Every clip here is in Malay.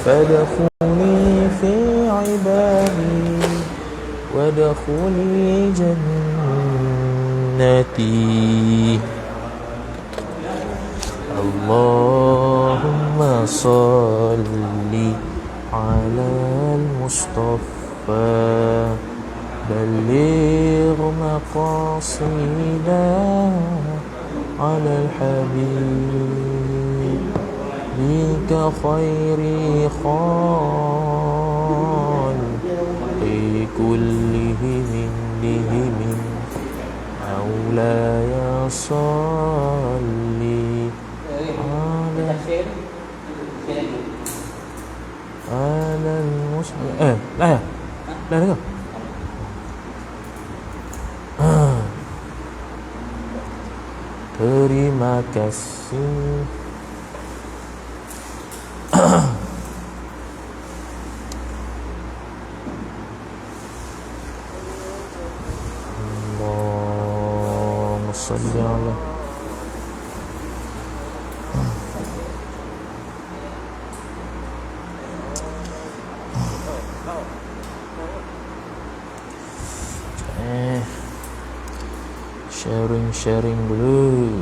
فادخلي في عبادي وادخلي جنتي. اللهم صل على المصطفى بلغ مقاصدنا على الحبيب بك خير خالق كلهم مولاي صل على المصطفى. لا يا لا لا. Terima kasih. Allahumma salli ala. Sharing dulu.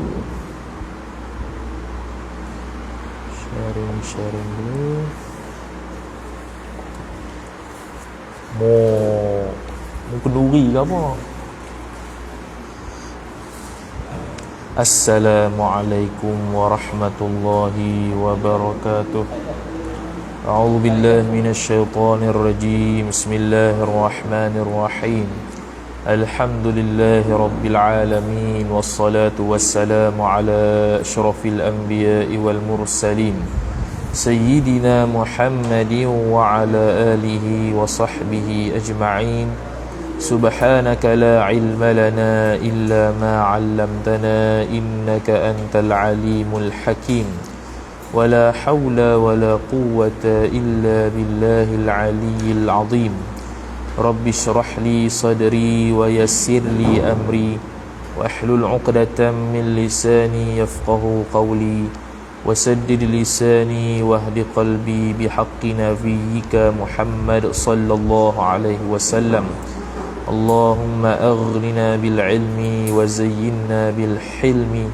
Sharing dulu. Mau kenduri ke apa? Assalamualaikum warahmatullahi wabarakatuh. A'udzu billahi minasyaitonir rajim. Bismillahirrahmanirrahim. Alhamdulillahi rabbil alamin wassalatu wassalamu ala asyrafil anbiya'i wal mursalin sayyidina Muhammadin wa ala alihi wa sahbihi ajma'in. Subhanaka la ilma lana illa ma 'allamtana innaka antal alimul hakim. Wala hawla wala quwwata illa billahil aliyyil 'azim. Rabbi shrah li sadri wa yassir li amri wahlul 'uqdatam min lisani yafqahu qawli wasaddid lisani wahdi qalbi bihaqqi nabiyyika Muhammad sallallahu alaihi wasallam. Allahumma aghnina bil ilmi wa zayyinna bil hilmi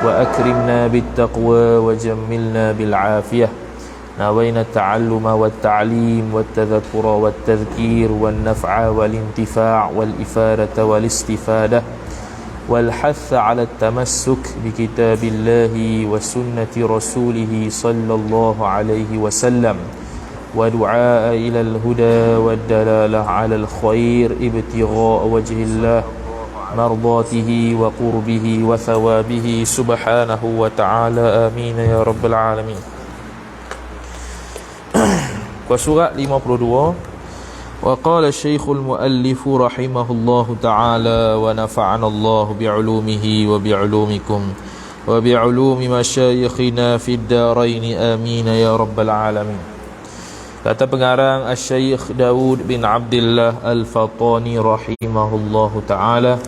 wa akrimna bit taqwa wa jammilna bil afiyah. نوينا التعلم والتعليم والتذكر والتذكير والنفع والانتفاع والإفادة والاستفادة والحث على التمسك بكتاب الله وسنة رسوله صلى الله عليه وسلم ودعاء إلى الهدى والدلالة على الخير ابتغاء وجه الله مرضاته وقربه وثوابه سبحانه وتعالى آمين يا رب العالمين. Surat 52. Wa qala Syekhul Muallif rahimahullahu ta'ala wa nafa'ana Allah bi'ulumihi wa bi'ulumikum wa bi'ulumi masyayikhina fid darain amin ya rabbal alamin. Kata pengarang Asy-Syaikh Daud bin Abdullah Al-Fatani rahimahullahu ta'ala,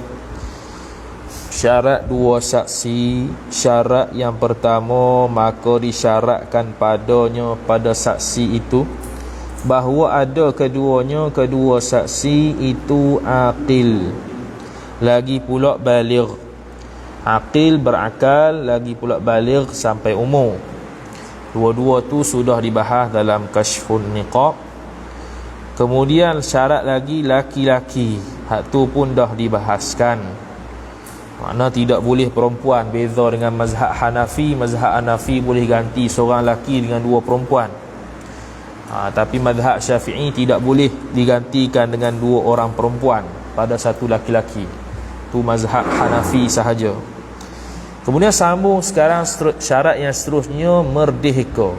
syarat dua saksi. Syarat yang pertama, maka disyaratkan padanya pada saksi itu bahawa ada keduanya, kedua saksi itu aqil, lagi pula baligh. Aqil berakal, lagi pula baligh sampai umur. Dua-dua tu sudah dibahas dalam Kashfun Niqab. Kemudian syarat lagi laki-laki, hak tu pun dah dibahaskan. Makna tidak boleh perempuan. Beza dengan mazhab Hanafi. Mazhab Hanafi boleh ganti seorang laki dengan dua perempuan. Tapi mazhab Syafi'i tidak boleh digantikan dengan dua orang perempuan pada satu laki-laki. Itu mazhab Hanafi sahaja. Kemudian sambung sekarang syarat yang seterusnya, merdeka.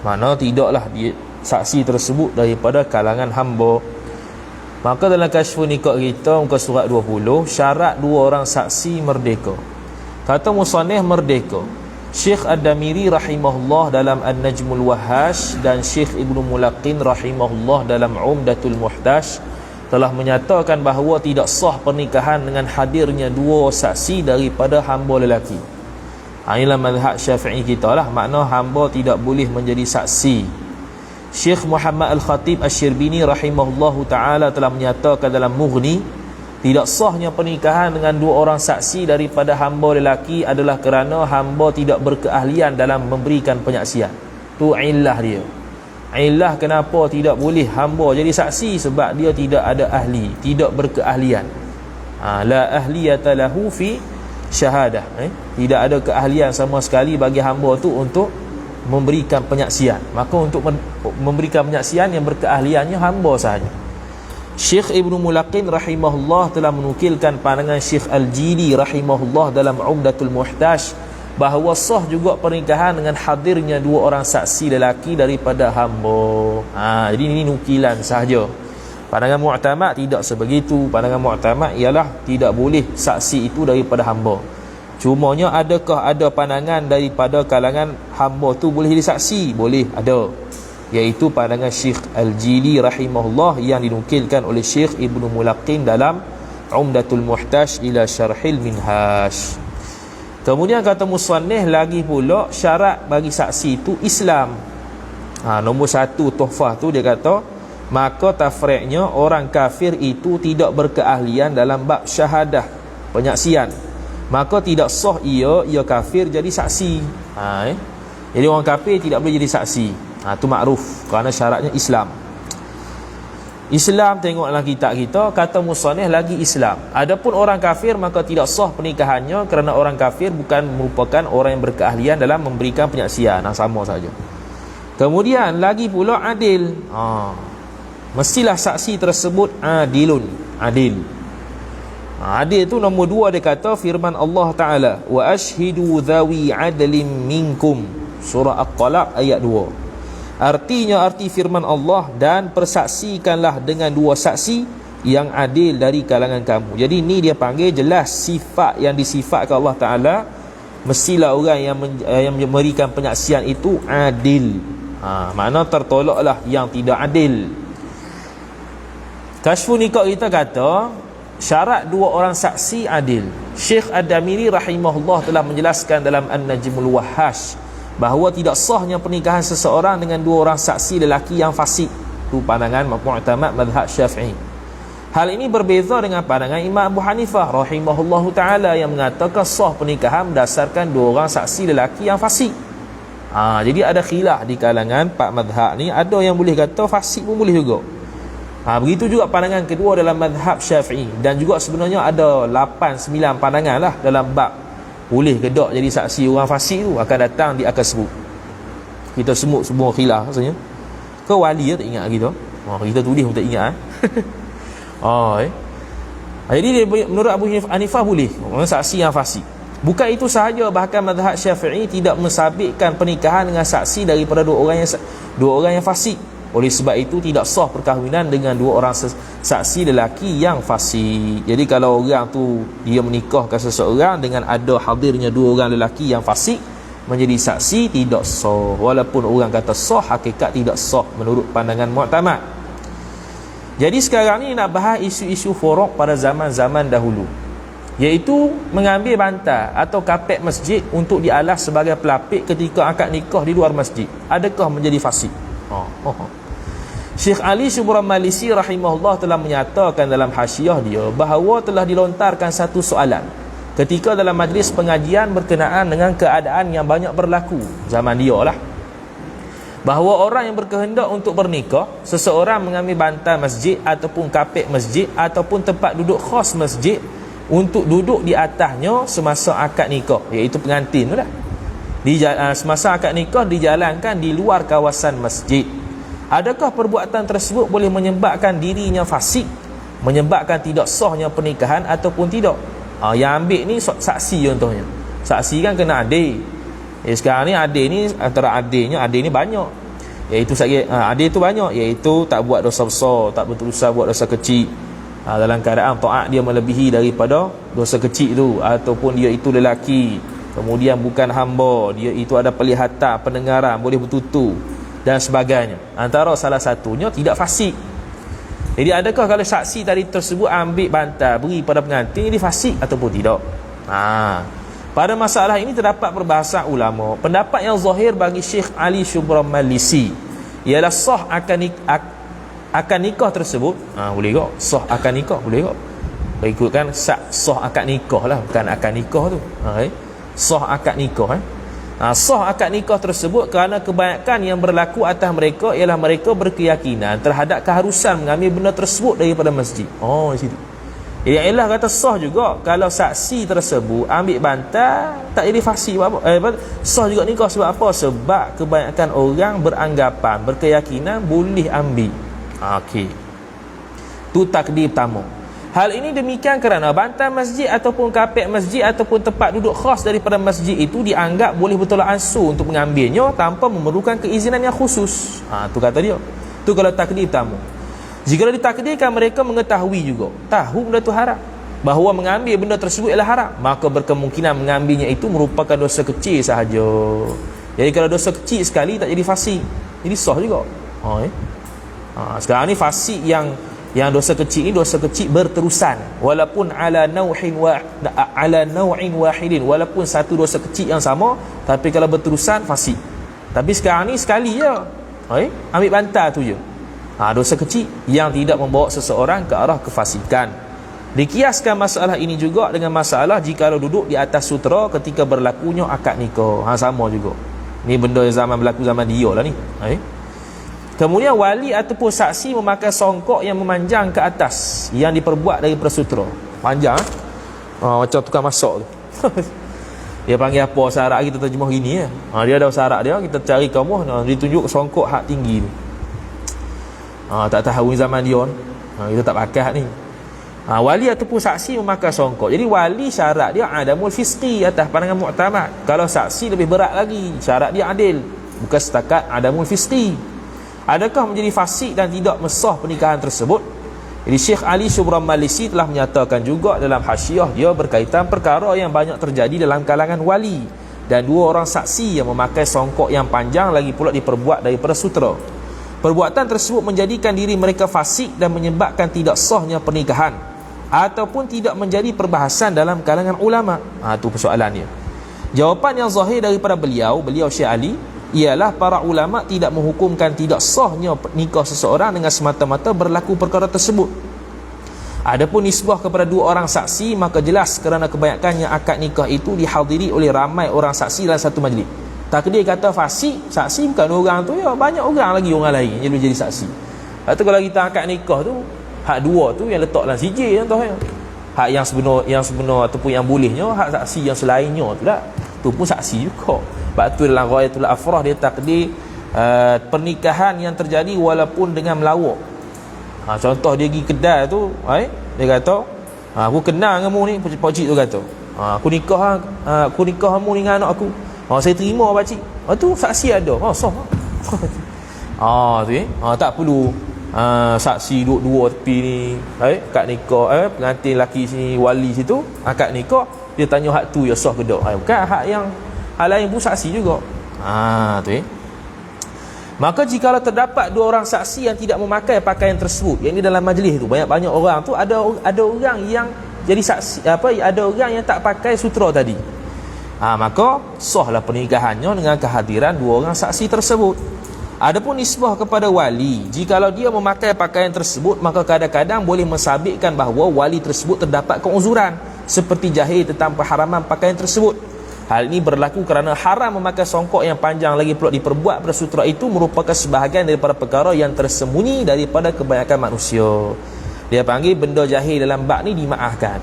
Mana tidaklah saksi tersebut daripada kalangan hamba. Maka dalam Kashfun Niqab kita muka surat 20, syarat dua orang saksi merdeka. Kata musannif merdeka. Syekh Ad-Damiri rahimahullah dalam An-Najmul Wahhash dan Syekh Ibnu Mulaqin rahimahullah dalam Umdatul Muhtash telah menyatakan bahawa tidak sah pernikahan dengan hadirnya dua saksi daripada hamba lelaki. Inilah mazhab Syafi'i kita lah. Makna hamba tidak boleh menjadi saksi Syekh Muhammad Al-Khatib Asy-Syirbini rahimahullahu ta'ala telah menyatakan dalam Mughni, tidak sahnya pernikahan dengan dua orang saksi daripada hamba lelaki adalah kerana hamba tidak berkeahlian dalam memberikan penyaksian. Tu illah dia. Illah kenapa tidak boleh hamba jadi saksi, sebab dia tidak ada ahli, tidak berkeahlian. La ahliyata lahu fi syahadah. Tidak ada keahlian sama sekali bagi hamba tu untuk memberikan penyaksian. Maka untuk memberikan penyaksian yang berkeahliannya hamba sahaja. Syekh Ibnu Mulaqin rahimahullah telah menukilkan pandangan Syekh Al-Jili rahimahullah dalam Umdatul Muhtaj bahawa sah juga pernikahan dengan hadirnya dua orang saksi lelaki daripada hamba. Jadi ini nukilan sahaja. Pandangan mu'tamad tidak sebegitu. Pandangan mu'tamad ialah tidak boleh saksi itu daripada hamba. Cumanya adakah ada pandangan daripada kalangan hamba tu boleh jadi saksi? Boleh, ada. Iaitu pandangan Syekh Al-Jili rahimahullah yang dinukilkan oleh Syekh Ibnu Mulaqin dalam Umdatul Muhtaj ila Syarhil Minhaj. Kemudian kata musannif lagi pula syarat bagi saksi itu Islam. Nombor satu tuhfah tu dia kata, maka tafri'nya orang kafir itu tidak berkeahlian dalam bab syahadah, penyaksian. Maka tidak sah ia kafir jadi saksi. Jadi orang kafir tidak boleh jadi saksi. Itu makruf kerana syaratnya Islam. Islam, tengoklah kitab kita, kata musannif lagi Islam. Adapun orang kafir maka tidak sah pernikahannya kerana orang kafir bukan merupakan orang yang berkeahlian dalam memberikan penyaksian. Sama saja. Kemudian lagi pula adil. Mestilah saksi tersebut adilun, adil. Adil tu nombor dua dia kata firman Allah Ta'ala, wa ashhidu dhawi adlim minkum, surah At-Talaq ayat 2. Artinya arti firman Allah, dan persaksikanlah dengan dua saksi yang adil dari kalangan kamu. Jadi ni dia panggil jelas sifat yang disifatkan Allah Ta'ala, mestilah orang yang memberikan penyaksian itu adil. Mana tertolaklah yang tidak adil. Kashfun Nikah kita kata syarat dua orang saksi adil. Syekh Ad-Damiri rahimahullah telah menjelaskan dalam An-Najmul Wahhash bahawa tidak sahnya pernikahan seseorang dengan dua orang saksi lelaki yang fasik. Itu pandangan mu'tamad mazhab Syafi'i. Hal ini berbeza dengan pandangan Imam Abu Hanifah rahimahullahu ta'ala yang mengatakan sah pernikahan berdasarkan dua orang saksi lelaki yang fasik. Jadi ada khilaf di kalangan empat mazhab ni. Ada yang boleh kata fasik pun boleh juga. Begitu juga pandangan kedua dalam mazhab Syafi'i. Dan juga sebenarnya ada 8-9 pandangan lah dalam bab boleh ke tak jadi saksi orang fasik tu. Akan datang dia akan sebut. Kita semua khilaf rasanya. Ke wali tak ingat kita. Kita tulis pun tak ingat. Jadi menurut Abu Hanifah boleh orang saksi yang fasik. Bukan itu sahaja, bahkan mazhab Syafi'i tidak mensabitkan pernikahan dengan saksi daripada dua orang yang fasik. Oleh sebab itu tidak sah perkahwinan dengan dua orang saksi lelaki yang fasik. Jadi kalau orang tu dia menikahkan seseorang dengan ada hadirnya dua orang lelaki yang fasik menjadi saksi, tidak sah. Walaupun orang kata sah, hakikat tidak sah menurut pandangan mu'tamad. Jadi sekarang ni nak bahas isu-isu furuk pada zaman-zaman dahulu, iaitu mengambil bantal atau kapet masjid untuk dialas sebagai pelapik ketika akad nikah di luar masjid. Adakah menjadi fasik? Syekh Ali Syubran Malisi rahimahullah telah menyatakan dalam hasyiah dia bahawa telah dilontarkan satu soalan ketika dalam majlis pengajian berkenaan dengan keadaan yang banyak berlaku zaman dia lah, bahawa orang yang berkehendak untuk bernikah, seseorang mengambil bantal masjid ataupun kapet masjid ataupun tempat duduk khas masjid untuk duduk di atasnya semasa akad nikah, iaitu pengantin tu lah. Semasa akad nikah dijalankan di luar kawasan masjid. Adakah perbuatan tersebut boleh menyebabkan dirinya fasik, menyebabkan tidak sahnya pernikahan ataupun tidak? Yang ambil ni saksi contohnya. Saksi kan kena adil. Sekarang ni adil ni, antara adilnya, adil ni banyak, iaitu adil tu banyak, iaitu tak buat dosa besar, tak berterusan buat dosa kecil, dalam keadaan taat dia melebihi daripada dosa kecil tu, ataupun dia itu lelaki, kemudian bukan hamba, dia itu ada penglihatan, pendengaran, boleh bertutur dan sebagainya. Antara salah satunya tidak fasik. Jadi adakah kalau saksi tadi tersebut ambil bantal beri pada pengantin, ini fasik ataupun tidak? Pada masalah ini terdapat perbahasan ulama. Pendapat yang zahir bagi Syekh Ali Syubran Malisi, ialah sah akan nikah tersebut. Boleh kok sah akan nikah, boleh kok ikutkan sah akad nikah lah, bukan akad nikah tu. Sah akad nikah. Sah akad nikah tersebut kerana kebanyakan yang berlaku atas mereka ialah mereka berkeyakinan terhadap keharusan mengambil benda tersebut daripada masjid. Di situ. Yang ialah kata sah juga kalau saksi tersebut ambil bantal tak jadi fasik apa. Sah juga nikah sebab apa? Sebab kebanyakan orang beranggapan, berkeyakinan boleh ambil. Okey. Tu takdir pertama. Hal ini demikian kerana bantal masjid ataupun kapet masjid ataupun tempat duduk khas daripada masjid itu dianggap boleh bertolak ansur untuk mengambilnya tanpa memerlukan keizinan yang khusus. Tu kata dia. Tu kalau takdir pertama. Jika ditakdirkan mereka mengetahui juga, tahu benda tu haram, bahawa mengambil benda tersebut ialah haram, maka berkemungkinan mengambilnya itu merupakan dosa kecil sahaja. Jadi kalau dosa kecil sekali tak jadi fasik, jadi sah juga. Sekarang ni fasik yang dosa kecil ni dosa kecil berterusan, walaupun ala nau'in wahidin, walaupun satu dosa kecil yang sama, tapi kalau berterusan fasik. Tapi sekarang ni sekali je, ambil bantal tu je, dosa kecil yang tidak membawa seseorang ke arah kefasikan. Dikiaskan masalah ini juga dengan masalah jika duduk di atas sutera ketika berlakunya akad nikah. Sama juga. Ni benda zaman berlaku zaman dia lah ni. Kemudian wali ataupun saksi memakai songkok yang memanjang ke atas yang diperbuat dari sutera. Panjang macam tukang masak tu. Dia panggil apa syarat, kita terjemah gini ya. Dia ada syarat dia, kita cari kamuh, ditunjuk songkok hak tinggi tu. Tak tahu zaman dia kita tak pakai hak ni. Wali ataupun saksi memakai songkok. Jadi wali syarat dia adamul fisqi atas pandangan muktamad. Kalau saksi lebih berat lagi, syarat dia adil, bukan setakat adamul fisqi. Adakah menjadi fasik dan tidak mesah pernikahan tersebut? Jadi Syekh Ali Syubran Malisi telah menyatakan juga dalam hasyiah dia berkaitan perkara yang banyak terjadi dalam kalangan wali dan dua orang saksi yang memakai songkok yang panjang lagi pula diperbuat daripada sutera. Perbuatan tersebut menjadikan diri mereka fasik dan menyebabkan tidak sahnya pernikahan ataupun tidak menjadi perbahasan dalam kalangan ulama. Itu persoalannya. Jawapan yang zahir daripada beliau Syekh Ali, ialah para ulama tidak menghukumkan tidak sahnya nikah seseorang dengan semata-mata berlaku perkara tersebut. Adapun nisbah kepada dua orang saksi, maka jelas kerana kebanyakannya akad nikah itu dihadiri oleh ramai orang saksi dalam satu majlis. Takdir kata fasik, saksi bukan orang tu ya, banyak orang lagi orang lain yang boleh jadi saksi. Lepas tu kalau kita akad nikah tu, hak dua tu yang letak dalam sijil contoh ya. Hak yang sebenar ataupun yang bolehnya, hak saksi yang selainnya tu lah. Tu pun saksi juga. Sebab tu dalam Ghayatul Afrah dia takdir pernikahan yang terjadi walaupun dengan melawak. Contoh dia pergi kedai tu, dia kata, aku kenal dengan mu ni, pakcik tu kata, aku nikah kamu dengan anak aku. Saya terima pakcik. Tu saksi ada. Sah. Tu tak perlu saksi duduk dua tepi ni, akad nikah, pengantin lelaki sini, wali situ, akad nikah, dia tanya hak tu ya sah ke tak. Bukan hak yang hal lain pun saksi juga. Maka jikalau terdapat dua orang saksi yang tidak memakai pakaian tersebut, yang ini dalam majlis tu banyak-banyak orang tu, ada orang yang jadi saksi, ada orang yang tak pakai sutera tadi, maka sahlah pernikahannya dengan kehadiran dua orang saksi tersebut. Adapun nisbah kepada wali, jikalau dia memakai pakaian tersebut, maka kadang-kadang boleh mensabitkan bahawa wali tersebut terdapat keuzuran, seperti jahil tentang perharaman pakaian tersebut. Hal ini berlaku kerana haram memakai songkok yang panjang lagi pula diperbuat pada sutera itu merupakan sebahagian daripada perkara yang tersembunyi daripada kebanyakan manusia. Dia panggil benda jahil dalam bab ni dimaafkan.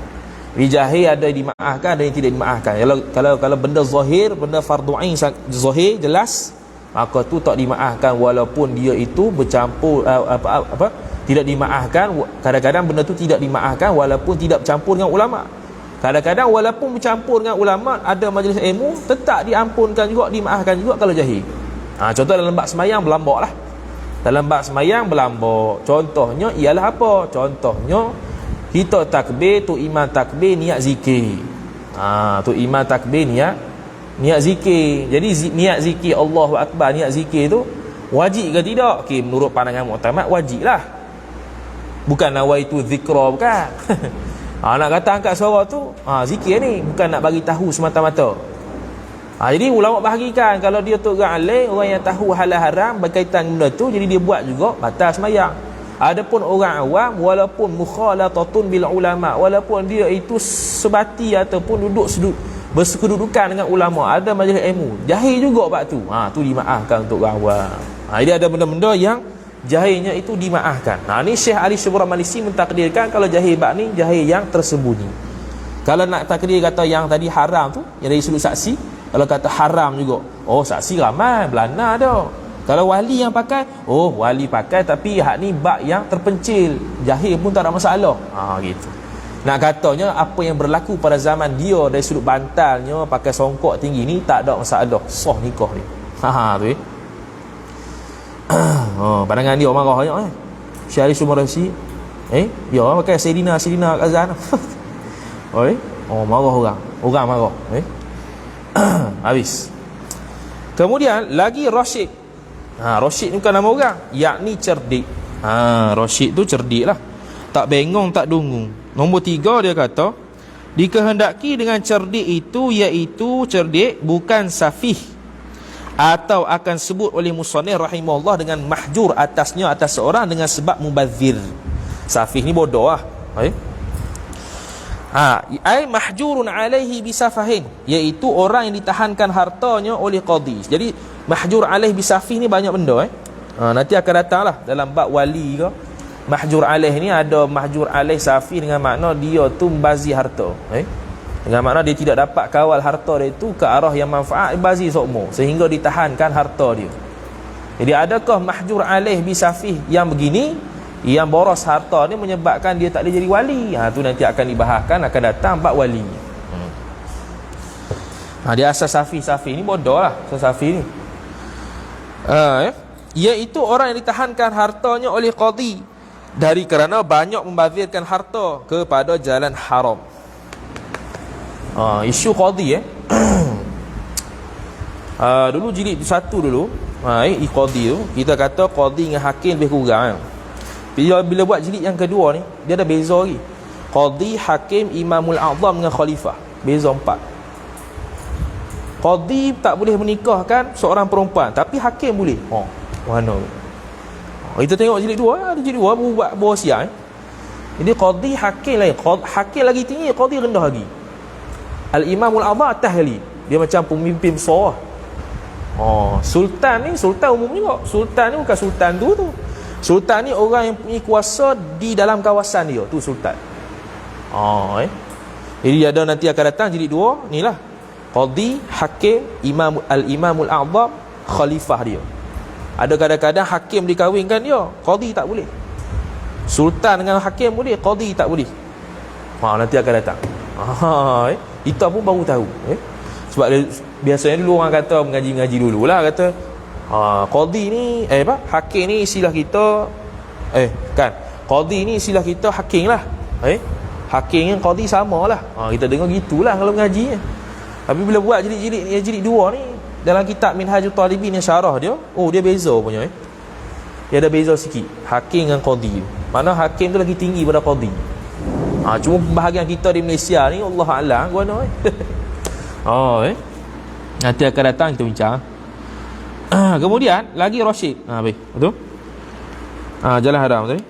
Jahil ada yang dimaafkan, ada yang tidak dimaafkan. Kalau benda zahir, benda fardu ain zahir jelas, maka tu tak dimaafkan walaupun dia itu bercampur tidak dimaafkan. Kadang-kadang benda tu tidak dimaafkan walaupun tidak bercampur dengan ulama. Kadang-kadang walaupun bercampur dengan ulama, ada majlis ilmu, tetap diampunkan juga, dimaafkan juga kalau jahil. Contoh dalam bab semayang berlambak lah. Dalam bab semayang berlambak, contohnya ialah apa? Contohnya kita takbir, tu imam takbir niat zikir. Tu imam takbir niat zikir. Jadi niat zikir Allahu Akbar, niat zikir tu wajib ke tidak? Menurut pandangan muktamad wajib lah. Bukan nawaitu zikra, bukan. Nak kata angkat suara tu zikir ni, bukan nak bagi tahu semata-mata. Jadi ulama bahagikan, kalau dia tu orang alim, orang yang tahu halal haram berkaitan benda tu, jadi dia buat juga batal sembahyang. Adapun orang awam, walaupun mukhalatatun bil ulama, walaupun dia itu sebati ataupun duduk bersekedudukan dengan ulama, ada majlis ilmu, jahil juga bab tu, tu dimaafkan untuk orang awam. Jadi ada benda-benda yang jahilnya itu dimaafkan. Ni Syekh Ali Syubrah Malisi mentakdirkan kalau jahil bab ni, jahil yang tersembunyi. Kalau nak takdir kata yang tadi haram tu, yang dari sudut saksi, kalau kata haram juga, saksi ramai, belana dah. Kalau wali yang pakai, wali pakai tapi hak ni bab yang terpencil, jahil pun tak ada masalah. Gitu. Nak katanya apa yang berlaku pada zaman dia dari sudut bantalnya pakai songkok tinggi ni tak ada masalah, sah nikah ni. Tu pandangan dia marah banyak Syekh Ali Syubrah Malisi. Dia pakai Sayyidina kat azan. Marah orang marah. Habis. Kemudian lagi Rasyid. Rasyid ni bukan nama orang, yakni cerdik. Rasyid tu cerdik lah, tak bengong tak dungu. Nombor 3 dia kata, dikehendaki dengan cerdik itu, iaitu cerdik bukan safih, atau akan sebut oleh musannif rahimahullah dengan mahjur atas seorang dengan sebab mubazir. Safih ni bodoh lah. Ai mahjurun alaihi bisafahin, iaitu orang yang ditahankan hartanya oleh qadi. Jadi mahjur alaihi bisafih ni banyak benda nanti akan datanglah dalam bab wali ke. Mahjur alaih ni ada mahjur alaih safih dengan makna dia tu membazir harta, dengan makna dia tidak dapat kawal harta dia tu ke arah yang manfaat, bazir sokmo sehingga ditahankan harta dia. Jadi adakah mahjur alaih bisafih yang begini, yang boros harta ni menyebabkan dia tak boleh jadi wali? Tu nanti akan dibahaskan, akan datang bab wali. Dia asal safi ni bodoh lah. Safi ni iaitu orang yang ditahankan hartanya oleh qadi dari kerana banyak membazirkan harta kepada jalan haram. Isu qadi dulu jilid 1 dulu, di qadi tu kita kata qadi dengan hakim lebih kurang. Bila buat jilid yang kedua ni, dia ada beza lagi. Qadi, hakim, imamul a'zam dengan khalifah, beza 4. Qadi tak boleh menikahkan seorang perempuan, tapi hakim boleh. Mana? Kita tengok jilid 2, ada jilid 2 buat berwasiat. Jadi qadi, hakim lain. Hakim lagi tinggi, qadi rendah lagi. Al-imamul a'zam atas kali. Dia macam pemimpin besar. Sultan ni, sultan umum juga. Sultan ni bukan sultan tu. Sultan ni orang yang punya kuasa di dalam kawasan dia, tu sultan. Jadi ada nanti akan datang jilid 2 ni lah. Qadi, hakim, al-imamul a'zam, khalifah dia. Ada kadang-kadang hakim dikahwinkan dia, qadi tak boleh. Sultan dengan hakim boleh, qadi tak boleh. Nanti akan datang. Kita pun baru tahu. Sebab biasanya dulu orang kata mengaji-ngaji dululah, kata qadi ni hakim ni istilah kita qadi ni istilah kita hakim lah. Hakim dengan qadi samalah. Kita dengar gitulah kalau mengaji. Tapi bila buat jilid 2 ni dalam kitab Minhajul Talibin yang syarah dia, dia beza punya. Dia ada beza sikit hakim dengan qadi. Mana hakim tu lagi tinggi pada qadi. Cuma pembahagian kita di Malaysia ni Allah a'lam guna. Nanti akan datang kita bincang. Kemudian lagi Rasyid. Betul? Jalan haram tadi.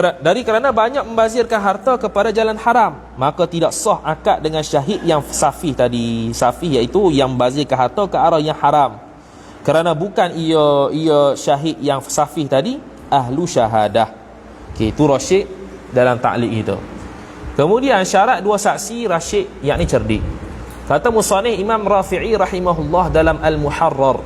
Dari kerana banyak membazirkan harta kepada jalan haram, maka tidak sah akad dengan syahid yang safih tadi. Safih iaitu yang membazirkan harta ke arah yang haram, kerana bukan ia syahid yang safih tadi ahlu syahadah. Itu Rasyid dalam ta'liq itu. Kemudian syarat 2 saksi Rasyid, yakni cerdik. Kata musannif Imam Rafi'i rahimahullah dalam Al-Muharrar,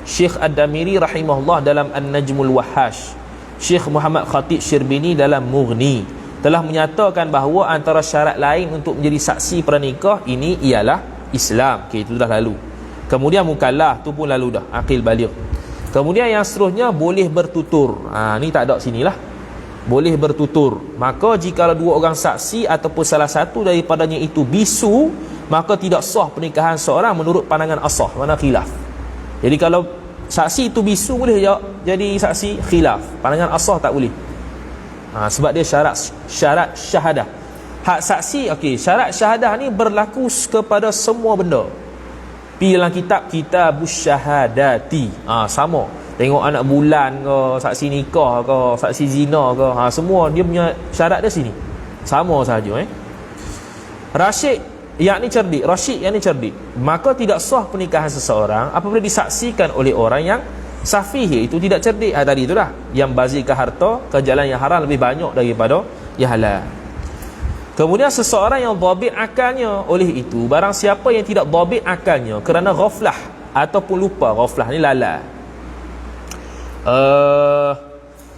Syekh Ad-Damiri rahimahullah dalam An-Najmul Wahash, Syekh Muhammad Khatib Syirbini dalam Mughni telah menyatakan bahawa antara syarat lain untuk menjadi saksi pranikah ini ialah Islam. Itu dah lalu. Kemudian mukallaf, tu pun lalu dah, aqil baligh. Kemudian yang seterusnya boleh bertutur. Ni tak ada sinilah. Boleh bertutur. Maka jika 2 orang saksi ataupun salah satu daripadanya itu bisu, maka tidak sah pernikahan seorang menurut pandangan asah, mana khilaf. Jadi kalau saksi itu bisu boleh jadi saksi, khilaf. Pandangan asah tak boleh. Sebab dia syarat syahadah. Hak saksi, okey, syarat syahadah ni berlaku kepada semua benda. Pergi dalam kitabus syahadati, sama. Tengok anak bulan ke, saksi nikah ke, saksi zina ke, semua dia punya syarat dia sini. Sama saja Rasyid yakni cerdik, Rasyid yakni cerdik. Maka tidak sah pernikahan seseorang apabila disaksikan oleh orang yang safih, iaitu tidak cerdik. Tadi itulah yang bazirkan harta ke jalan yang haram lebih banyak daripada yang halal. Kemudian seseorang yang dhabit akalnya, oleh itu barang siapa yang tidak dhabit akalnya kerana ghaflah ataupun lupa, ghaflah ni lalai.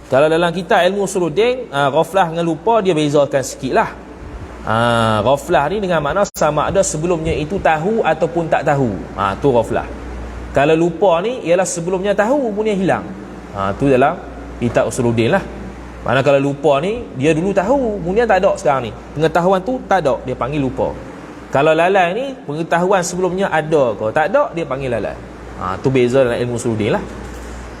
Kalau dalam kitab ilmu usuluddin, ghaflah dengan lupa dia bezakan sikitlah. Ghaflah ni dengan makna sama ada sebelumnya itu tahu ataupun tak tahu. Tu ghaflah. Kalau lupa ni ialah sebelumnya tahu kemudian hilang. Tu dalam kitab usuluddin lah. Mana kalau lupa ni dia dulu tahu kemudian tak ada sekarang ni. Pengetahuan tu tak ada, dia panggil lupa. Kalau lalai ni pengetahuan sebelumnya ada ke tak ada, dia panggil lalai. Tu beza dalam ilmu usuluddin lah.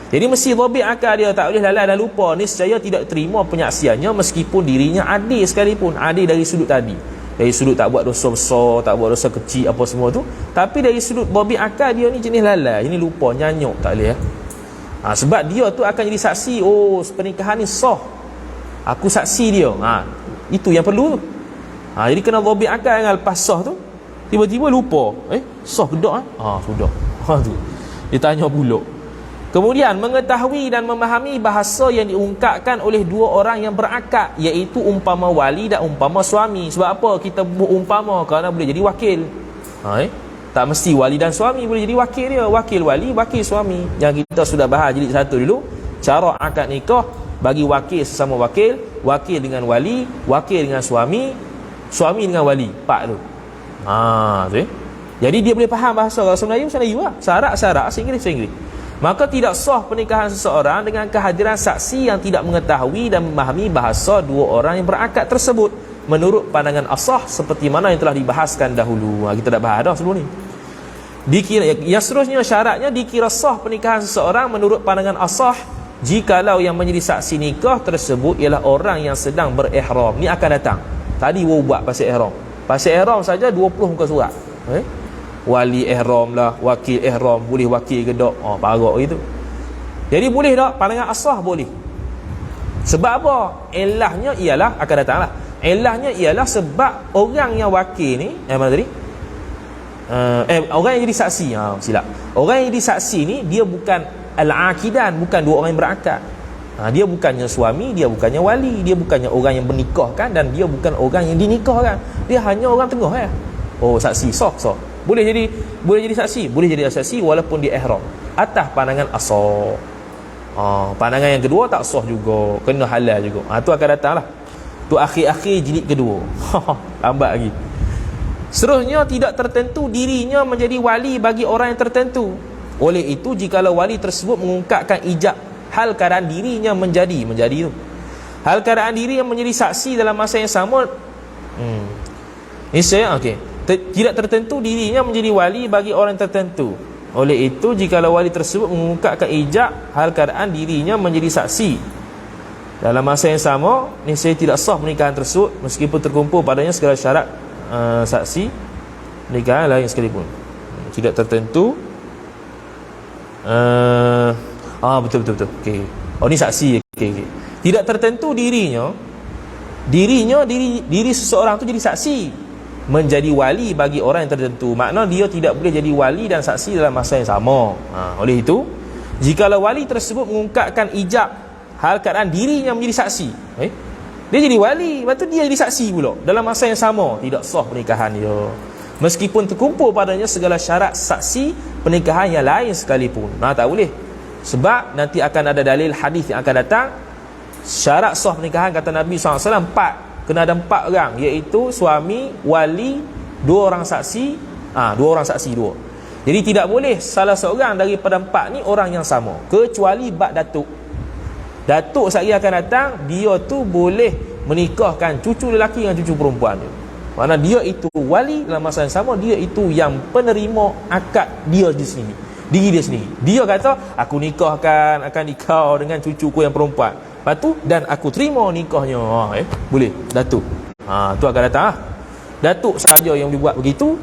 Jadi mesti dhabit akal dia, tak boleh lalai dan lupa. Niscaya tidak terima penyaksiannya meskipun dirinya adil sekalipun. Adil dari sudut tadi, dari sudut tak buat dosa besar, tak buat dosa kecil apa semua tu. Tapi dari sudut dhabit akal dia ni jenis lalai, ini lupa, nyanyuk, tak boleh sebab dia tu akan jadi saksi. Pernikahan ni sah, aku saksi dia. Itu yang perlu tu. Jadi kena dhabit akal. Dengan lepas sah tu tiba-tiba lupa, sah ke tak? Sudah. Tu dia tanya pula. Kemudian mengetahui dan memahami bahasa yang diungkapkan oleh dua orang yang berakad, iaitu umpama wali dan umpama suami. Sebab apa kita umpama? Kerana boleh jadi wakil. Tak mesti wali dan suami, boleh jadi wakil dia. Wakil wali, wakil suami. Yang kita sudah bahas jilid 1 dulu. Cara akad nikah bagi wakil sesama wakil, wakil dengan wali, wakil dengan suami, suami dengan wali. 4 tu. Jadi dia boleh faham bahasa. Kalau Melayu lah. Syarat-syarat Inggeris. Maka tidak sah pernikahan seseorang dengan kehadiran saksi yang tidak mengetahui dan memahami bahasa dua orang yang berakad tersebut, menurut pandangan asah seperti mana yang telah dibahaskan dahulu. Kita dah bahas dah sebelum ni. Yang seterusnya syaratnya dikira sah pernikahan seseorang menurut pandangan asah jikalau yang menjadi saksi nikah tersebut ialah orang yang sedang berihram. Ni akan datang. Tadi buat pasal ihram. Pasal ihram saja 20 muka surat. Wali ihram lah, wakil ihram, boleh wakil ke tak? Parah gitu. Jadi boleh tak? Pandangan asah boleh. Sebab apa? Ilahnya ialah, akan datang lah. Ilahnya ialah sebab orang yang wakil ni, mana tadi? Orang yang jadi saksi, silap. Orang yang jadi saksi ni, dia bukan al-aqidan, bukan dua orang yang berakad. Dia bukannya suami, dia bukannya wali, dia bukannya orang yang bernikahkan, dan dia bukan orang yang dinikahkan. Dia hanya orang tengah saksi, sah. Boleh jadi saksi, boleh jadi saksi walaupun dia ihram. Atas pandangan asal. Pandangan yang kedua tak sah juga, kena halal juga. Tu akan datang lah. Tu akhir-akhir jilid kedua. Lambat lagi. Seterusnya tidak tertentu dirinya menjadi wali bagi orang yang tertentu. Oleh itu jikalau wali tersebut mengungkapkan ijab hal keadaan dirinya menjadi tu. Hal keadaan diri yang menjadi saksi dalam masa yang sama. Ini saya tidak tertentu dirinya menjadi wali bagi orang tertentu. Oleh itu jikalau wali tersebut mengungkapkan ijab hal keadaan dirinya menjadi saksi dalam masa yang sama, niscaya tidak sah pernikahan tersebut meskipun terkumpul padanya segala syarat saksi pernikahan lain sekalipun. Tidak tertentu. Betul. Okey. Ni saksi. Okey. Tidak tertentu diri seseorang tu jadi saksi, menjadi wali bagi orang yang tertentu. Makna dia tidak boleh jadi wali dan saksi dalam masa yang sama. Oleh itu jikalau wali tersebut mengungkapkan ijab hal keadaan dirinya menjadi saksi, dia jadi wali, lepas tu dia jadi saksi pula dalam masa yang sama, tidak sah pernikahan dia meskipun terkumpul padanya segala syarat saksi pernikahan yang lain sekalipun. Tak boleh. Sebab nanti akan ada dalil hadis yang akan datang. Syarat sah pernikahan kata Nabi SAW 4. Kena ada 4 orang, iaitu suami, wali, 2 orang saksi. 2 orang saksi 2. Jadi tidak boleh salah seorang daripada 4 ni orang yang sama, kecuali bab datuk. Datuk sekali akan datang, dia tu boleh menikahkan cucu lelaki dengan cucu perempuan dia. Maksudnya dia itu wali, dalam masa yang sama dia itu yang penerima akad dia di sini, diri dia sendiri. Dia kata aku nikahkan, akan nikah dengan cucuku yang perempuan. Lepas tu dan aku terima nikahnya. Boleh datuk. Tu akan datang. Datuk saja yang boleh buat begitu,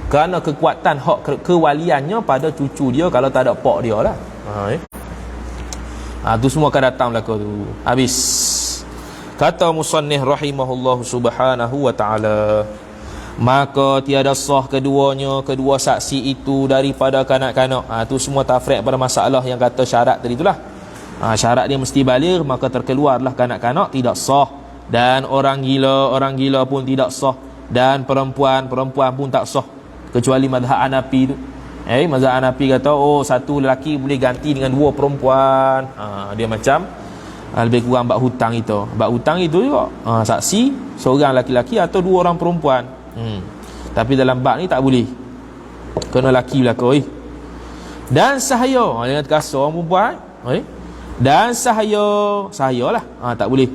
kerana kekuatan hak kewaliannya pada cucu dia, kalau tak ada pak dia lah. Tu semua akan datang belaka tu. Habis. Kata musannif rahimahullah subhanahu wa ta'ala, maka tiada sah keduanya, kedua saksi itu daripada kanak-kanak. Tu semua tafriq pada masalah yang kata syarat tadi itulah. Syarat dia mesti baligh, maka terkeluarlah kanak-kanak tidak sah. Dan orang gila pun tidak sah. Dan perempuan pun tak sah, kecuali mazhab Hanafi tu. Mazhab Hanafi kata satu lelaki boleh ganti dengan dua perempuan. Dia macam lebih kurang bab hutang itu. Bab hutang itu juga saksi seorang laki-laki atau dua orang perempuan. Tapi dalam bab ni tak boleh, kena laki belaka. Dan sahaya, dia kata kasar orang perempuan. Dan sahaya lah, tak boleh.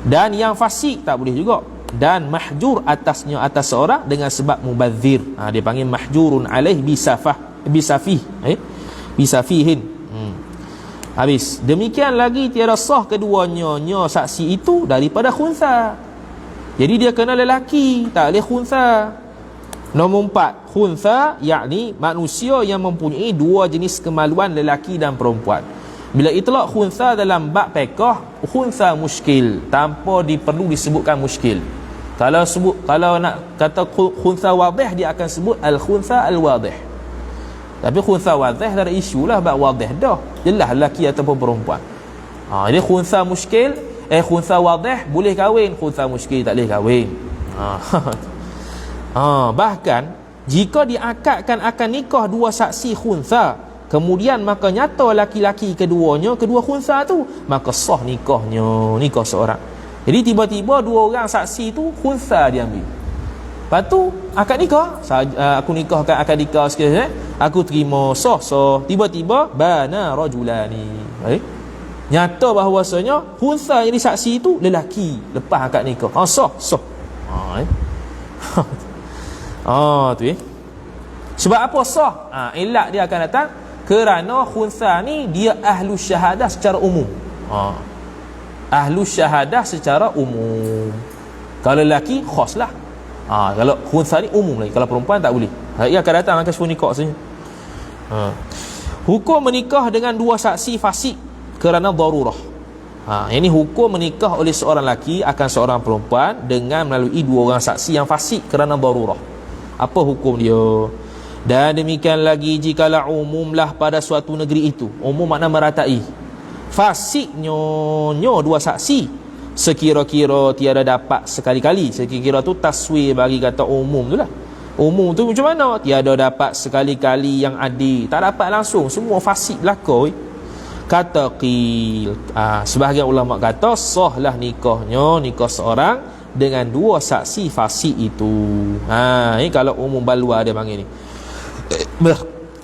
Dan yang fasik tak boleh juga. Dan mahjur atas seorang dengan sebab mubadzir. Dia panggil mahjurun alaih bisafihin. Habis. Demikian lagi tiada sah keduanya saksi itu daripada khunsa. Jadi dia kena lelaki, tak boleh khunsa. Nombor 4, khunsa yakni manusia yang mempunyai dua jenis kemaluan, lelaki dan perempuan. Bila itlaq khunsa dalam bab fiqh, khunsa muskil, tanpa perlu disebutkan muskil. Kalau nak kata khunsa wadih, dia akan sebut al-khunsa al-wadih. Tapi khunsa wadih tak ada isu lah, bab wadih dah jelas lelaki ataupun perempuan. Jadi khunsa muskil, khunsa wadih boleh kahwin, khunsa muskil tak boleh kahwin. Bahkan jika diakadkan akan nikah dua saksi khunsa, kemudian maka nyata laki-laki kedua khunsa tu, maka sah nikah seorang. Jadi tiba-tiba dua orang saksi tu khunsa dia ambil. Lepas tu akad nikah, aku nikahkan akad nikah sekali, aku terima sah. Tiba-tiba bana rajulani. Nyata bahawasanya khunsa yang disaksi itu lelaki lepas akad nikah. Sah. Tu sebab apa sah? Elak dia akan datang kerana khunsa ni dia ahlu syahadah secara umum. Ahlu syahadah secara umum. Kalau lelaki khas lah. Kalau khunsa ni umum lagi. Kalau perempuan tak boleh. Ia akan datang akan suruh nikah saja. Hukum menikah dengan dua saksi fasik kerana darurah. Ini hukum menikah oleh seorang lelaki akan seorang perempuan dengan melalui dua orang saksi yang fasik kerana darurah. Apa hukum dia? Dan demikian lagi jikalau umumlah pada suatu negeri itu. Umum makna meratai. Fasiknya dua saksi, sekira-kira tiada dapat sekali-kali. Sekira-kira tu taswir bagi kata umum tu lah. Umum tu macam mana? Tiada dapat sekali-kali yang adil, tak dapat langsung, semua fasik belaka. Kata qil, sebahagian ulama kata sahlah nikah seorang dengan dua saksi fasik itu. Ini kalau umum balwa dia panggil ni.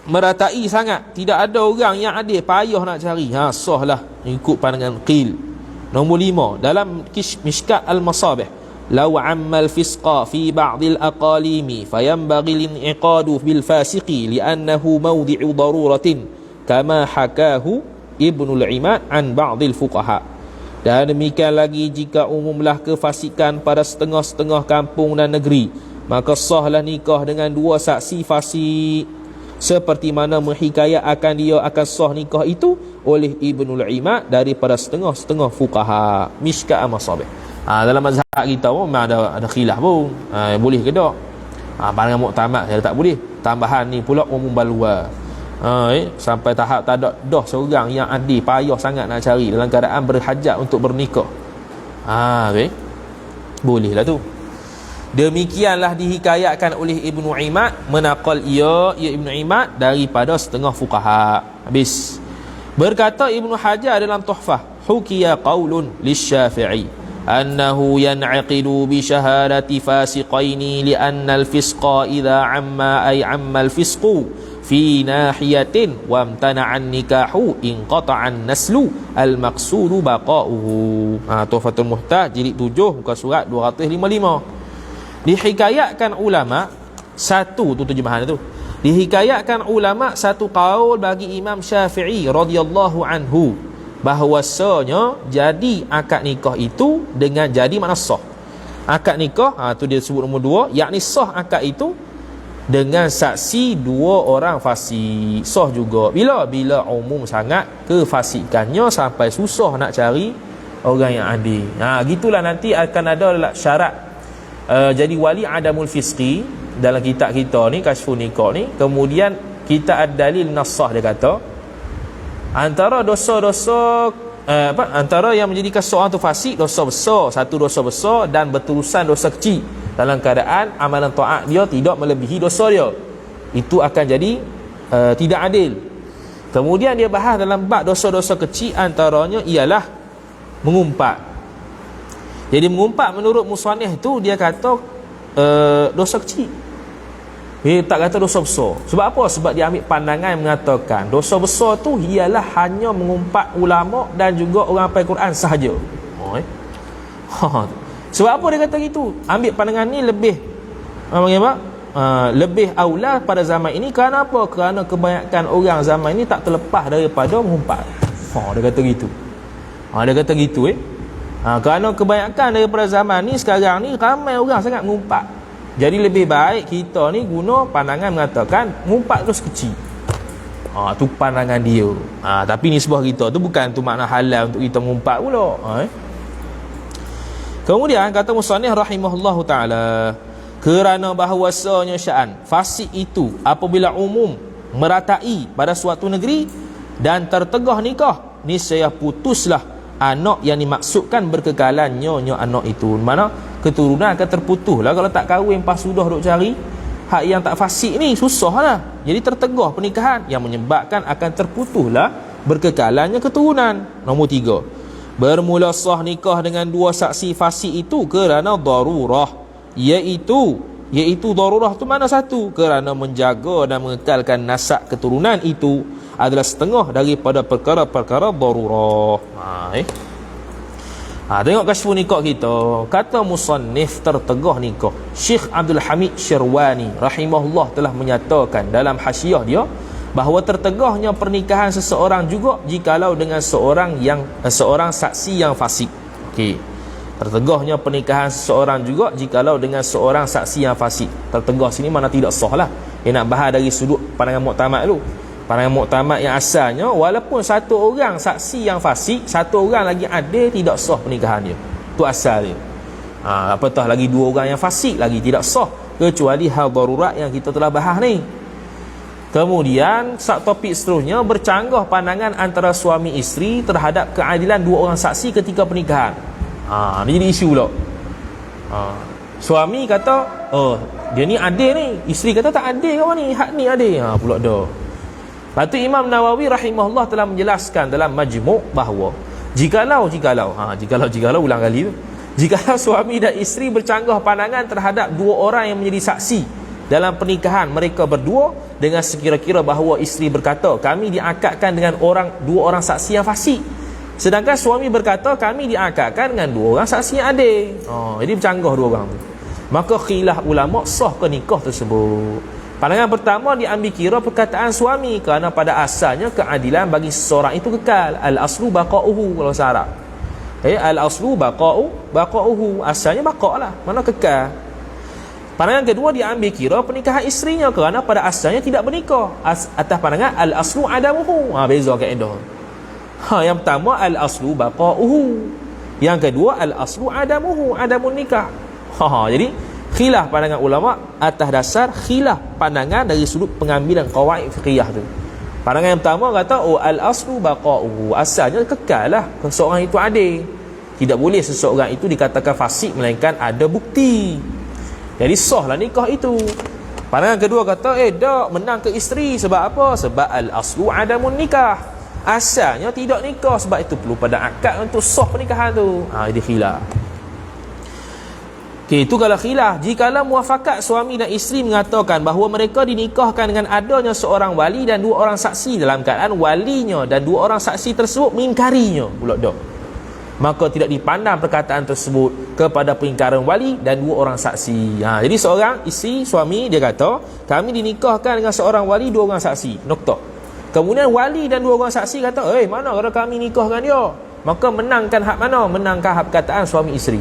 Meratai sangat, tidak ada orang yang adil, payah nak cari. Sahlah ikut pandangan qil. Nombor 5 dalam Mishkat al-Masabih, law ammal fisqa fi ba'dil aqalimi fayanbaghi al-inqadu bil fasiqi li'annahu mawdi'u daruratin kama hakahu Ibnul Imad an ba'dil fuqaha. Dan demikian lagi jika umumlah kefasikan pada setengah-setengah kampung dan negeri, maka sahlah nikah dengan dua saksi fasik, seperti mana menghikayat akan dia akan sah nikah itu oleh Ibnul Imad daripada setengah-setengah fuqaha. Mishkat al-Masabih. Dalam mazhab kita pun memang ada khilaf pun. Boleh ke tak? Pandangan muktamad saya tak boleh. Tambahan ni pula umum balwa. Sampai tahap tak ada dah seorang yang adil, payah sangat nak cari dalam keadaan berhajat untuk bernikah. Boleh lah tu. Demikianlah dihikayatkan oleh Ibnu Imad, menaqal ia Ibnu Imad daripada setengah fuqaha. Habis. Berkata Ibnu Hajar dalam Tuhfah, hukiya qaulun lisy-Syafi'i annahu yan'aqidu bi syahadati fasiqaini li'anna al-fisqa idza amma ay amma al-fisqu fi nahiyatin wa amtana'an nikahu inqata'an naslu al-maqsudu baqa'uhu. Tuhfatul Muhtaj jilid 7 muka surat 255. Dihikayatkan ulama satu tu terjemahan itu. Dihikayatkan ulama satu qaul bagi Imam Syafi'i radhiyallahu anhu bahawasanya jadi akad nikah itu dengan jadi makna sah. Akad nikah, tu dia sebut nombor 2, yakni sah akad itu dengan saksi 2 orang fasik. Sah juga bila umum sangat kefasikannya sampai susah nak cari orang yang adil. Gitulah nanti akan ada syarat jadi wali adamul fisqi dalam kitab kita ni, Kasyfun Nikah ni. Kemudian kita ada dalil nassah, dia kata antara dosa-dosa antara yang menjadikan seorang tu fasik, dosa besar, satu dosa besar dan berterusan dosa kecil dalam keadaan amalan taat dia tidak melebihi dosa dia, itu akan jadi tidak adil. Kemudian dia bahas dalam bab dosa-dosa kecil, antaranya ialah mengumpat. Jadi mengumpat menurut musannif tu dia kata dosa kecil. Dia tak kata dosa besar. Sebab apa? Sebab dia ambil pandangan yang mengatakan dosa besar tu ialah hanya mengumpat ulama dan juga orang hafal Quran sahaja. Sebab apa dia kata gitu? Ambil pandangan ni lebih lebih aula pada zaman ini. Kerana apa? Kerana kebanyakan orang zaman ini tak terlepas daripada mengumpat. Dia kata gitu. Dia kata gitu kerana kebanyakan daripada zaman ni sekarang ni ramai orang sangat mengumpat. Jadi lebih baik kita ni guna pandangan mengatakan ngumpat terus kecil. Tu pandangan dia. Tapi nisbah kita tu bukan tu makna halal untuk kita mengumpat pula. Kemudian kata musannif rahimahullahu taala, kerana bahawasanya sya'an fasik itu apabila umum meratai pada suatu negeri dan tertegah nikah, niscaya putuslah anak yang dimaksudkan berkekalannya anak itu. Mana keturunan akan terputus lah kalau tak kahwin pas sudah duk cari hak yang tak fasik ni, susah lah. Jadi tertegah pernikahan yang menyebabkan akan terputuslah berkekalannya keturunan. Nombor 3, bermula sah nikah dengan 2 saksi fasik itu kerana darurah, iaitu darurah tu mana satu? Kerana menjaga dan mengekalkan nasab keturunan itu adalah setengah daripada perkara-perkara darurah. Tengok Kasyfun Nikah kita. Kata musannif tertegah nikah, Syekh Abdul Hamid Syirwani rahimahullah telah menyatakan dalam hasyiah dia bahawa tertegahnya pernikahan seseorang juga jikalau dengan seorang saksi yang fasik. Tertegahnya pernikahan seseorang juga jikalau dengan seorang saksi yang fasik. Tertegah sini mana tidak sah lah. Dia nak bahas dari sudut pandangan muktamad dulu. Pandangan muktamad yang asalnya walaupun satu orang saksi yang fasik, satu orang lagi adil, tidak sah pernikahan dia. Itu asal dia. Apatah lagi 2 orang yang fasik lagi tidak sah, kecuali hal darurat yang kita telah bahas ni. Kemudian topik seterusnya, bercanggah pandangan antara suami isteri terhadap keadilan 2 orang saksi ketika pernikahan. Ni jadi isu pula. Suami kata dia ni adil ni, isteri kata tak adil kau ni, hak ni adil. Pula dah. Lepas tu Imam Nawawi rahimahullah telah menjelaskan dalam Majmu' bahawa jikalau ulang kali tu, jikalau suami dan isteri bercanggah pandangan terhadap 2 orang yang menjadi saksi dalam pernikahan mereka berdua, dengan sekira-kira bahawa isteri berkata kami diakadkan dengan 2 orang saksi yang fasik, sedangkan suami berkata kami diakadkan dengan 2 orang saksi yang adil. Jadi bercanggah 2 orang tu, maka khilaf ulama sah ke nikah tersebut. Pandangan pertama diambil kira perkataan suami, kerana pada asalnya keadilan bagi seseorang itu kekal. Al-aslu baqa'uhu kalau syarat. Al-aslu baqa'uhu, asalnya baqa' lah, mana kekal. Pandangan kedua diambil kira pernikahan isterinya, kerana pada asalnya tidak bernikah. Atas pandangan al-aslu adamuhu. Beza kaedah. Yang pertama al-aslu baqa'uhu, yang kedua al-aslu adamuhu, adamun nikah. Jadi khilaf pandangan ulama atas dasar khilaf pandangan dari sudut pengambilan qawaid fiqhiyah tu. Pandangan yang pertama kata al-aslu baqa'uhu, asalnya kekal lah seseorang itu adil. Tidak boleh seseorang itu dikatakan fasik melainkan ada bukti. Jadi sah lah nikah itu. Pandangan kedua kata dak, menang ke isteri. Sebab apa? Sebab al-aslu adamun nikah, asalnya tidak nikah, sebab itu perlu pada akad untuk sah pernikahan tu. Jadi khilaf. Itu kalau khilaf. Jikalau muafakat suami dan isteri mengatakan bahawa mereka dinikahkan dengan adanya seorang wali dan 2 orang saksi, dalam keadaan walinya dan 2 orang saksi tersebut mengingkarinya pula dak, maka tidak dipandang perkataan tersebut kepada pengingkaran wali dan 2 orang saksi. Jadi seorang isteri, suami dia kata kami dinikahkan dengan seorang wali, 2 orang saksi, nokta. Kemudian wali dan 2 orang saksi kata mana kalau kami nikahkan dia, maka menangkan hak mana? Menangkan hak perkataan suami isteri.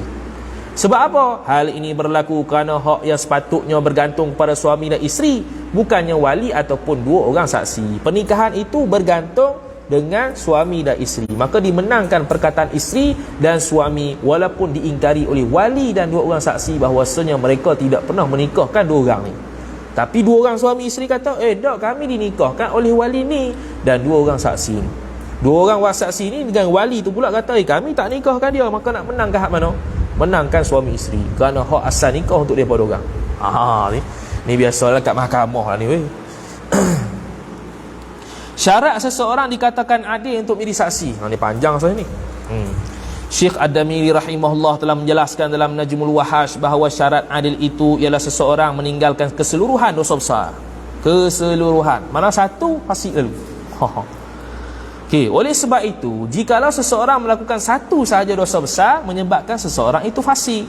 Sebab apa? Hal ini berlaku kerana hak yang sepatutnya bergantung pada suami dan isteri, bukannya wali ataupun dua orang saksi. Pernikahan itu bergantung dengan suami dan isteri. Maka dimenangkan perkataan isteri dan suami walaupun diingkari oleh wali dan dua orang saksi bahawasanya mereka tidak pernah menikahkan dua orang ni. Tapi dua orang suami isteri kata, tak, kami dinikahkan oleh wali ni dan dua orang saksi ni. Dua orang saksi ni dengan wali tu pula kata, kami tak nikahkan dia. Maka nak menang ke hak mana? Menangkan suami isteri, kerana hak asal nikah untuk mereka orang. Ni biasalah kat mahkamah lah ni weh. Syarat seseorang dikatakan adil untuk menjadi saksi. Ni panjang saya ni. Syekh Ad-Damiri rahimahullah telah menjelaskan dalam Najmul Wahash bahawa syarat adil itu ialah seseorang meninggalkan keseluruhan dosa besar. Keseluruhan. Mana satu fasik lalu. Okey, oleh sebab itu, jikalau seseorang melakukan satu sahaja dosa besar menyebabkan seseorang itu fasik.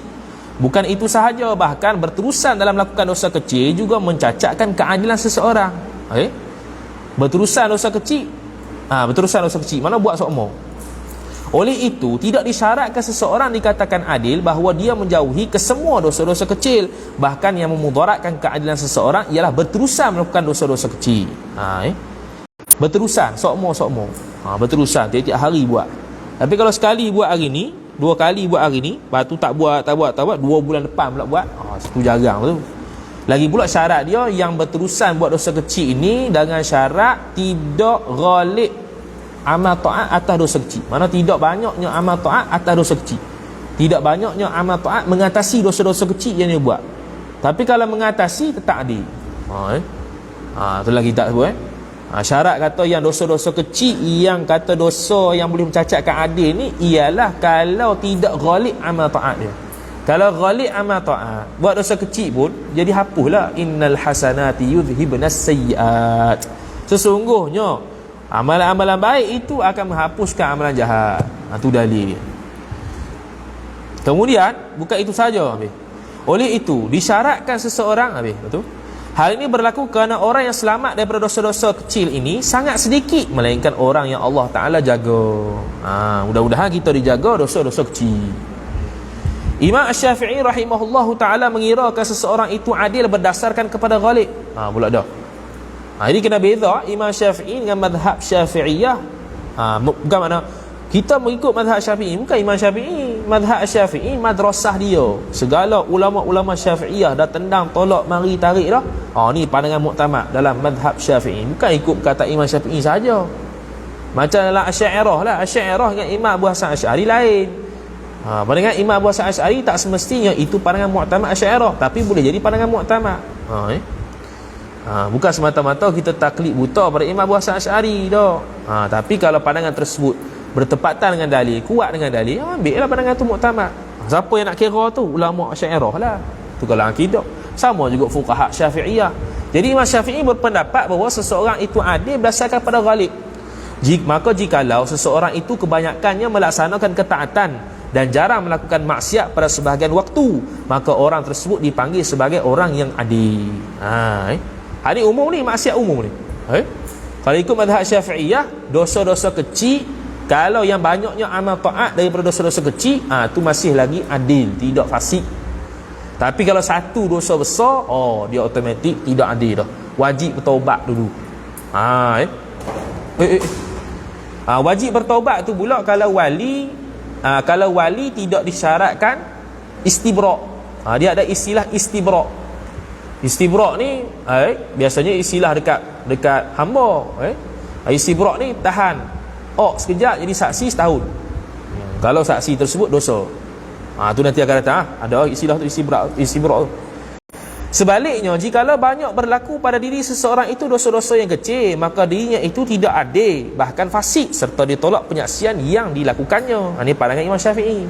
Bukan itu sahaja, bahkan berterusan dalam melakukan dosa kecil juga mencacatkan keadilan seseorang. Berterusan dosa kecil. Berterusan dosa kecil, mana buat seumpama. Oleh itu, tidak disyaratkan seseorang dikatakan adil bahawa dia menjauhi kesemua dosa-dosa kecil. Bahkan yang memudaratkan keadilan seseorang ialah berterusan melakukan dosa-dosa kecil. Berterusan, sokmo. Berterusan, tiap-tiap hari buat. Tapi kalau sekali buat hari ni, dua kali buat hari ni, lepas tu tak buat, 2 bulan depan pula buat, itu jarang tu. Lagi pula syarat dia yang berterusan buat dosa kecil ini dengan syarat tidak ghalib amal ta'at atas dosa kecil. Mana tidak banyaknya amal ta'at atas dosa kecil. Tidak banyaknya amal ta'at mengatasi dosa-dosa kecil yang dia buat. Tapi kalau mengatasi, tetap adil. Itu lagi tak sebut syarat kata yang dosa-dosa kecil, yang kata dosa yang boleh mencacatkan adil ni ialah kalau tidak ghalib amal ta'at dia. Kalau ghalib amal ta'at, buat dosa kecil pun jadi hapuslah. Innal hasanati yudhibnas sayyiat. Sesungguhnya amalan-amalan baik itu akan menghapuskan amalan jahat. Itu dalil dia. Kemudian bukan itu saja habis. Oleh itu disyaratkan seseorang habis, betul? Hal ini berlaku kerana orang yang selamat daripada dosa-dosa kecil ini sangat sedikit, melainkan orang yang Allah Ta'ala jaga. Mudah-mudahan kita dijaga dosa-dosa kecil. Imam Asy-Syafi'i rahimahullahu ta'ala mengirakan seseorang itu adil berdasarkan kepada ghalib. Pula dah. Ini kena beza Imam Syafi'i dengan mazhab Syafi'iyah. Bukan mana kita mengikut mazhab Syafi'i, bukan Imam Syafi'i. Mazhab Syafi'i madrasah dia. Segala ulama-ulama Syafi'iyah dah tendang tolak mari tarik dah. Ni pandangan muktamad dalam mazhab Syafi'i. Bukan ikut kata Imam Syafi'i saja. Macam dalam Asy'ariyah lah. Asy'ariyah dengan Imam Abu Hasan Asy'ari lain. Pandangan Imam Abu Hasan Asy'ari tak semestinya itu pandangan muktamad Asy'ariyah, tapi boleh jadi pandangan muktamad. Bukan semata-mata kita taklid buta pada Imam Abu Hasan Asy'ari dah. Tapi kalau pandangan tersebut bertepatan dengan dalil, kuat dengan dalil, ambillah pandangan tu muktamad. Siapa yang nak kira tu? Ulama Asy'ariyah lah. Tu kalau akidah. Sama juga fuqaha Syafi'iyah. Jadi Imam Syafi'i berpendapat bahawa seseorang itu adil berdasarkan pada ghalib. Maka jikalau seseorang itu kebanyakannya melaksanakan ketaatan dan jarang melakukan maksiat pada sebahagian waktu, maka orang tersebut dipanggil sebagai orang yang adil. Ini umum ni, maksiat umum ni. Kalau ikut mazhab Syafi'iyah, dosa-dosa kecil, kalau yang banyaknya amal taat daripada dosa-dosa kecil, tu masih lagi adil, tidak fasik. Tapi kalau satu dosa besar, dia automatik tidak adil dah. Wajib bertaubat dulu. Wajib bertaubat tu pula kalau wali tidak disyaratkan istibra'. Dia ada istilah istibra'. Istibra' ni biasanya istilah dekat hamba. Istibra' ni tahan sekejap jadi saksi setahun. Kalau saksi tersebut dosa, tu nanti akan datang ada istilah tu istibra' tu. Sebaliknya, jikalau banyak berlaku pada diri seseorang itu dosa-dosa yang kecil, maka dirinya itu tidak adil, bahkan fasik, serta ditolak penyaksian yang dilakukannya. Ini pandangan Imam Syafi'i.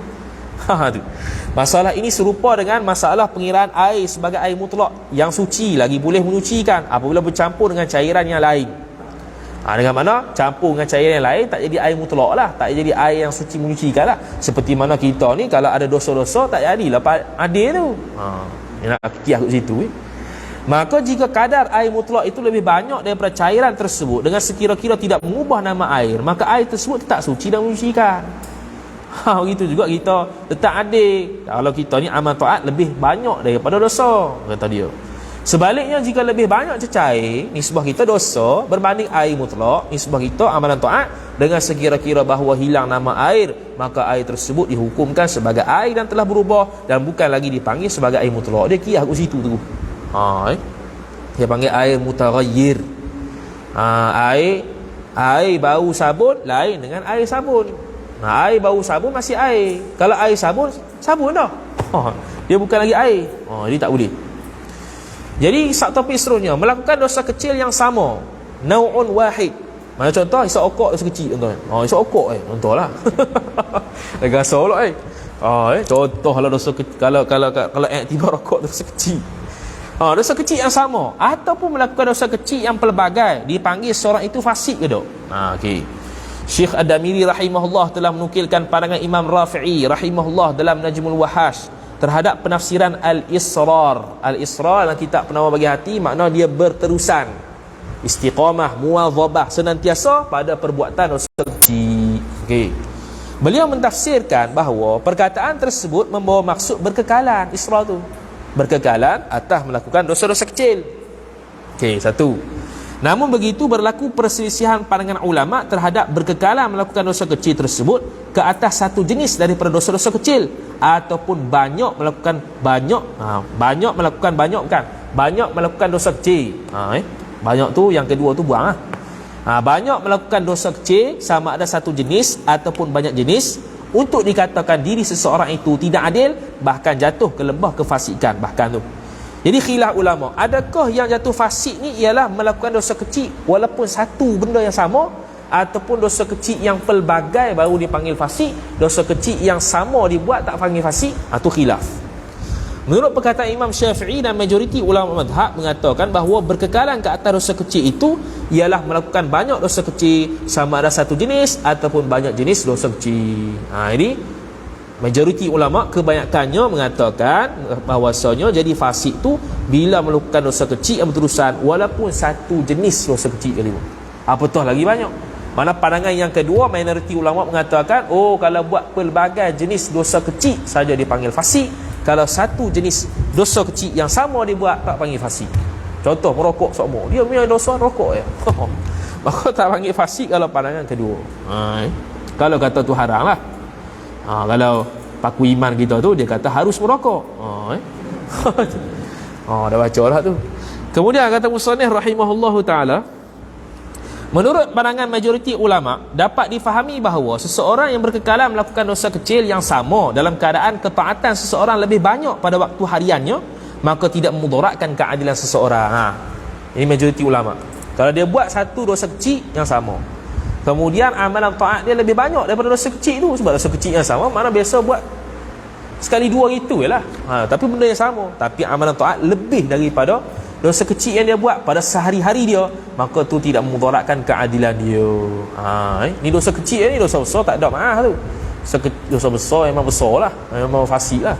Masalah ini serupa dengan masalah pengiraan air sebagai air mutlak yang suci lagi boleh menyucikan apabila bercampur dengan cairan yang lain. Dengan mana campur dengan cairan yang lain tak jadi air mutlak lah, tak jadi air yang suci menyucikan lah. Seperti mana kita ni kalau ada dosa-dosa tak jadilah adil tu. Nak fikir kat situ. Maka jika kadar air mutlak itu lebih banyak daripada cairan tersebut dengan sekira-kira tidak mengubah nama air, maka air tersebut tetap suci dan menyucikan. Begitu juga kita letak adil. Kalau kita ni amal taat lebih banyak daripada dosa, kata dia. Sebaliknya jika lebih banyak cecair, nisbah kita dosa berbanding air mutlak, nisbah kita amalan taat dengan sekira-kira bahawa hilang nama air, maka air tersebut dihukumkan sebagai air dan telah berubah dan bukan lagi dipanggil sebagai air mutlak. Dia kira kat situ tu. Dia panggil air mutaghayyir. Air bau sabun lain dengan air sabun. Air bau sabun masih air. Kalau air sabun, sabun dah. Dia bukan lagi air. Dia tak boleh. Jadi topik seterusnya, melakukan dosa kecil yang sama, nau'un wahid. Mana contoh, isap okok dosa kecil, tuan. Isap okok contohlah. Dah gasol pula contohlah dosa kecil. Kalau iktibar rokok dosa kecil. Dosa kecil yang sama ataupun melakukan dosa kecil yang pelbagai, dipanggil seorang itu fasik ke tak? Okey. Syekh Ad-Damiri rahimahullah telah menukilkan pandangan Imam Rafi'i rahimahullah dalam Najmul Wahash terhadap penafsiran al-israr. Al-israr dalam kitab Penawar Bagi Hati, makna dia berterusan, istiqamah, muwadhabah, senantiasa pada perbuatan dosa kecil. Okey. Beliau mentafsirkan bahawa perkataan tersebut membawa maksud berkekalan. Israr tu berkekalan atas melakukan dosa-dosa kecil. Okey, satu. Namun begitu berlaku perselisihan pandangan ulama terhadap berkekalan melakukan dosa kecil tersebut ke atas satu jenis daripada dosa-dosa kecil ataupun banyak melakukan dosa kecil. Banyak tu yang kedua tu buang banyak melakukan dosa kecil sama ada satu jenis ataupun banyak jenis untuk dikatakan diri seseorang itu tidak adil, bahkan jatuh ke lembah kefasikan. Bahkan tu, jadi khilaf ulama, adakah yang jatuh fasik ni ialah melakukan dosa kecil walaupun satu benda yang sama, ataupun dosa kecil yang pelbagai baru dipanggil fasik, dosa kecil yang sama dibuat tak panggil fasik? Itu khilaf. Menurut perkataan Imam Syafi'i dan majoriti ulama mazhab mengatakan bahawa berkekalan ke atas dosa kecil itu ialah melakukan banyak dosa kecil sama ada satu jenis ataupun banyak jenis dosa kecil. Ini majoriti ulama kebanyakannya mengatakan bahawasanya jadi fasik tu bila melakukan dosa kecil yang berterusan walaupun satu jenis dosa kecil kali. Apatah lagi banyak. Mana pandangan yang kedua, minoriti ulama mengatakan kalau buat pelbagai jenis dosa kecil saja dipanggil fasik. Kalau satu jenis dosa kecil yang sama dibuat tak panggil fasik. Contoh merokok semua, dia punya dosa rokok maka tak panggil fasik kalau pandangan kedua. Kalau kata tu haram lah. Kalau paku iman kita tu dia kata harus merokok. Dah baca lah tu. Kemudian kata musannif rahimahullahu ta'ala, menurut pandangan majoriti ulama dapat difahami bahawa seseorang yang berkekalan melakukan dosa kecil yang sama dalam keadaan ketaatan seseorang lebih banyak pada waktu hariannya, maka tidak memudaratkan keadilan seseorang. Ini majoriti ulama. Kalau dia buat satu dosa kecil yang sama, kemudian amalan taat dia lebih banyak daripada dosa kecil tu, sebab dosa kecil yang sama mana biasa buat sekali dua gitu je lah, tapi benda yang sama, tapi amalan taat lebih daripada dosa kecil yang dia buat pada sehari-hari dia, maka tu tidak memudaratkan keadilan dia. Ni dosa kecil ni, dosa besar tak ada maaf tu. Dosa besar memang besar lah, memang fasik lah.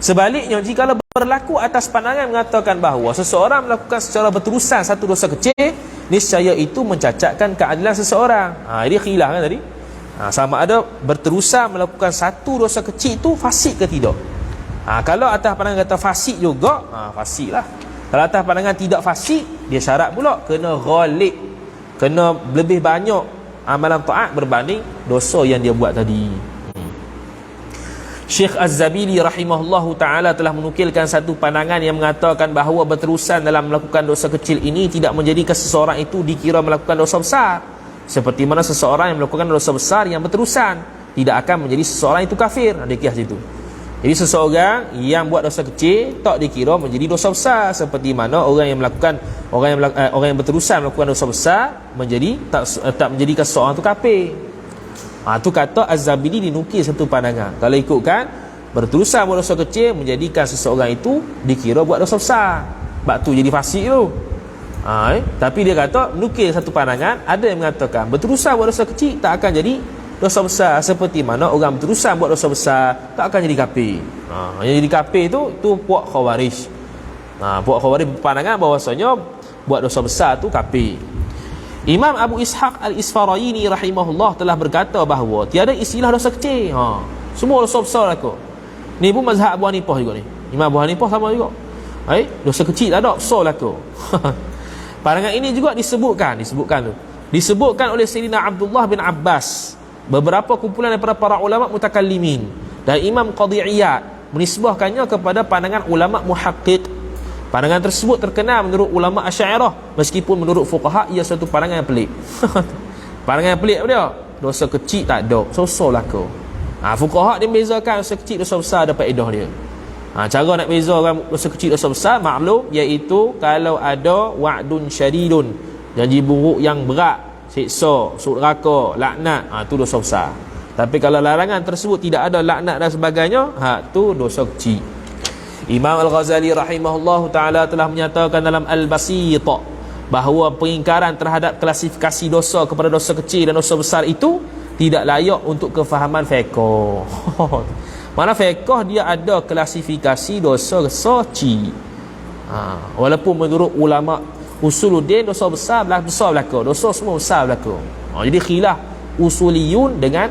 Sebaliknya, jika berlaku atas pandangan mengatakan bahawa seseorang melakukan secara berterusan satu dosa kecil, niscaya itu mencacatkan keadilan seseorang. Ini khilaf kan tadi, sama ada berterusan melakukan satu dosa kecil itu fasik ke tidak. Kalau atas pandangan kata fasik juga, fasik lah. Kalau atas pandangan tidak fasik, dia syarat pula kena ghalib, kena lebih banyak amalan taat berbanding dosa yang dia buat tadi. Syekh Az-Zabili rahimahullahu ta'ala telah menukilkan satu pandangan yang mengatakan bahawa berterusan dalam melakukan dosa kecil ini tidak menjadikan seseorang itu dikira melakukan dosa besar, seperti mana seseorang yang melakukan dosa besar yang berterusan tidak akan menjadi seseorang itu kafir. Dia kira situ. Jadi seseorang yang buat dosa kecil tak dikira menjadi dosa besar, seperti mana orang yang berterusan melakukan dosa besar menjadi tak menjadikan seseorang itu kafir. Tu kata Az-Zabidi dinukil satu pandangan. Kalau ikutkan berterusan buat dosa kecil menjadikan seseorang itu dikira buat dosa besar, sebab tu jadi fasik tu. Tapi dia kata nukil satu pandangan, ada yang mengatakan berterusan buat dosa kecil tak akan jadi dosa besar, seperti mana orang berterusan buat dosa besar tak akan jadi kafir. Yang jadi kafir tu puak Khawarij. Puak Khawarij berpandangan bahawasanya buat dosa besar tu kafir. Imam Abu Ishaq Al-Isfaraini rahimahullah telah berkata bahawa tiada istilah dosa kecil. Semua dosa besar aku. Ni pun mazhab Abu Hanifah juga ni. Imam Abu Hanifah sama juga. Dosa kecil tak ada, besar aku. Pandangan ini juga disebutkan tu. Disebutkan oleh Sayyidina Abdullah bin Abbas, beberapa kumpulan daripada para ulama mutakallimin, dan Imam Qadhi Iyad menisbahkannya kepada pandangan ulama muhaqqiq. Pandangan tersebut terkenal menurut ulama Asy'ariyah, meskipun menurut fuqaha ia satu pandangan yang pelik. Pandangan yang pelik apa dia? Dosa kecil tak ada, sosok lah kau. Fuqaha dia membezakan dosa kecil dosa besar ada faedah dia. Cara nak bezakan dosa kecil dosa besar maklum, iaitu kalau ada wa'dun syadidun, janji buruk yang berat, siksa, masuk neraka, laknat, tu dosa besar. Tapi kalau larangan tersebut tidak ada laknat dan sebagainya, tu dosa kecil. Imam Al-Ghazali rahimahullah ta'ala telah menyatakan dalam Al-Basit bahawa pengingkaran terhadap klasifikasi dosa kepada dosa kecil dan dosa besar itu tidak layak untuk kefahaman fiqh. Mana fiqh dia ada klasifikasi dosa kecil. Walaupun menurut ulama usuluddin dosa besar berlaku, dosa semua besar berlaku. Jadi khilaf usuliyun dengan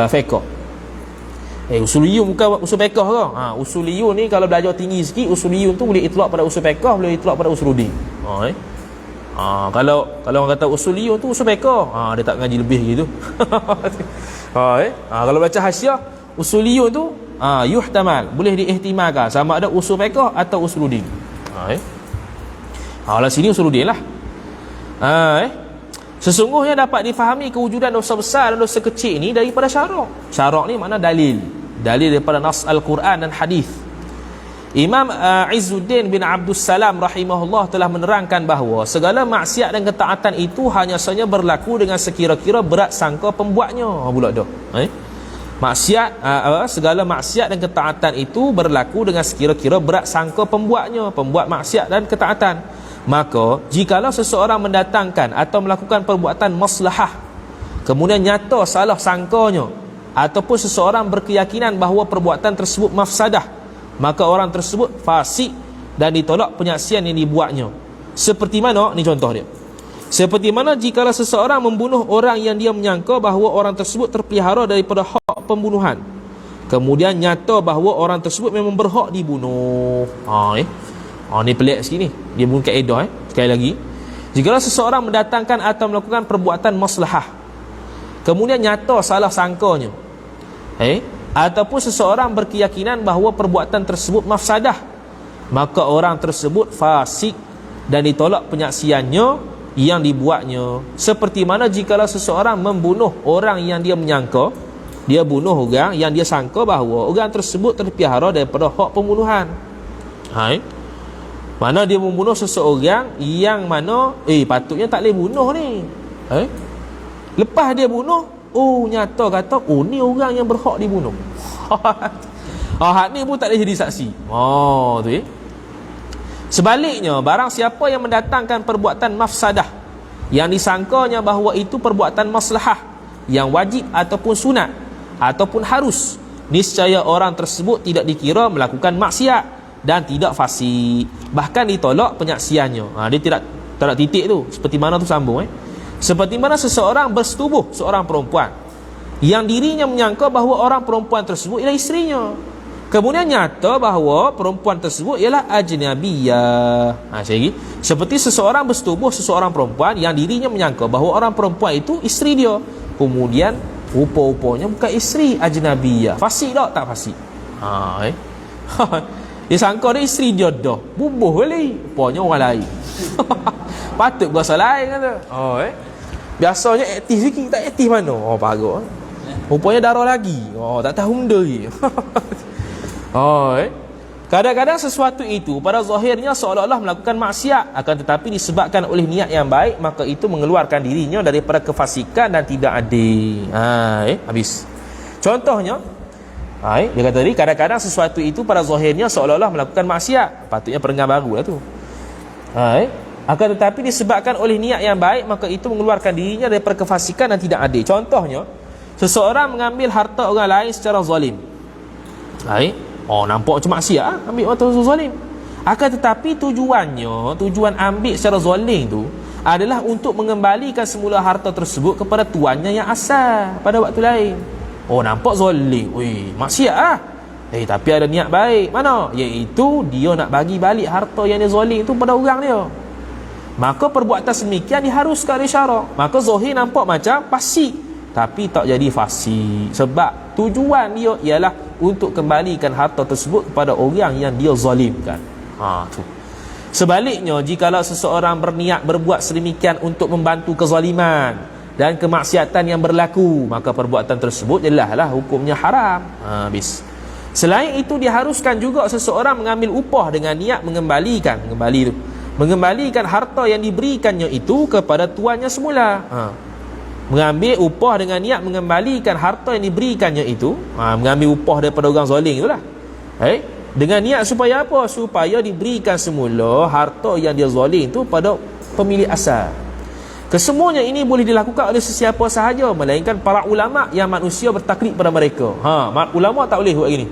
fiqh. Usuliyun bukan usul fiqh ke? Usuliyun ni kalau belajar tinggi sikit, usuliyun tu boleh itlaq pada usul fiqh, boleh itlaq pada usuluddin. Kalau orang kata usuliyun tu usul fiqh, dia tak ngaji lebih gitu. Kalau baca hasyiah, usuliyun tu yuhtamal, boleh diihtimalkan sama ada usul fiqh atau usuluddin. Lah sini usuluddin lah. Sesungguhnya dapat difahami kewujudan dosa besar dan dosa kecil ini daripada syarak. Syarak ni makna dalil daripada nas Al-Quran dan hadis. Imam Izzuddin bin Abdus Salam rahimahullah telah menerangkan bahawa segala maksiat dan ketaatan itu hanya saja berlaku dengan sekira-kira berat sangka pembuatnya. Pula dah. Segala maksiat dan ketaatan itu berlaku dengan sekira-kira berat sangka pembuatnya, pembuat maksiat dan ketaatan. Maka jikalau seseorang mendatangkan atau melakukan perbuatan maslahah, kemudian nyata salah sangkanya, ataupun seseorang berkeyakinan bahawa perbuatan tersebut mafsadah, maka orang tersebut fasik dan ditolak penyaksian yang dibuatnya. Seperti mana? Ni contoh dia. Seperti mana jikalau seseorang membunuh orang yang dia menyangka bahawa orang tersebut terpelihara daripada hak pembunuhan, kemudian nyata bahawa orang tersebut memang berhak dibunuh. Ni pelik sikit ni. Dia bukan kaedah. Sekali lagi, jikalau seseorang mendatangkan atau melakukan perbuatan maslahah, kemudian nyata salah sangkanya, ataupun seseorang berkeyakinan bahawa perbuatan tersebut mafsadah, maka orang tersebut fasik dan ditolak penyaksiannya yang dibuatnya. Seperti mana jikalau seseorang membunuh orang yang dia menyangka, dia bunuh orang yang dia sangka bahawa orang tersebut terpelihara daripada hak pembunuhan. Mana dia membunuh seseorang yang mana patutnya tak boleh bunuh ni. Lepas dia bunuh, nyata kata ni orang yang berhak dibunuh. Hak ni pun tak boleh jadi saksi. Tu Sebaliknya, barang siapa yang mendatangkan perbuatan mafsadah yang disangkanya bahawa itu perbuatan maslahah yang wajib ataupun sunat ataupun harus, niscaya orang tersebut tidak dikira melakukan maksiat dan tidak fasik, bahkan ditolak penyaksiannya. Dia tidak titik tu. Seperti mana tu sambung Seperti mana seseorang bersetubuh seorang perempuan yang dirinya menyangka bahawa orang perempuan tersebut ialah isterinya, kemudian nyata bahawa perempuan tersebut ialah ajnabiyah. Lagi, seperti seseorang bersetubuh seseorang perempuan yang dirinya menyangka bahawa orang perempuan itu isteri dia, kemudian rupa-rupanya bukan isteri, ajnabiyah. Fasik tak? Tak fasik. Dia sangka dia isteri dia dah, bubuh balik, rupanya orang lain. Patut berasa lain kata. Biasanya aktif sikit, tak aktif mana? Bagus. Rupanya darah lagi. Tak tahu benda lagi. Kadang-kadang sesuatu itu pada zahirnya seolah-olah melakukan maksiat, akan tetapi disebabkan oleh niat yang baik, maka itu mengeluarkan dirinya daripada kefasikan dan tidak adil. Habis. Contohnya, dia kata tadi, kadang-kadang sesuatu itu pada zahirnya seolah-olah melakukan maksiat, patutnya perenggan baru lah tu. Akan tetapi disebabkan oleh niat yang baik, maka itu mengeluarkan dirinya daripada kefasikan dan tidak adil. Contohnya, seseorang mengambil harta orang lain secara zalim. Nampak macam maksiat, ambil harta zalim. Akan tetapi tujuan ambil secara zalim tu adalah untuk mengembalikan semula harta tersebut kepada tuannya yang asal pada waktu lain. Oh, nampak zalim, maksiat ah. Tapi ada niat baik. Mana? Iaitu dia nak bagi balik harta yang dia zalim itu pada orang dia. Maka perbuatan sedemikian diharuskan oleh syarak. Maka zahir nampak macam fasik, tapi tak jadi fasik, sebab tujuan dia ialah untuk kembalikan harta tersebut kepada orang yang dia zalimkan. Tu. Sebaliknya, jikalau seseorang berniat berbuat sedemikian untuk membantu kezaliman dan kemaksiatan yang berlaku, maka perbuatan tersebut jelaslah hukumnya haram. Habis. Selain itu, diharuskan juga seseorang mengambil upah dengan niat mengembalikan harta yang diberikannya itu kepada tuannya semula. Mengambil upah dengan niat mengembalikan harta yang diberikannya itu, mengambil upah daripada orang zalim itulah. Dengan niat supaya apa? Supaya diberikan semula harta yang dia zalim itu pada pemilik asal. Kesemuanya ini boleh dilakukan oleh sesiapa sahaja, melainkan para ulama yang manusia bertaklid pada mereka. Ulama tak boleh buat gini.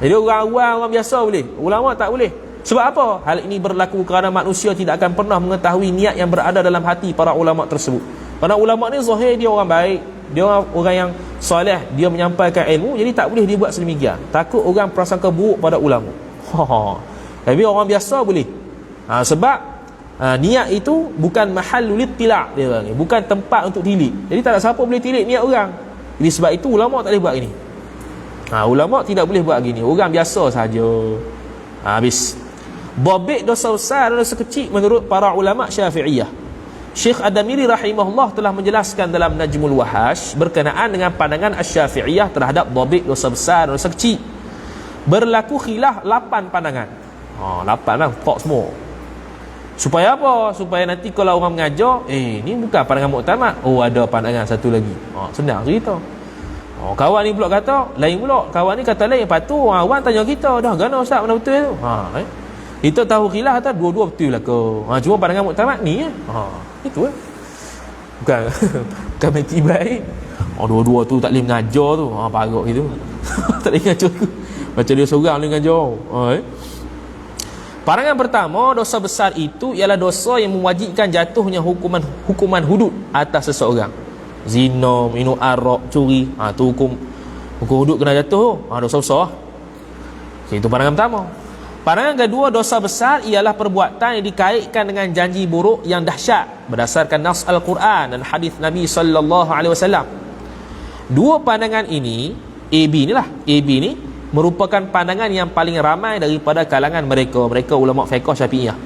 Jadi orang biasa boleh, ulama tak boleh. Sebab apa? Hal ini berlaku kerana manusia tidak akan pernah mengetahui niat yang berada dalam hati para ulama tersebut. Kerana ulama ni zahir dia orang baik, dia orang yang soleh, dia menyampaikan ilmu, jadi tak boleh dibuat sedemikian. Takut orang prasangka buruk pada ulama. Tapi orang biasa boleh. Sebab niat itu bukan mahallul ittila', dia panggil, bukan tempat untuk tilik. Jadi tak ada siapa boleh tilik niat orang. Jadi sebab itu ulama tak boleh buat gini. Ulama tidak boleh buat gini, orang biasa saja. Habis. Dhabit dosa besar dan dosa kecil menurut para ulama Syafi'iyah. Syekh Ad-Damiri rahimahullah telah menjelaskan dalam Najmul Wahash berkenaan dengan pandangan Asy-Syafi'iyah terhadap dhabit dosa besar dan dosa kecil. Berlaku khilaf 8 pandangan. 8 lah, tak semua. Supaya apa? Supaya nanti kalau orang mengajar, ni bukan pandangan muktamad. Ada pandangan satu lagi. Senang cerita. Kawan ni pula kata lain pula. Kawan ni kata lain. Lepas tu orang tanya kita, dah gana ustaz mana betul tu? Kita tahu khilaf atau dua-dua betul lah ke? Cuma pandangan muktamad ni itu bukan bukan mati baik. Dua-dua tu tak boleh mengajar tu. Parok gitu. Tak boleh mengajar tu. Macam dia seorang boleh mengajar. Pandangan pertama, dosa besar itu ialah dosa yang mewajibkan jatuhnya hukuman hudud atas seseorang. Zina, minum arak, curi, tu hukum hudud kena jatuh. Dosa besar. Itu pandangan pertama. Pandangan kedua, dosa besar ialah perbuatan yang dikaitkan dengan janji buruk yang dahsyat berdasarkan nas Al-Quran dan hadis Nabi sallallahu alaihi wasallam. Dua pandangan ini, AB ni merupakan pandangan yang paling ramai daripada kalangan mereka ulama fiqh Syafi'iyah.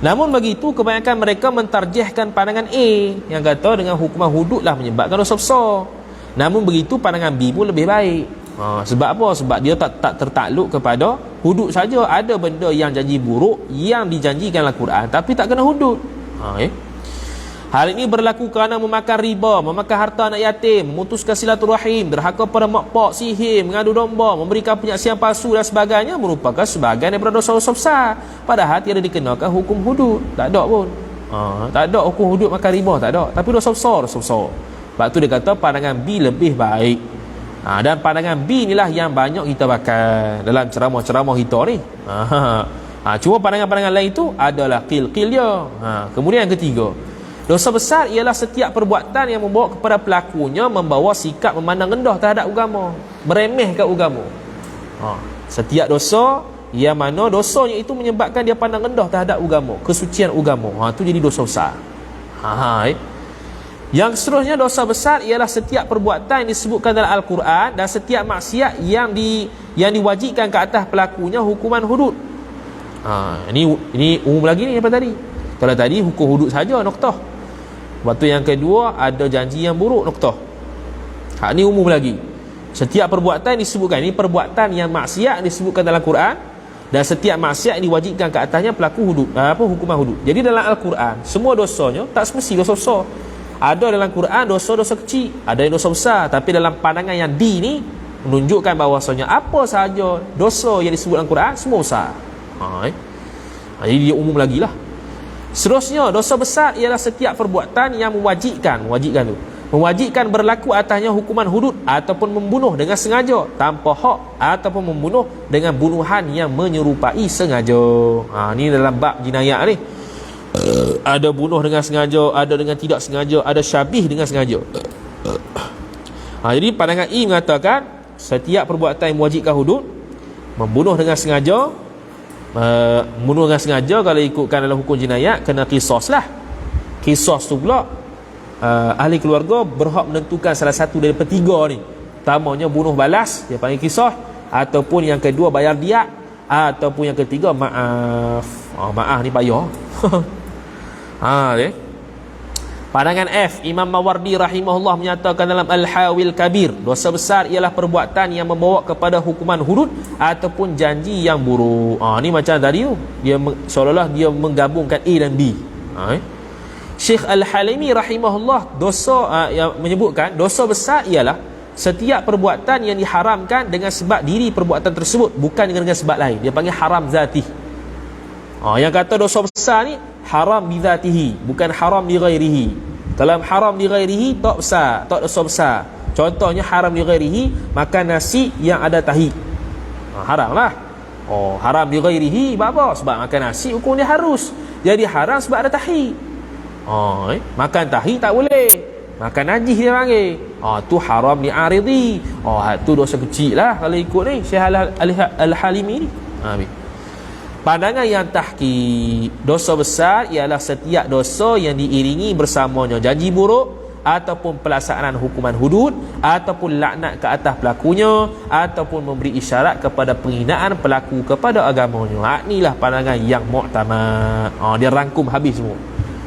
Namun begitu, kebanyakan mereka mentarjihkan pandangan A yang kata dengan hukuman hududlah menyebabkan dosa besar. Namun begitu, pandangan B pun lebih baik. Sebab apa? Sebab dia tak tertakluk kepada hudud saja. Ada benda yang janji buruk yang dijanjikan Al-Quran tapi tak kena hudud. Hal ini berlaku kerana memakan riba, memakan harta anak yatim, memutuskan silaturahim, derhaka pada mak pak, sihir, mengadu domba, memberikan penyaksian palsu dan sebagainya merupakan sebahagian daripada dosa-dosa besar. Padahal tiada dikenakan hukum hudud. Tak ada pun. Tak ada hukum hudud makan riba, tak ada. Tapi dosa besar. Sebab tu dia kata pandangan B lebih baik. Dan pandangan B inilah yang banyak kita pakai dalam ceramah-ceramah kita ni. Cuma pandangan-pandangan lain itu adalah qil-qil dia. Kemudian yang ketiga, dosa besar ialah setiap perbuatan yang membawa kepada pelakunya membawa sikap memandang rendah terhadap agama, meremehkan agama. Setiap dosa yang mana dosanya itu menyebabkan dia pandang rendah terhadap agama, kesucian agama. Itu jadi dosa besar. Yang seterusnya, dosa besar ialah setiap perbuatan yang disebutkan dalam Al-Quran dan setiap maksiat yang diwajibkan ke atas pelakunya hukuman hudud. Ini umum lagi ni daripada tadi. Kalau tadi hukum hudud saja, noktah. Waktu yang kedua ada janji yang buruk, noktah. Ini umum lagi. Setiap perbuatan disebutkan, ini perbuatan yang maksiat disebutkan dalam Quran dan setiap maksiat yang diwajibkan ke atasnya pelaku hudud, hukuman hudud. Jadi dalam Al-Quran semua dosanya tak semesti dosa besar. Ada dalam Quran dosa-dosa kecil, ada yang dosa besar. Tapi dalam pandangan yang D ni menunjukkan bahawasanya apa sahaja dosa yang disebut dalam Quran semua besar. Jadi dia umum lagi lah. Seterusnya, dosa besar ialah setiap perbuatan yang mewajibkan berlaku atasnya hukuman hudud ataupun membunuh dengan sengaja tanpa hak ataupun membunuh dengan bunuhan yang menyerupai sengaja. Ni dalam bab jinayat ni. Ada bunuh dengan sengaja, ada dengan tidak sengaja, ada syabih dengan sengaja. Jadi pandangan I mengatakan setiap perbuatan yang mewajibkan hudud, membunuh dengan sengaja, membunuh dengan sengaja kalau ikutkan dalam hukum jinayat kena qisas lah. Qisas tu pula ahli keluarga berhak menentukan salah satu daripada tiga ni. Pertamanya bunuh balas, dia panggil qisas, ataupun yang kedua bayar diat, ataupun yang ketiga maaf. Maaf ni payah. Pandangan F, Imam Mawardi rahimahullah menyatakan dalam Al-Hawil Kabir, dosa besar ialah perbuatan yang membawa kepada hukuman hudud ataupun janji yang buruk. Ni macam tadi tu, dia seolah-olah dia menggabungkan A dan B. Syekh Al-Halimi rahimahullah yang menyebutkan dosa besar ialah setiap perbuatan yang diharamkan dengan sebab diri perbuatan tersebut, bukan dengan sebab lain. Dia panggil haram zati. Yang kata dosa besar ni haram bi zatihi, bukan haram li ghairihi. Kalau haram li ghairihi tak besar, tak dosa besar. Contohnya haram li ghairihi, makan nasi yang ada tahi. Haram lah. Haram li ghairihi apa? Sebab makan nasi hukum dia harus. Jadi haram sebab ada tahi. Makan tahi tak boleh. Makan najis dia panggil. Tu haram li aridi. Tu dosa kecil lah kalau ikut ni Syekh Al-Halimi ni. Pandangan yang tahqiq, dosa besar ialah setiap dosa yang diiringi bersamanya janji buruk ataupun pelaksanaan hukuman hudud ataupun laknat ke atas pelakunya ataupun memberi isyarat kepada penghinaan pelaku kepada agamanya. Inilah pandangan yang mu'tamad. Dia rangkum habis semua.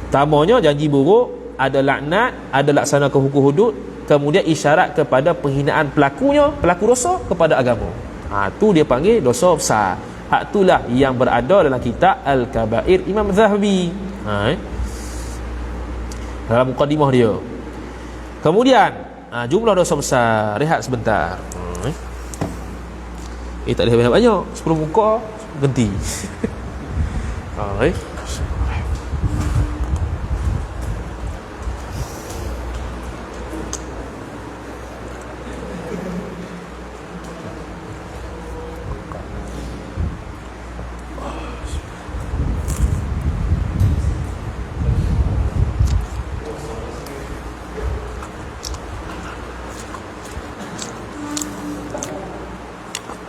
Pertamanya janji buruk, ada laknat, ada laksanakan hukum hudud, kemudian isyarat kepada penghinaan pelakunya, pelaku dosa kepada agama. Tu dia panggil dosa besar. Hak itulah yang berada dalam kitab Al-Kabair Imam Zahabi, dalam mukadimah dia. Kemudian jumlah dosa besar. Rehat sebentar. Tak boleh banyak-banyak, 10 muka berhenti.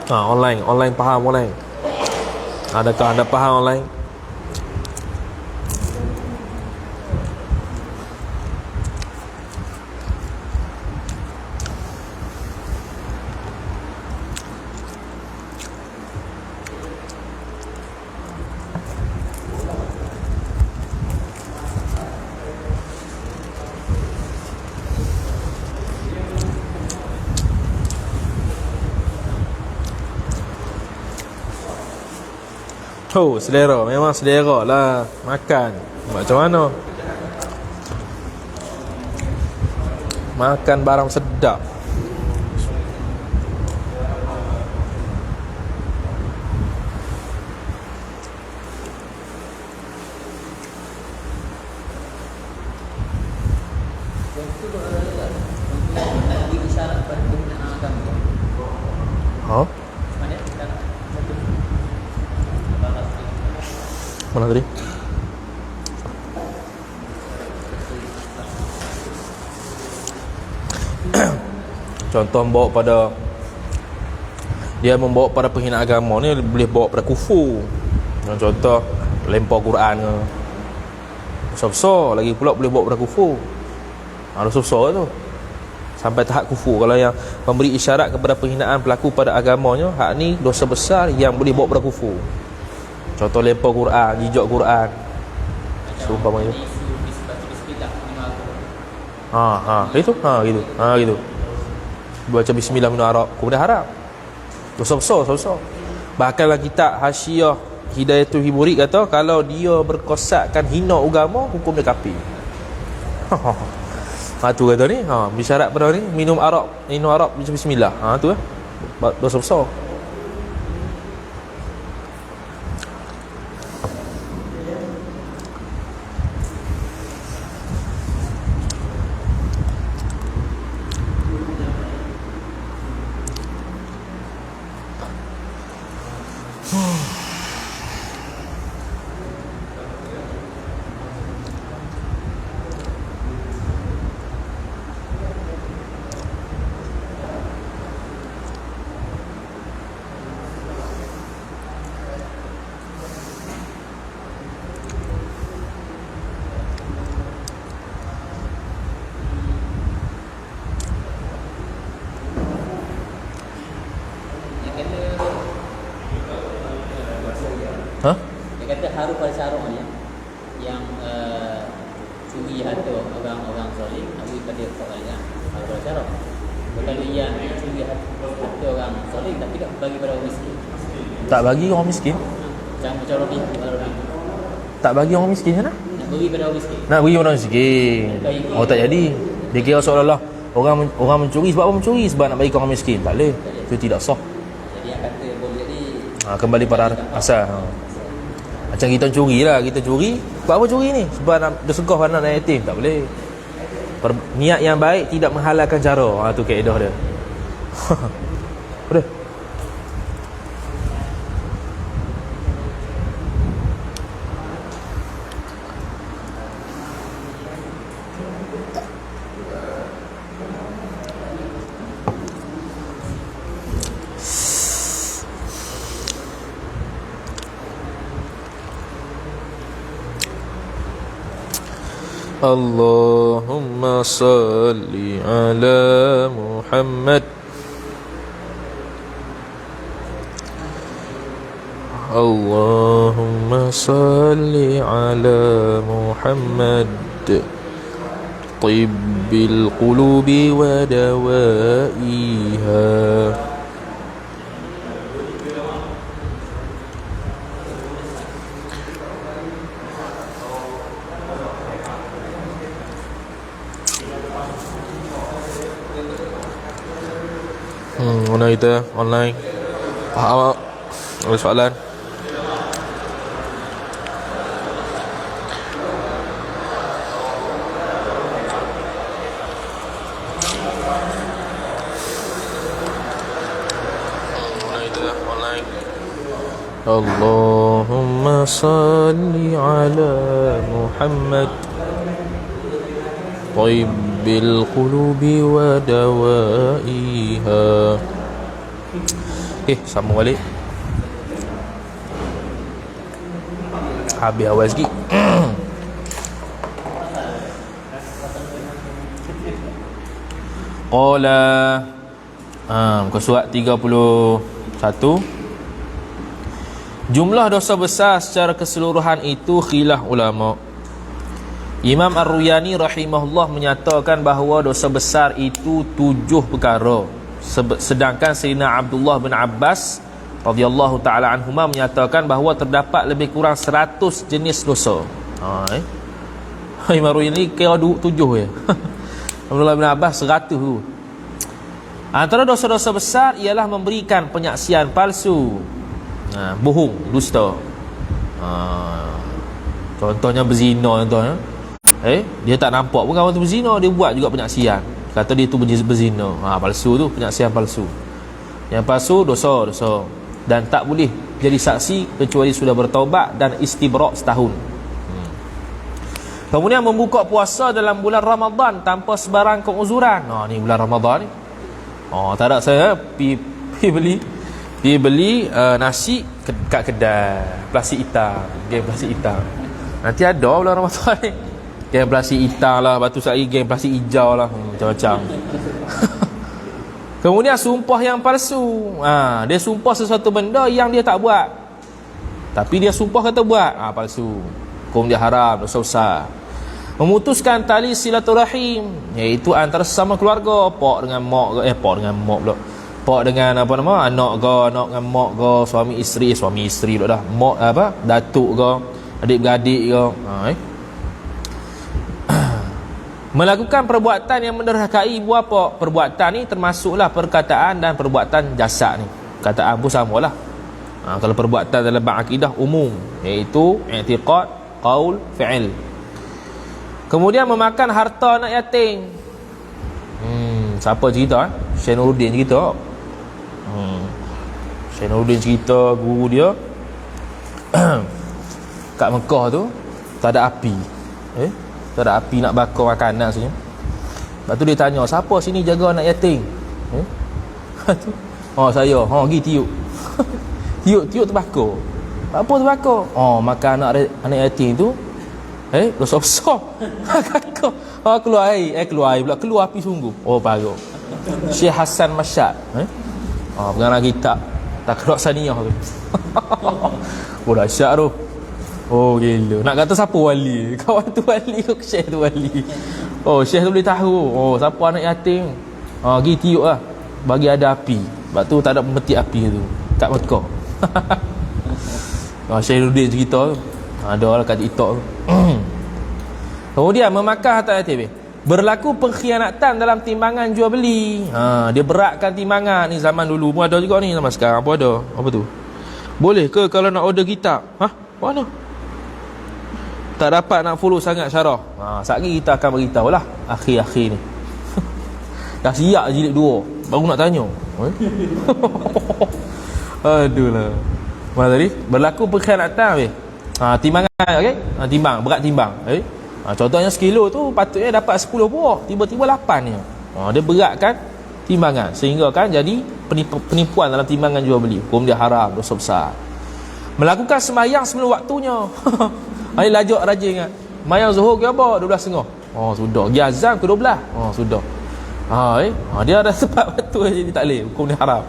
Online faham online. Adakah anda faham online? Selera, memang selera lah makan. Macam mana? Makan barang sedap. Mana tadi? Contoh membawa pada, dia membawa pada penghinaan agama ni boleh bawa pada kufur. Contoh lempar Quran ke, besar-besar lagi pula boleh bawa pada kufur. Dosa besar tu sampai tahap kufur. Kalau yang memberi isyarat kepada penghinaan pelaku pada agamanya, hak ni dosa besar yang boleh bawa pada kufur. Contoh lempar Quran, jijak Quran, seumpama itu. Gitu. Gitu. Baca bismillah minum arak, kemudian haram. Dosa besar. Bahkan dalam kitab Hasyiah Hidayatul Himurid kata, kalau dia berkosakkan hina agama, hukum dia kafir. Tu kata ni, bisyarat pada ni minum arak baca bismillah. Tu dosa besar. syarak ni yang curi harta orang-orang zalim bagi pada orang kalau pada syarak. Kalau yang curi harta orang zalim tapi tak bagi pada orang miskin. Tak bagi orang miskin? Macam ni tak bagi orang miskin sana? nak bagi pada orang miskin. Nak bagi orang miskin. Oh tak jadi. Dia kira seolah-olah orang mencuri sebab apa mencuri? Sebab nak bagi ke orang miskin. Tak boleh. Itu tidak sah. Jadi yang kata boleh jadi kembali pada asal. Macam kita curi lah. Kita curi. Sebab apa curi ni? Sebab nak disegah anak dan yatim. Tak boleh. Niat yang baik tidak menghalalkan cara. Tu kaedah dia. Udah. Allahumma salli ala Muhammad. Allahumma salli ala Muhammad. Tibbil qulubi wa dawaiha. Mana kita online? Faham tak? Ada soalan? Mana kita online? Allahumma salli ala Muhammad. Tibbil qulubi wa dawaiha. Sambung balik. Habis awal sikit. Qala muka surat 31. Jumlah dosa besar secara keseluruhan itu khilaf ulama. Imam Ar-Ruyani rahimahullah menyatakan bahawa dosa besar itu 7 perkara. Sedangkan Sayyidina Abdullah bin Abbas radhiyallahu taala anhuma menyatakan bahawa terdapat lebih kurang 100 jenis dosa. Imam Ar-Ruyani kira 7 ya. Abdullah bin Abbas 100 tu. Antara dosa-dosa besar ialah memberikan penyaksian palsu, bohong, dusta. Contohnya berzina contohnya. Dia tak nampak pun kawan tu berzina, dia buat juga penyaksian. Kata dia tu berzina. Palsu tu, penyaksian palsu. Yang palsu dosa. Dan tak boleh jadi saksi kecuali sudah bertaubat dan istibrak setahun. Kemudian membuka puasa dalam bulan Ramadan tanpa sebarang keuzuran. Ni bulan Ramadan ni. Tak ada saya pergi beli nasi kat kedai plastik hitam, geng plastik hitam. Nanti ada bulan Ramadan ni. Geng plastik hitam lah, batu sari geng plastik hijau lah, macam-macam. Kemudian sumpah yang palsu. Dia sumpah sesuatu benda yang dia tak buat, tapi dia sumpah kata buat. Palsu. Hukum dia haram, dosa besar. Memutuskan tali silaturahim, iaitu antara sesama keluarga, pak dengan mak pak dengan anak dengan mak ke, suami isteri pula dah, mak datuk ke, adik-beradik ke. Melakukan perbuatan yang menderhakai ibu bapa. Perbuatan ni termasuklah perkataan dan perbuatan jasad ni. Kataan pun samalah. Kalau perbuatan dalam bab akidah umum, iaitu i'tiqad, qaul, fi'il. Kemudian memakan harta anak yatim. Siapa cerita? Syekh Nuruddin cerita. Syekh Nuruddin cerita guru dia kat Mekah tu tak ada api. Tak ada api nak bakar makanan sebenarnya. Lepas tu dia tanya, siapa sini jaga anak yatim? Saya. Pergi tiup. Tiup terbakar. Apa terbakar? Makan anak yatim tu. Dosa besar. Kakak. Keluar air. Keluar air pula. Keluar api sungguh. Parah. Syekh Hasan Masyad. Pengarang kitab Takraq Saniyah tu. Dahsyat tu. Oh gila. Nak kata siapa wali? Kawan tu wali ke syekh tu wali? Oh syekh tu boleh tahu. Oh siapa anak yatim? Pergi tiup lah. Bagi ada api. Sebab tu tak ada pemetik api tu kat Mekah. Syekh Nurdin cerita tu. Ada lah kat TikTok tu. Kemudian memakan harta yatim. Berlaku pengkhianatan dalam timbangan jual beli. Dia beratkan timbangan ni. Zaman dulu pun ada juga ni. Zaman sekarang pun ada. Apa tu? Boleh ke kalau nak order kitab? Mana? Tak dapat nak follow sangat syarah. Sekali kita akan beritahu lah akhir-akhir ni. Dah siap jilid 2 baru nak tanya. Aduh lah. Mana tadi? Berlaku pengkhianatan. Timbangan, okey? Timbang, berat timbang. Contohnya sekilo tu patutnya dapat 10 buah, tiba-tiba 8 je. Dia beratkan timbangan sehingga kan jadi penipuan dalam timbangan jual beli. Hukum dia haram, dosa besar. Melakukan sembahyang sebelum waktunya. Ini lajak rajin ingat. Sembahyang zuhur ke apa? 12.30. Sudah. Pergi azan ke 12. Sudah. Dia ada sebab waktu jadi tak boleh. Hukum dia haram.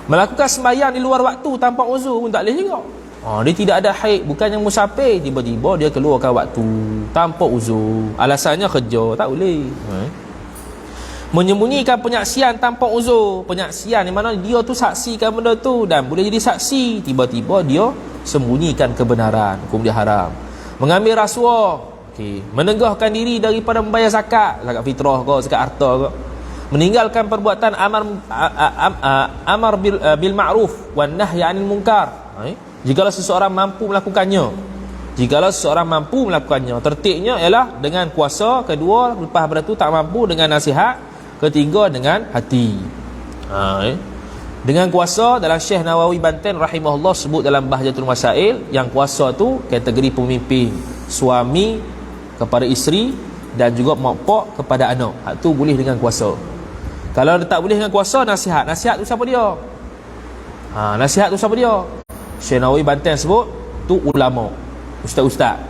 Melakukan sembahyang di luar waktu tanpa uzur pun tak boleh juga. Dia tidak ada haid, bukannya musafir, tiba-tiba dia keluarkan waktu tanpa uzur. Alasannya kerja, tak boleh. Menyembunyikan penyaksian tanpa uzur. Penyaksian di mana dia tu saksikan benda tu dan boleh jadi saksi, tiba-tiba dia sembunyikan kebenaran. Hukum dia haram. Mengambil rasuah, menegahkan diri daripada membayar zakat fitrah ke, zakat harta ke. Meninggalkan perbuatan amar bil ma'ruf wan nahy 'anil munkar. Jikalau seseorang mampu melakukannya. Tertibnya ialah dengan kuasa, kedua lepas daripada tu tak mampu dengan nasihat, ketiga dengan hati. Dengan kuasa dalam Syekh Nawawi Banten rahimahullah sebut dalam Bahjatul Masail, yang kuasa tu kategori pemimpin, suami kepada isteri dan juga mak pak kepada anak. Hak tu boleh dengan kuasa. Kalau dia tak boleh dengan kuasa, nasihat. Nasihat tu siapa dia? Syekh Nawawi Banten sebut tu ulama, ustaz-ustaz.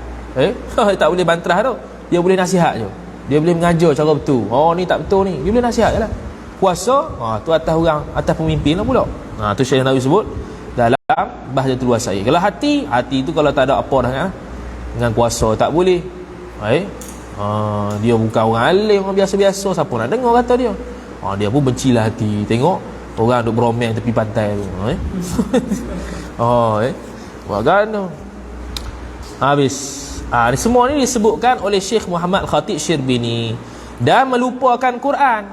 Tak boleh bantrah tu. Dia boleh nasihat je. Dia boleh mengajar cara betul. Ni tak betul ni. Dia boleh nasihat je lah. Kuasa, tu atas orang, atas pemimpin lah pula. Tu Syekh Nawawi sebut dalam Bahjatul Wasail. Kalau hati tu kalau tak ada apa dah dengan kuasa tak boleh. Dia bukan orang alim, orang biasa-biasa, siapa nak dengar kata dia. Dia pun bencilah hati tengok orang duk beromel tepi pantai tu. Buat gano. Habis. Semua ni disebutkan oleh Syekh Muhammad Khatib Syirbini. Dan melupakan Quran.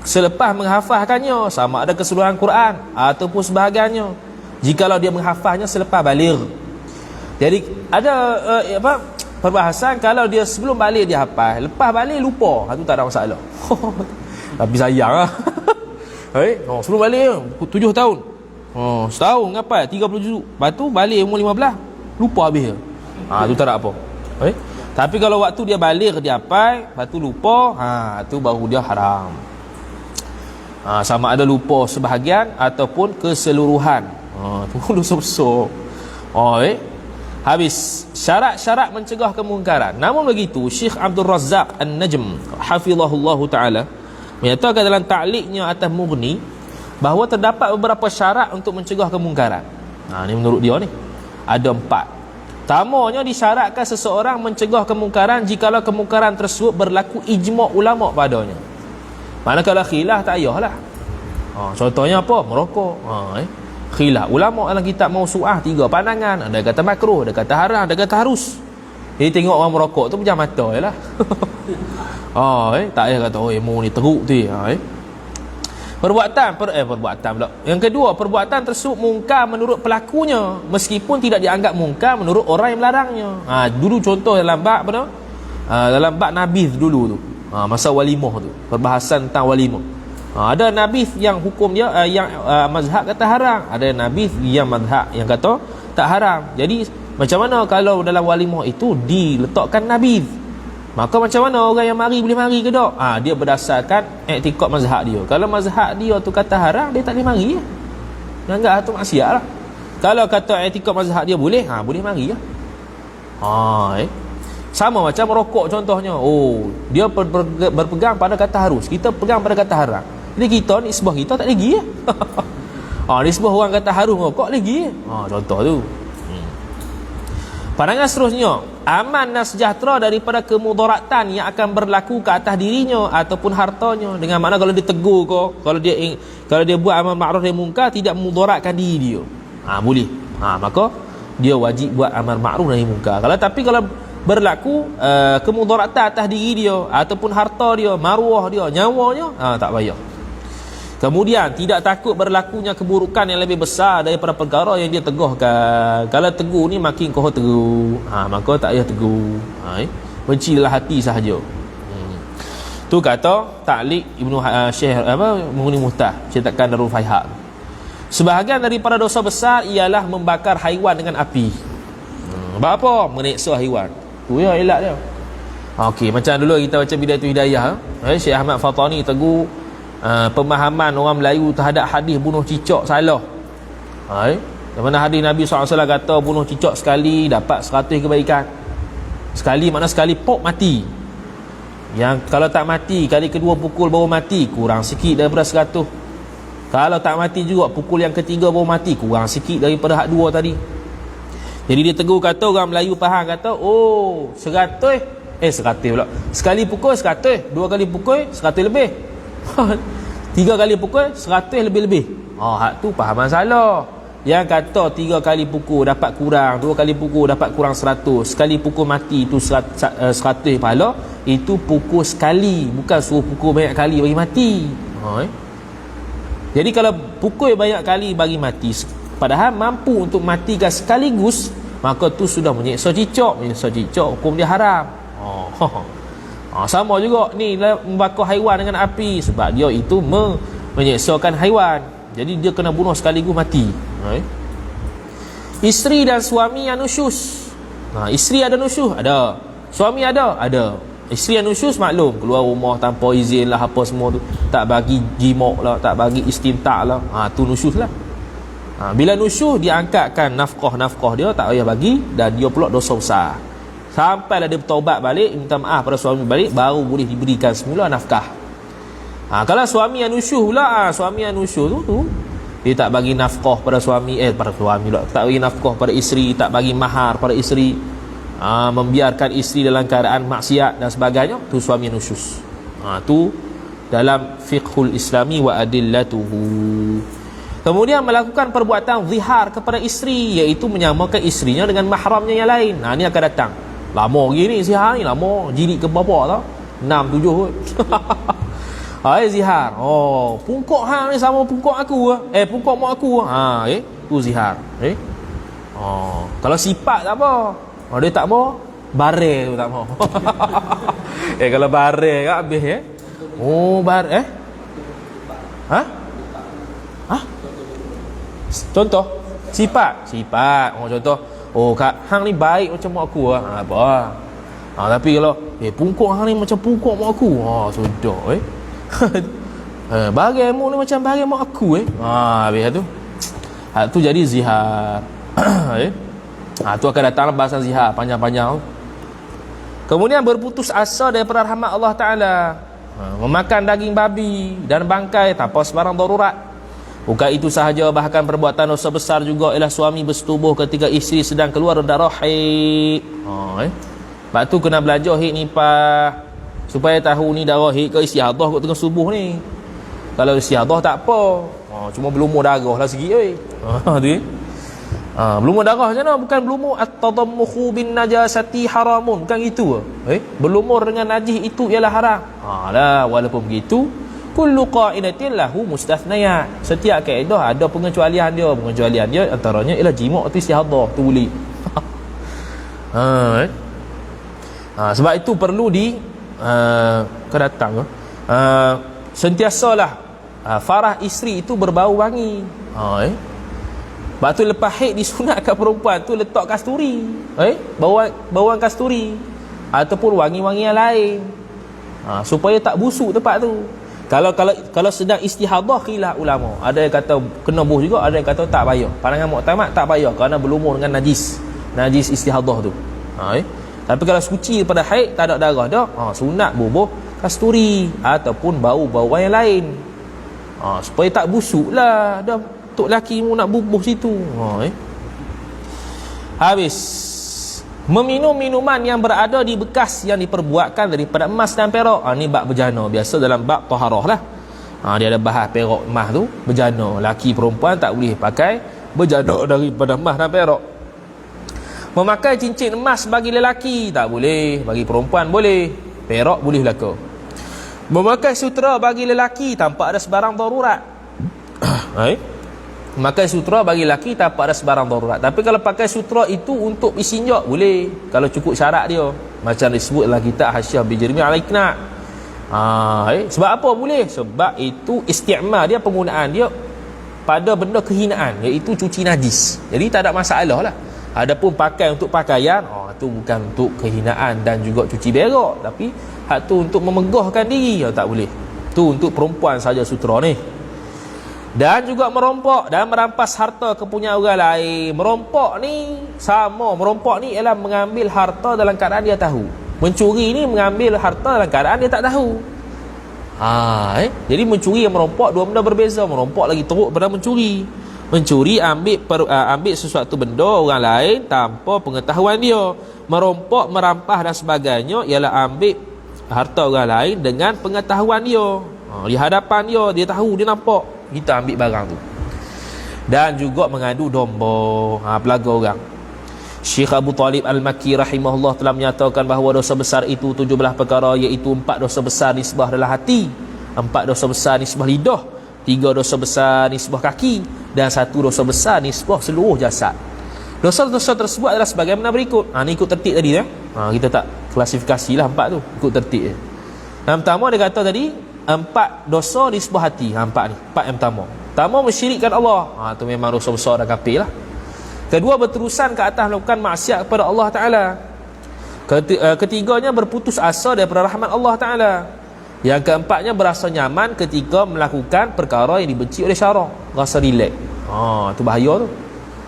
Selepas menghafazkannya, sama ada keseluruhan Quran ataupun sebahagiannya. Jikalau dia menghafaznya selepas baligh. Jadi ada perbahasan kalau dia sebelum balik dia hafal, lepas balik lupa, itu tak ada masalah. Tapi sayang lah. Sebelum balik 7 tahun. Setahun ngapal 30 juzuk. Lepas tu balik umur 15, lupa habis. Itu tak ada apa. Tapi kalau waktu dia balik dia hafal, lepas tu lupa, tu baru dia haram. Sama ada lupa sebahagian ataupun keseluruhan. Tu dosa besar. Habis syarat-syarat mencegah kemungkaran. Namun begitu Syekh Abdul Razzaq An-Najm hafizahullah taala menyatakan dalam ta'liqnya atas Mughni bahawa terdapat beberapa syarat untuk mencegah kemungkaran. Ni menurut dia ni ada 4. Pertamanya disyaratkan seseorang mencegah kemungkaran jikalau kemungkaran tersebut berlaku ijma' ulama' padanya. Manakala khilaf tak payahlah. Contohnya apa? Merokok. Khilaf ulama' dalam kitab Mausu'ah 3 pandangan. Ada kata makruh, ada kata haram, ada kata harus. Jadi tengok orang merokok tu pejam mata jelah. Tak payah kata mu ni teruk tu. Perbuatan pula. Yang kedua, perbuatan tersebut mungkar menurut pelakunya meskipun tidak dianggap mungkar menurut orang yang melarangnya. Dulu contoh dalam bab apa? Dalam bab nabiz dulu tu. Masa walimah tu. Perbahasan tentang walimah. Ada nabiz yang hukum dia yang mazhab kata haram, ada nabiz yang mazhab yang kata tak haram. Jadi macam mana kalau dalam walimah itu diletakkan nabiz? Maka macam mana orang yang mari boleh mari ke tak? Dia berdasarkan iktikad mazhab dia. Kalau mazhab dia tu kata haram, dia tak boleh mari. Dia anggap tu maksiat lah. Kalau kata iktikad mazhab dia boleh, boleh mari lah. Sama macam merokok contohnya. Dia berpegang pada kata harus, kita pegang pada kata haram. Jadi kita ni sebab kita tak lagi Ni sebab orang kata harus merokok lagi. Contoh tu. Pandangan seterusnya, aman dan sejahtera daripada kemudaratan yang akan berlaku ke atas dirinya ataupun hartanya. Dengan makna kalau dia tegur kau, kalau dia buat amal ma'ruf nahi munkar tidak memudaratkan diri dia, boleh. Maka dia wajib buat amal ma'ruf nahi munkar. Kalau berlaku kemudaratan atas diri dia ataupun harta dia, maruah dia, nyawanya, tak payah. Kemudian tidak takut berlakunya keburukan yang lebih besar daripada perkara yang dia teguhkan. Kalau tegur ni makin kau tegur, maka tak payah tegur. Bencilah hati sahaja. Tu kata Ta'liq Ibnu Syekh Mughni Muhtah, cetakan Darul Faihaq. Sebahagian daripada dosa besar ialah membakar haiwan dengan api. Sebab apa? Menyeksa haiwan. Tu ya elak dia. Okey, macam dulu kita baca Bidayatul Hidayah, Syekh Ahmad Fatani tegur pemahaman orang Melayu terhadap hadis bunuh cicak salah. Di mana hadis Nabi SAW kata bunuh cicak sekali dapat 100 kebaikan. Sekali makna sekali pok mati. Yang kalau tak mati kali kedua pukul baru mati, kurang sikit daripada 100. Kalau tak mati juga pukul yang ketiga baru mati, kurang sikit daripada hak dua tadi. Jadi dia tegur kata orang Melayu faham kata 100 pula. Sekali pukul 100, dua kali pukul 100 lebih. 3 kali pukul 100 lebih-lebih. Hak tu fahaman salah. Yang kata 3 kali pukul dapat kurang, 2 kali pukul dapat kurang 100, sekali pukul mati tu 100 pahala, itu pukul sekali, bukan suruh pukul banyak kali bagi mati. Jadi kalau pukul banyak kali bagi mati padahal mampu untuk matikan sekaligus, maka tu sudah menyeksa cicak. Menyeksa cicak hukum dia haram. Sama juga ni membakar haiwan dengan api, sebab dia itu menyeksakan haiwan. Jadi dia kena bunuh sekaligus mati. Isteri dan suami yang nusyus. Isteri ada nusyus? Ada. Suami ada? Ada. Isteri yang nusyus maklum, keluar rumah tanpa izin lah, apa semua tu, tak bagi jimok lah, tak bagi istimta' lah, tu nusyus lah. Bila nusyus, dia angkatkan nafkah dia, tak payah bagi, dan dia pula dosa besar. Sampailah dia bertaubat balik, minta maaf pada suami balik, baru boleh diberikan semula nafkah. Kalau suami yang nusyuh pula, suami yang nusyuh tu dia tak bagi nafkah pada suami, pada suami pula, tak bagi nafkah pada isteri, tak bagi mahar pada isteri, membiarkan isteri dalam keadaan maksiat dan sebagainya, tu suami yang nusyus. Tu dalam fiqhul islami wa adillatuhu. Kemudian melakukan perbuatan zihar kepada isteri, iaitu menyamakan isterinya dengan mahramnya yang lain. Ni akan datang. Lama gini zihar ni, lama jilid ke berapa tau? 6 7 kot. Zihar. Pungkok hang ni sama pungkok aku pungkok mak aku. Tu zihar. Kalau sifat tak apa. Dia tak mau, bare tu tak mau. Kalau bare kan habis bare contoh sifat contoh Kak hang ni baik macam mak aku apa. Tapi kalau pungkok hang ni macam pungkok mak aku, sudah bagai mu ni macam bagai mak aku habis tu. Tu jadi zihar. Tu akan datang bahasan zihar panjang-panjang. Kemudian berputus asa daripada rahmat Allah Ta'ala, memakan daging babi dan bangkai tanpa sebarang darurat. Bukan itu sahaja, bahkan perbuatan dosa besar juga ialah suami bersetubuh ketika isteri sedang keluar darah haid. Sebab tu kena belajar haid ni supaya tahu ni darah haid ke istihadah kot tengah subuh ni. Kalau istihadah tak apa, cuma berlumur darah lah sikit berlumur darah macam mana? Bukan berlumur at-tadammukhu bin najasati haramun, bukan gitu. Berlumur dengan najis itu ialah haram. Walaupun begitu, kullu qa'idatin lahu mustathniyat. Setiap kaedah ada pengecualian dia. Pengecualian dia antaranya ialah jima' atau istihadah, tu boleh. Sebab itu perlu kedatang sentiasalah farah isteri itu berbau wangi. Sebab tu lepas haid disunatkan perempuan tu letak kasturi, bauan kasturi ataupun wangi-wangi yang lain, supaya tak busuk tempat tu. Kalau sedang istihadah, khilaf ulama, ada yang kata kena buh juga, ada yang kata tak payah. Pandangan muktamad tak payah kerana berlumur dengan najis istihadah tu. Tapi kalau suci daripada haid, tak ada darah dah, sunat bubuh kasturi ataupun bau-bauan yang lain, supaya tak busuk lah. Dah tok laki mu nak bubuh situ. Habis. Meminum minuman yang berada di bekas yang diperbuatkan daripada emas dan perak. Ni bab berjana. Biasa dalam bab taharah lah. Dia ada bahas perak emas tu, berjana. Laki perempuan tak boleh pakai berjana daripada emas dan perak. Memakai cincin emas bagi lelaki tak boleh, bagi perempuan boleh. Perak boleh belaka. Memakai sutera bagi lelaki tanpa ada sebarang darurat. Memakai sutera bagi lelaki tanpa ada sebarang darurat. Tapi kalau pakai sutera itu untuk istinja boleh, kalau cukup syarat dia. Macam disebut dalam kitab Hasyiah Bijrimi Al-Iqna'. Sebab apa boleh? Sebab itu isti'mal dia, penggunaan dia pada benda kehinaan, iaitu cuci najis. Jadi tak ada masalah lah. Adapun pakai untuk pakaian, itu bukan untuk kehinaan dan juga cuci berak, tapi hak tu untuk memegahkan diri, tak boleh. Tu untuk perempuan saja sutera ni. Dan juga merompok dan merampas harta kepunyaan orang lain. Merompok ni sama. Merompok ni ialah mengambil harta dalam keadaan dia tahu. Mencuri ni mengambil harta dalam keadaan dia tak tahu. Jadi mencuri dan merompok dua benda berbeza. Merompok lagi teruk pada mencuri. Mencuri ambil sesuatu benda orang lain tanpa pengetahuan dia. Merompok, merampas dan sebagainya ialah ambil harta orang lain dengan pengetahuan dia. Di hadapan dia tahu, dia nampak kita ambil barang tu. Dan juga mengadu domba, pelaga orang. Syekh Abu Talib Al-Makki rahimahullah telah menyatakan bahawa dosa besar itu 17 perkara, iaitu 4 dosa besar nisbah dalam hati, 4 dosa besar nisbah lidah, 3 dosa besar nisbah kaki, dan 1 dosa besar nisbah seluruh jasad. Dosa-dosa tersebut adalah sebagaimana berikut. Ni ikut tertib tadi ya. Kita tak klasifikasilah 4 tu, ikut tertib je. Yang pertama dia kata tadi 4 dosa nisbah hati. 4 ni, 4 yang pertama. Pertama, mensyirikkan Allah. Tu memang dosa besar dan kafir lah. Kedua, berterusan ke atas melakukan maksiat kepada Allah Ta'ala. Ketiganya, berputus asa daripada rahmat Allah Ta'ala. Yang keempatnya, berasa nyaman ketika melakukan perkara yang dibenci oleh syarak. Rasa relax. Tu bahaya tu.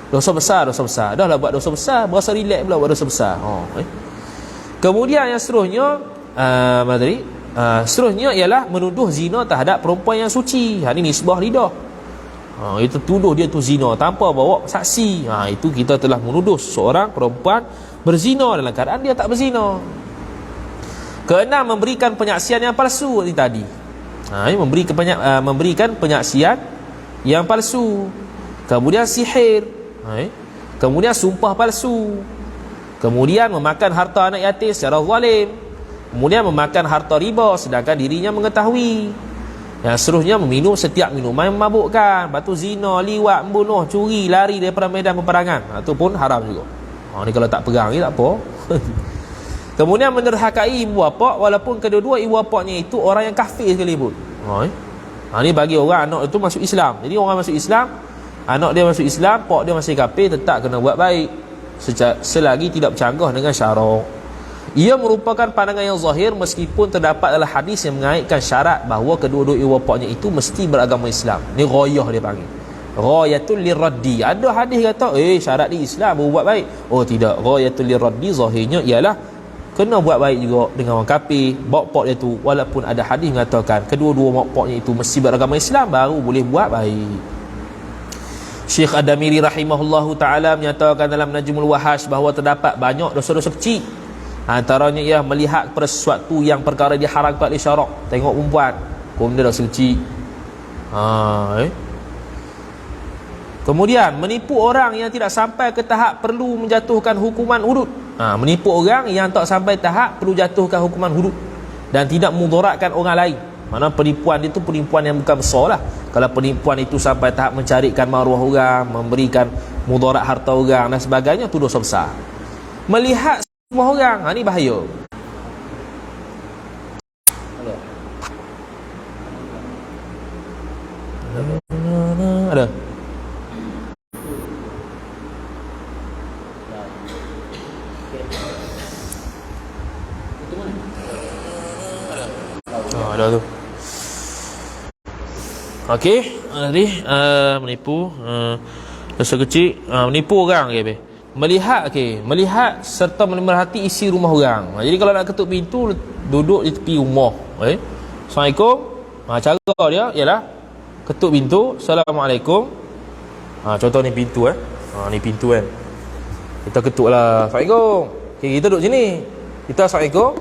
Dosa besar. Dah lah buat dosa besar, berasa relax pula buat dosa besar. Kemudian yang seterusnya, seterusnya ialah menuduh zina terhadap perempuan yang suci. Ini nisbah lidah. Itu tuduh dia tu zina tanpa bawa saksi. Itu kita telah menuduh seorang perempuan berzina dalam keadaan dia tak berzina. Keenam, memberikan penyaksian yang palsu ini tadi. Memberikan penyaksian yang palsu. Kemudian sihir. Kemudian sumpah palsu. Kemudian memakan harta anak yatim secara zalim. Kemudian memakan harta riba sedangkan dirinya mengetahui. Yang seterusnya, meminum setiap minuman yang memabukkan. Lepas tu zina, liwat, membunuh, curi, lari daripada medan peperangan. Itu pun haram juga. Ni kalau tak perang ni tak apa. Kemudian menderhakai ibu bapa walaupun kedua-dua ibu bapanya itu orang yang kafir sekalipun. Ni bagi orang anak itu masuk Islam. Jadi orang masuk Islam, anak dia masuk Islam, pak dia masih kafir, tetap kena buat baik selagi tidak bercanggah dengan syarak. Ia merupakan pandangan yang zahir meskipun terdapat dalam hadis yang mengaitkan syarat bahawa kedua-dua ibu bapanya itu mesti beragama Islam. Ni ghayah dia panggil. Ghayatul liraddi. Ada hadis kata syarat di Islam baru buat baik. Tidak. Ghayatul liraddi zahirnya ialah kena buat baik juga dengan orang kafir, bapak dia tu, walaupun ada hadis mengatakan kedua-dua bapaknya itu mesti beragama Islam baru boleh buat baik. Syekh Ad-Damiri rahimahullahu ta'ala menyatakan dalam Najmul Wahash bahawa terdapat banyak dosa-dosa kecil. Antaranya ialah melihat kepada sesuatu yang perkara diharamkan oleh syarak. Tengok perempuan, dia dosa kecil. Kemudian menipu orang yang tidak sampai ke tahap perlu menjatuhkan hukuman hudud. Menipu orang yang tak sampai tahap perlu jatuhkan hukuman hudud dan tidak mudaratkan orang lain. Mana penipuan itu penipuan yang bukan besar lah. Kalau penipuan itu sampai tahap mencarikan maruah orang, memberikan mudarat harta orang dan sebagainya, itu dosa besar. Melihat semua orang, ni bahaya. Ada. Ada tu. Okey, tadi menipu dosa kecil, menipu orang melihat melihat serta memerhati isi rumah orang. Jadi kalau nak ketuk pintu, duduk di tepi rumah. Assalamualaikum. Cara dia ialah ketuk pintu, Assalamualaikum. Contoh ni pintu ni pintu kan. Kita ketuklah, Assalamualaikum. Okay, kita duduk sini. Kita Assalamualaikum.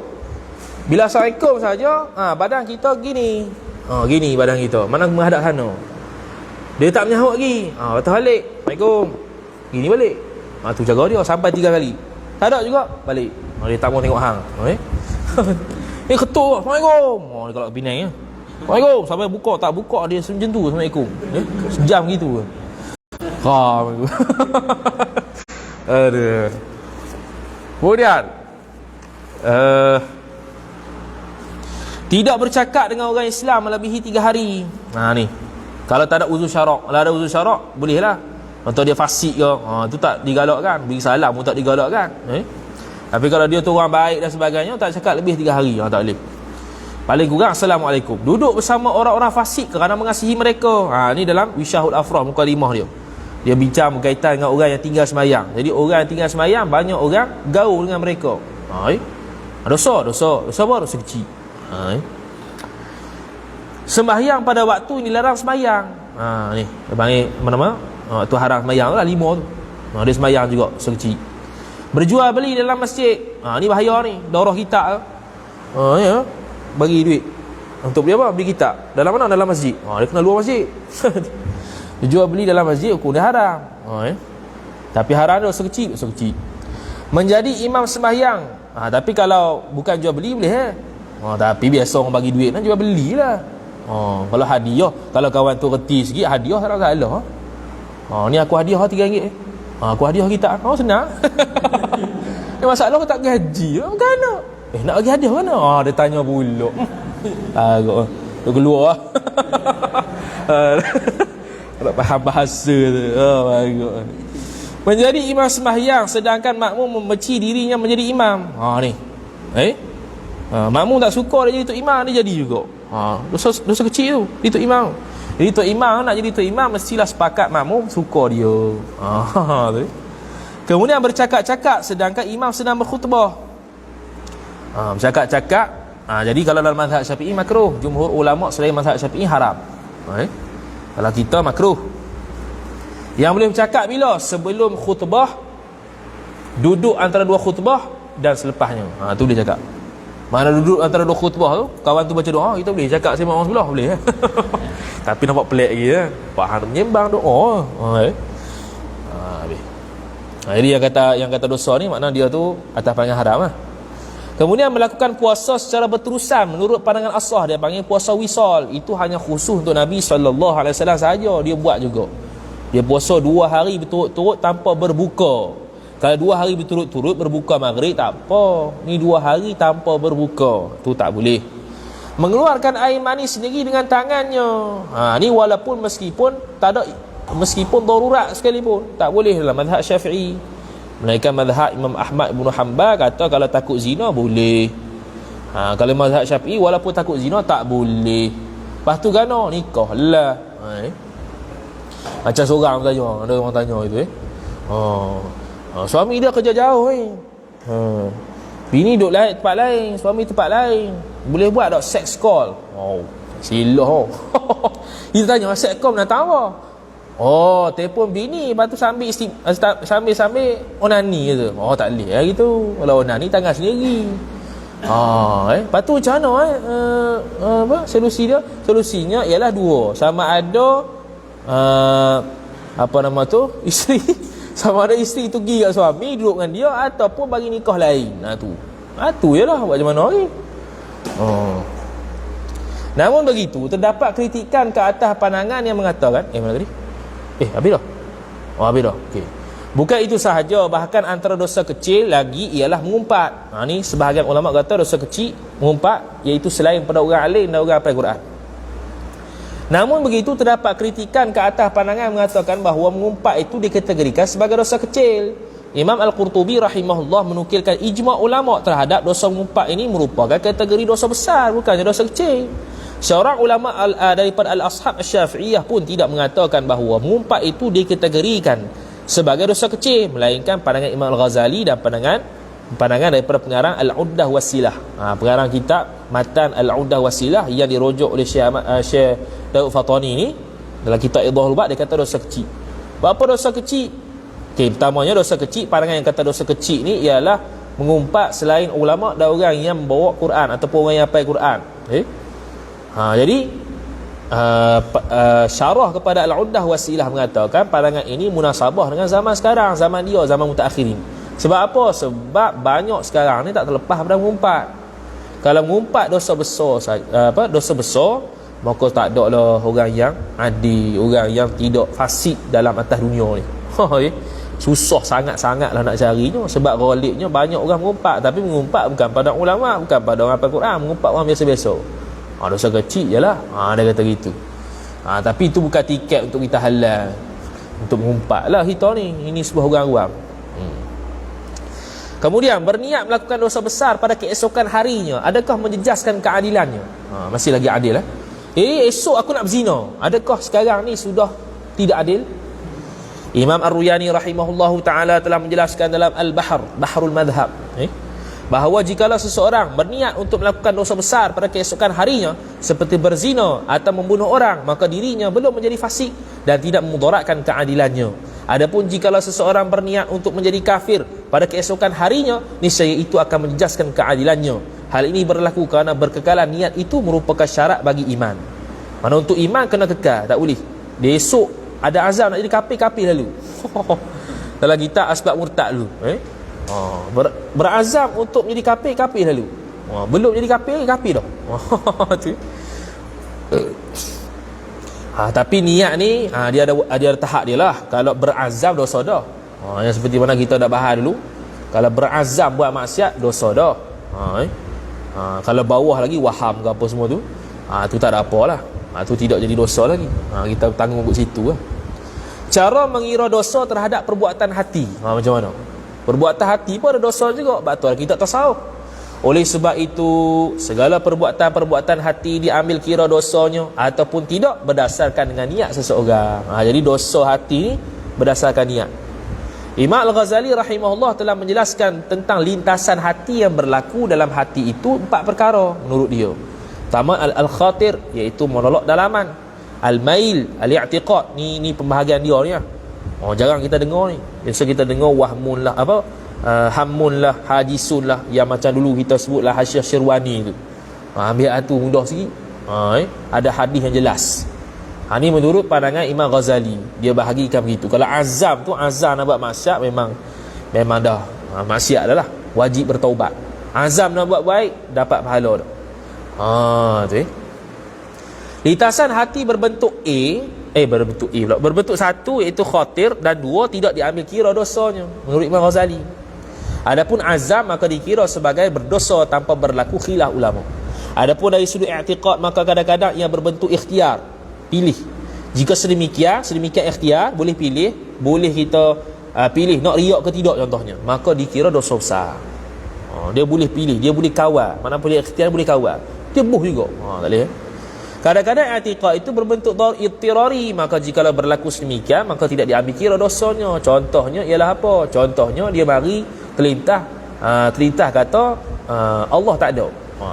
Bila Assalamualaikum saja, badan kita gini. Gini badan kita. Mana menghadap sana. Dia tak menyahut lagi. Lepas balik. Assalamualaikum. Gini balik. Tu jaga dia sampai 3 kali. Tak ada juga, balik. Dia tak mau tengok hang. Ketuk. Assalamualaikum. Dia kalau Penang ya. Assalamualaikum. Sampai buka, tak buka dia macam tu. Assalamualaikum. Sejam gitu. Aduh. Kemudian tidak bercakap dengan orang Islam melebihi 3 hari. Ni. Kalau tak ada uzur syarak. Kalau ada uzur syarak, boleh lah. Contoh dia fasik ke, tu tak digalakkan. Beri salam pun tak digalakkan. Tapi kalau dia tu orang baik dan sebagainya, tak cakap lebih 3 hari. Tak boleh. Paling kurang Assalamualaikum. Duduk bersama orang-orang fasik kerana mengasihi mereka. Ni dalam Wisyahul Afrah mukadimah dia. Dia bincang berkaitan dengan orang yang tinggal semayang. Jadi orang yang tinggal semayang, banyak orang gaul dengan mereka. Dosa apa? Dosa kecil. Sembahyang pada waktu ni dilarang sembahyang. Ni dia panggil apa-nama? Tu haram sembahyang lah 5 tu. Dia sembahyang juga dosa kecil. Berjual beli dalam masjid. Ni bahaya ni. Daurah kitab. Ya. Bagi duit. Untuk beli apa? Beli kitab. Dalam mana? Dalam masjid. Dia kena luar masjid. Dia jual beli dalam masjid, hukum dia haram. Tapi haram dia dosa kecil. Menjadi imam sembahyang. Tapi kalau bukan jual beli boleh. Tapi biasa orang bagi duit kan jual belilah. Kalau hadiah, kalau kawan tu reti sikit, hadiah tak ada salah. Ni aku hadiah RM3. Aku hadiah kitab. Senang. Masalah aku tak gaji. Macam nak bagi hadiah mana? Dia tanya pula. Dia keluar. Tak faham bahasa tu. Menjadi imam sembahyang sedangkan makmum membenci dirinya menjadi imam. Ni. Makmum tak suka dia jadi tok imam, dia jadi juga. Dosa kecil tu. Dia tok imam. Jadi tok imam nak jadi tok imam mestilah sepakat makmum suka dia. Tu. Kemudian bercakap-cakap sedangkan imam sedang berkhutbah. Bercakap-cakap. Jadi kalau dalam mazhab Syafi'i makruh, jumhur ulama selain mazhab Syafi'i haram. Kalau kita makruh. Yang boleh bercakap bila? Sebelum khutbah, duduk antara 2 khutbah dan selepasnya. Tu boleh cakap. Mana duduk antara 2 khutbah tu, kawan tu baca doa, kita boleh cakap sama orang sebelah, boleh. Tapi nampak pelik lagi ya. Pak Han menyembang doa. Jadi yang kata dosa ni makna dia tu atas pandangan haram lah. Kemudian melakukan puasa secara berterusan menurut pandangan As-Sah, dia panggil puasa wisal. Itu hanya khusus untuk Nabi SAW sahaja dia buat juga. Dia puasa 2 hari berturut-turut tanpa berbuka. Kalau 2 hari berturut-turut berbuka maghrib tak apa. Ni 2 hari tanpa berbuka, tu tak boleh. Mengeluarkan air manis sendiri dengan tangannya. Ni walaupun meskipun tak ada, meskipun darurat sekalipun tak boleh dalam mazhab Syafi'i. Melainkan mazhab Imam Ahmad bin Hanbal kata kalau takut zina boleh. Kalau mazhab Syafi'i walaupun takut zina tak boleh. Lepas tu gana nikah lah. Macam seorang tanya, ada orang tanya itu suami dia kerja jauh bini duduk lain tempat lain, suami tempat lain, boleh buat tak sex call? Silah. Dia tanya sex call nak tahu apa? Telefon bini, lepas tu sambil onani je. Tak boleh gitu. Kalau onani tangan sendiri. Lepas tu macam mana solusi dia? Solusinya ialah 2. Sama ada apa nama tu, isteri sama ada isteri tu pergi kat suami duduk dengan dia ataupun bagi nikah lain. Tu jelah, buat macam mana lagi. Namun begitu terdapat kritikan ke atas pandangan yang mengatakan mana tadi? Habis dah. Habis dah. Okey. Bukan itu sahaja, bahkan antara dosa kecil lagi ialah mengumpat. Ni sebahagian ulama kata dosa kecil mengumpat, iaitu selain pada orang alim dan orang hafal Quran. Namun begitu terdapat kritikan ke atas pandangan mengatakan bahawa mengumpat itu dikategorikan sebagai dosa kecil. Imam Al-Qurtubi rahimahullah menukilkan ijma' ulama terhadap dosa mengumpat ini merupakan kategori dosa besar, bukannya dosa kecil. Seorang ulama daripada Al-Ashab Syafi'iyah pun tidak mengatakan bahawa mengumpat itu dikategorikan sebagai dosa kecil, melainkan pandangan Imam Al-Ghazali dan pandangan daripada pengarang Al-Uddah Wasilah. Pengarang kitab Matan Al-Uddah Wasilah yang dirujuk oleh Syekh Daud Fatani ni dalam kitab Idhahul Ba'd, dia kata dosa kecil. Berapa dosa kecil? Pertamanya dosa kecil, pandangan yang kata dosa kecil ni ialah mengumpat selain ulama dan orang yang membawa Quran ataupun orang yang hafal Quran. Jadi syarah kepada Al-Uddah Wasilah mengatakan pandangan ini munasabah dengan zaman sekarang, zaman dia, zaman mutaakhirin. Sebab apa? Sebab banyak sekarang ni tak terlepas pada mengumpat. Kalau mengumpat dosa besar dosa besar, maka tak ada lah orang yang adil, orang yang tidak fasik dalam atas dunia ni. Susah sangat-sangat lah nak carinya. Sebab ghalibnya banyak orang mengumpat, tapi mengumpat bukan pada ulama, bukan pada orang hafal Quran, mengumpat orang biasa-biasa. Dosa kecil je lah, dia kata gitu. Tapi itu bukan tiket untuk kita halal untuk mengumpat lah kita ni. Ini sebuah orang awam. Kemudian berniat melakukan dosa besar pada keesokan harinya, adakah menjejaskan keadilannya? Masih lagi adil esok aku nak berzina, adakah sekarang ni sudah tidak adil? Imam Ar-Ruyani rahimahullahu ta'ala telah menjelaskan dalam Bahrul Madhab bahawa jikalau seseorang berniat untuk melakukan dosa besar pada keesokan harinya seperti berzina atau membunuh orang, maka dirinya belum menjadi fasik dan tidak memudaratkan keadilannya. Adapun jikalau seseorang berniat untuk menjadi kafir pada keesokan harinya, niscaya itu akan menjejaskan keadilannya. Hal ini berlaku kerana berkekalan niat itu merupakan syarat bagi iman. Mana untuk iman kena kekal, tak boleh dia esok ada azam nak jadi kafir lalu. Dalam kita asbab murtad dulu berazam untuk menjadi kafir lalu. Belum jadi kafir dah. Tapi niat ni dia ada tahap dia lah. Kalau berazam dosa dah. Yang seperti mana kita dah bahas dulu, kalau berazam buat maksiat dosa dah. Kalau bawah lagi waham ke apa semua tu, tu tak ada apalah. Tu tidak jadi dosa lagi. Kita tanggung kat situ lah. Cara mengira dosa terhadap perbuatan hati, macam mana? Perbuatan hati pun ada dosa juga. Betul kita tasawuf. Oleh sebab itu, segala perbuatan-perbuatan hati diambil kira dosanya ataupun tidak berdasarkan dengan niat seseorang. Jadi dosa hati ni berdasarkan niat. Imam Al-Ghazali rahimahullah telah menjelaskan tentang lintasan hati yang berlaku dalam hati itu 4 perkara menurut dia. Pertama, al-khatir, iaitu monolog dalaman. Al-mail, al-i'tiqad, ni pembahagian dia ni lah. Jarang kita dengar ni. Biasa kita dengar wahmun lah, hamun lah, hajisun lah, yang macam dulu kita sebut lah Hasyiah Syirwani tu. Ambil tu mudah sikit. Ada hadis yang jelas. Ni menurut pandangan Imam Ghazali, dia bahagikan begitu. Kalau azam tu, azam nak buat maksiat memang dah maksiat dah lah, wajib bertaubat. Azam nak buat baik, dapat pahala dah. Tu lintasan hati berbentuk berbentuk 1 iaitu khatir, dan 2 tidak diambil kira dosanya menurut Imam Ghazali. Adapun azam maka dikira sebagai berdosa tanpa berlaku khilaf ulama. Adapun dari sudut i'tiqad maka kadang-kadang ia berbentuk ikhtiar, pilih. Jika sedemikian ikhtiar, boleh pilih, boleh kita pilih nak riak ke tidak contohnya, maka dikira dosa besar. Dia boleh pilih, dia boleh kawal, mana boleh ikhtiar, boleh kawal, dia buh juga. Tak boleh. Kadang-kadang i'tiqad itu berbentuk ittirari, maka jikalau berlaku sedemikian maka tidak diambil kira dosanya. Contohnya ialah apa? Contohnya dia mari terlintas kata Allah tak ada.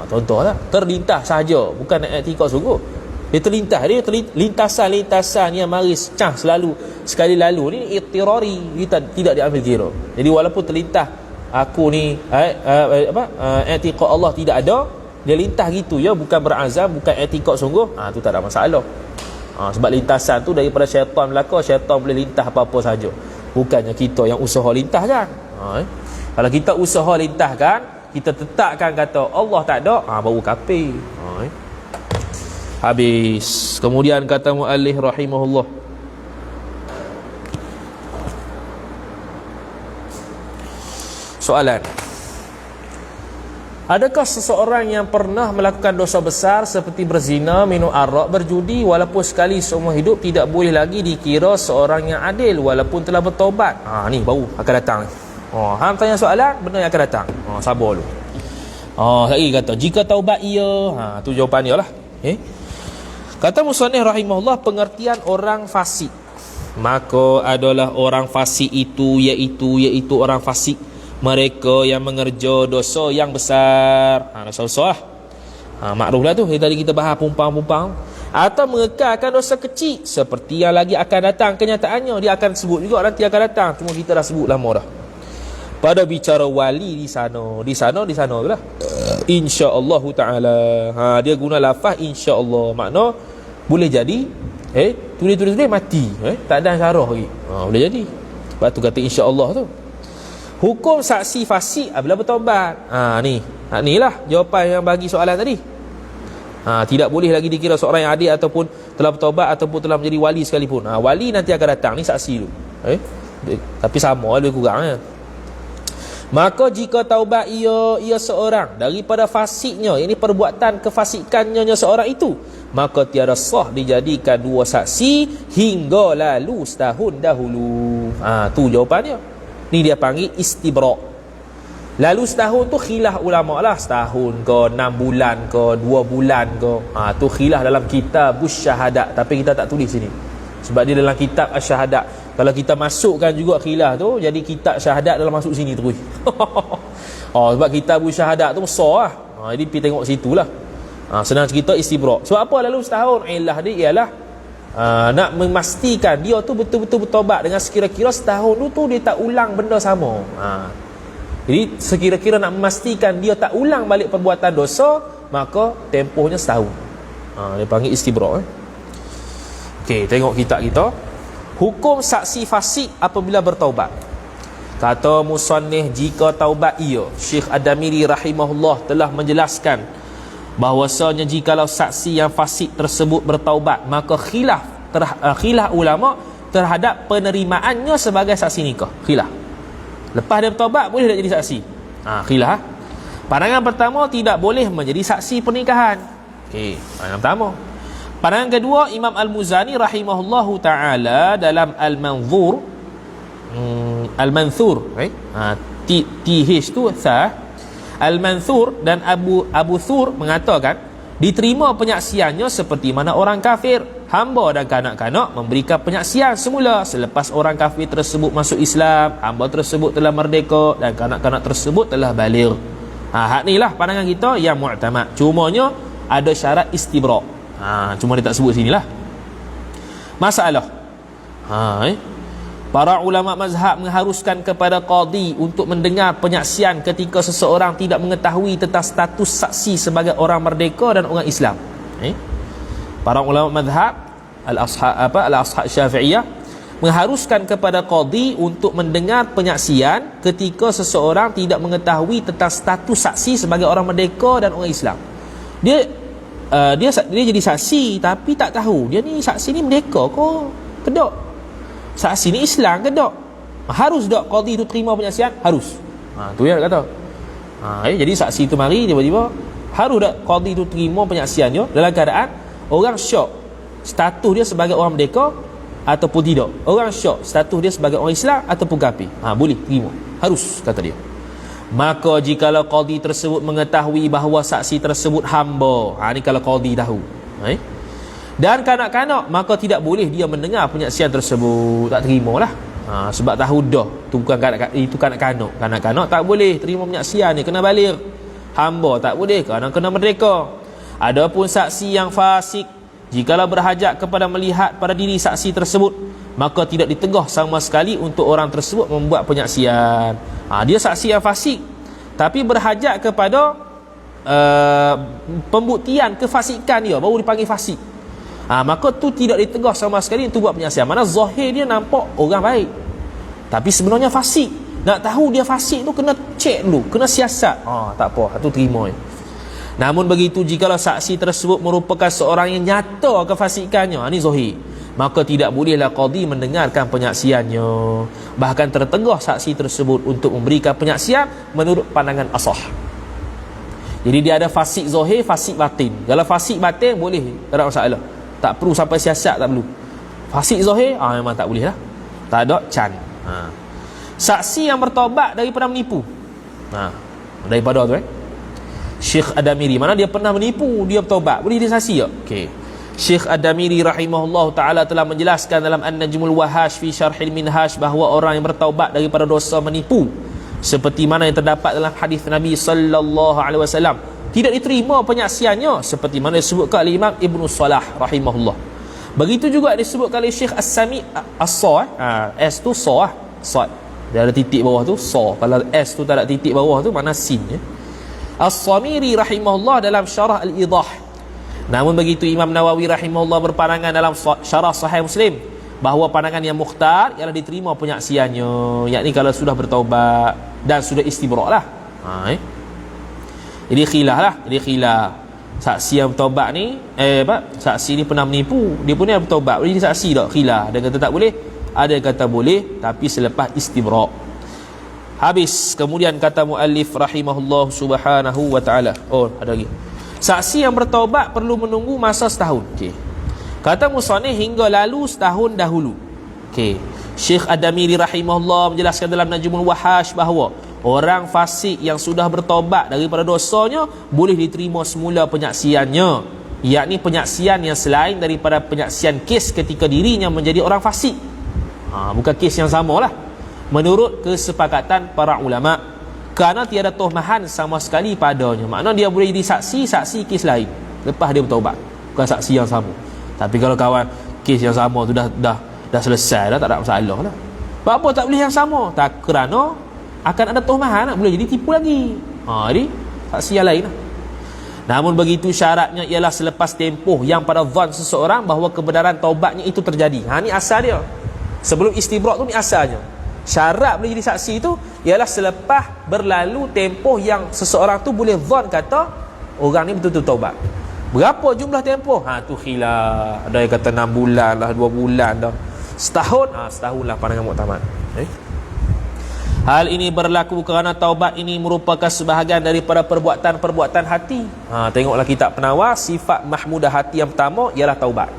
Contohlah, terlintas saja, bukan i'tiqad sungguh. Dia terlintas, lintasan-lintasan yang mari secah sekali lalu ni ittirari, tidak diambil kira. Jadi walaupun terlintas aku ni i'tiqad Allah tidak ada, dia lintas gitu ya, bukan berazam, bukan i'tiqad sungguh, tu tak ada masalah. Sebab lintasan tu daripada syaitan belaka, syaitan boleh lintas apa-apa saja. Bukannya kita yang usaha lintas kan. Kalau kita usaha lintas kan, kita tetapkan kata Allah tak ada, baru kafir. Habis. Kemudian kata muallif rahimahullah, soalan: adakah seseorang yang pernah melakukan dosa besar seperti berzina, minum arak, berjudi, walaupun sekali seumur hidup tidak boleh lagi dikira seorang yang adil walaupun telah bertaubat? Ni baru akan datang. Hang tanya soalan, benda yang akan datang. Sabar dulu. Lagi kata jika taubat tu jawapan dia lah. Kata musannif rahimahullah, pengertian orang fasik, maka adalah orang fasik itu iaitu orang fasik mereka yang mengerja dosa yang besar. Dosa besar makruf lah tu. Tadi kita bahas pumpang-pumpang. Atau mengekalkan dosa kecil seperti yang lagi akan datang. Kenyataannya dia akan sebut juga nanti akan datang, cuma kita dah sebut lama dah. Pada bicara wali di sana lah. Insya-Allah taala. Dia guna lafaz insya-Allah. Makna boleh jadi tulis mati. Tak ada syarah lagi. Boleh jadi. Sebab tu kata insya-Allah tu. Hukum saksi fasik apabila bertaubat. Ni lah jawapan yang bagi soalan tadi. Tidak boleh lagi dikira seorang yang adil ataupun telah bertaubat ataupun telah menjadi wali sekalipun. Wali nanti akan datang, ni saksi tu. Tapi sama lebih kurang. Maka jika taubat ia seorang daripada fasiknya, ini perbuatan kefasikannya seorang itu, maka tiada sah dijadikan dua saksi hingga lalu setahun dahulu. Tu jawapannya. Ni dia panggil istibra'. Lalu setahun tu khilaf ulama lah, setahun ke 6 bulan ke 2 bulan ke. Tu khilaf dalam kitab syahadat, tapi kita tak tulis sini. Sebab dia dalam kitab syahadat. Kalau kita masukkan juga khilaf tu, jadi kitab syahadat dalam masuk sini terus. Sebab kitab syahadat tu besar lah. Jadi pergi tengok situ lah. Senang cerita istibra'. Sebab apa lalu setahun? Ilah dia ialah nak memastikan dia tu betul-betul bertobat dengan sekira-kira setahun tu dia tak ulang benda sama. Jadi sekira-kira nak memastikan dia tak ulang balik perbuatan dosa, maka tempohnya setahun. Dia panggil istibra'. Okey, tengok kitab kita. Hukum saksi fasik apabila bertaubat. Kata musannif, jika taubat ia, Syekh Ad-Damiri rahimahullah telah menjelaskan bahawasanya jikalau saksi yang fasik tersebut bertaubat, maka khilaf ulama terhadap penerimaannya sebagai saksi nikah. Khilaf. Lepas dia bertaubat boleh tak jadi saksi? Khilaf. Pandangan pertama, tidak boleh menjadi saksi pernikahan. Okey, pandangan pertama. Pandangan kedua, Imam Al-Muzani rahimahullahu taala dalam Al-Manthur, TH tu sah. Al-Manthur dan Abu Thur mengatakan diterima penyaksiannya seperti mana orang kafir, hamba dan kanak-kanak memberikan penyaksian semula. Selepas orang kafir tersebut masuk Islam, hamba tersebut telah merdeka dan kanak-kanak tersebut telah baligh. Hak ni lah pandangan kita yang mu'tamad. Cumanya ada syarat istibra'. Cuma dia tak sebut sinilah. Masalah. Para ulama mazhab mengharuskan kepada qadi untuk mendengar penyaksian ketika seseorang tidak mengetahui tentang status saksi sebagai orang merdeka dan orang Islam. Para ulama mazhab al-ashab Syafi'iyah mengharuskan kepada qadi untuk mendengar penyaksian ketika seseorang tidak mengetahui tentang status saksi sebagai orang merdeka dan orang Islam. Dia jadi saksi tapi tak tahu dia ni saksi ni merdeka ke tak, saksi ni Islam ke tak. Harus tak qadi tu terima penyaksian? Harus. Tu yang nak kata. Jadi saksi tu mari tiba-tiba harus tak qadi tu terima penyaksiannya dalam keadaan orang syok status dia sebagai orang merdeka ataupun tidak. Orang syok status dia sebagai orang Islam ataupun kafir. Boleh terima. Harus, kata dia. Maka jikalau qadi tersebut mengetahui bahawa saksi tersebut hamba, ni kalau qadi tahu, dan kanak-kanak, maka tidak boleh dia mendengar penyaksian tersebut. Tak terimalah. Sebab tahu dah tu bukan itu kanak-kanak. Kanak-kanak tak boleh terima penyaksian ni, kena baligh. Hamba tak boleh, kerana kena merdeka. Adapun saksi yang fasik, jikalau berhajat kepada melihat pada diri saksi tersebut, maka tidak ditegah sama sekali untuk orang tersebut membuat penyaksian. Dia saksi yang fasik tapi berhajat kepada pembuktian kefasikan dia, baru dipanggil fasik. Maka tu tidak ditegah sama sekali untuk buat penyaksian. Mana zahir dia nampak orang baik, tapi sebenarnya fasik. Nak tahu dia fasik tu kena cek dulu, kena siasat. Tak apa, tu terima. Namun begitu, jikalau saksi tersebut merupakan seorang yang nyata kefasikannya, ni zahir, maka tidak bolehlah qadi mendengarkan penyaksiannya. Bahkan tertegah saksi tersebut untuk memberikan penyaksian menurut pandangan asah. Jadi dia ada fasik zahir, fasik batin. Kalau fasik batin boleh, tak ada masalah. Tak perlu sampai siasat, tak perlu. Fasik zahir, memang tak boleh lah. Tak ada can. Saksi yang bertaubat daripada menipu. Daripada tu Syekh Ad-Damiri, mana dia pernah menipu, dia bertaubat, boleh dia saksi tak? Okey. Syekh Ad-Damiri rahimahullah ta'ala telah menjelaskan dalam An-Najmul Wahash fi Syarhil Minhaj bahawa orang yang bertaubat daripada dosa menipu, seperti mana yang terdapat dalam hadis Nabi sallallahu alaihi wasallam, tidak diterima penyaksiannya, seperti mana disebutkan oleh Imam Ibn Salah rahimahullah. Begitu juga disebutkan oleh Syekh As-Sami As-Sa', S tu Sa', Dia ada titik bawah tu sa. Kalau S tu tak ada titik bawah tu makna sin ya. As-Samiri rahimahullah dalam syarah Al-Idah. Namun begitu Imam Nawawi rahimahullah berpandangan dalam syarah Sahih Muslim bahawa pandangan yang mukhtar ialah diterima penyaksiannya, yakni kalau sudah bertaubat dan sudah istibra' lah. Jadi khilaf lah, jadi khilaf. Saksi yang bertaubat ni saksi ni pernah menipu, dia pun yang bertaubat, boleh jadi saksi tak? Khilaf. Ada kata tak boleh, ada kata boleh tapi selepas istibra'. Habis. Kemudian kata muallif rahimahullah subhanahu wa ta'ala. Oh, ada lagi. Saksi yang bertaubat perlu menunggu masa setahun. Okey. Kata musannif hingga lalu setahun dahulu. Okey. Syekh Ad-Damiri rahimahullah menjelaskan dalam Najmul Wahash bahawa orang fasik yang sudah bertaubat daripada dosanya boleh diterima semula penyaksiannya, yakni penyaksian yang selain daripada penyaksian kes ketika dirinya menjadi orang fasik. Bukan kes yang samalah. Menurut kesepakatan para ulama, kerana tiada tuhmahan sama sekali padanya. Maknanya dia boleh jadi saksi kes lain lepas dia bertaubat, bukan saksi yang sama. Tapi kalau kawan kes yang sama tu dah selesai dah, tak ada masalah lah. Sebab apa tak boleh yang sama? Tak, kerana akan ada tuhmahan, boleh jadi tipu lagi. Jadi saksi yang lain lah. Namun begitu syaratnya ialah selepas tempoh yang pada zon seseorang bahawa kebenaran taubatnya itu terjadi. Ni asal dia. Sebelum istibrak tu ni asalnya. Syarat boleh jadi saksi tu ialah selepas berlalu tempoh yang seseorang tu boleh zon kata orang ni betul-betul taubat. Berapa jumlah tempoh? Tu khilaf. Ada yang kata 6 bulan lah, 2 bulan dah, setahun. Setahun lah pandangan muktamad. Hal ini berlaku kerana taubat ini merupakan sebahagian daripada perbuatan-perbuatan hati. Tengoklah kitab Penawar, sifat mahmudah hati yang pertama ialah taubat.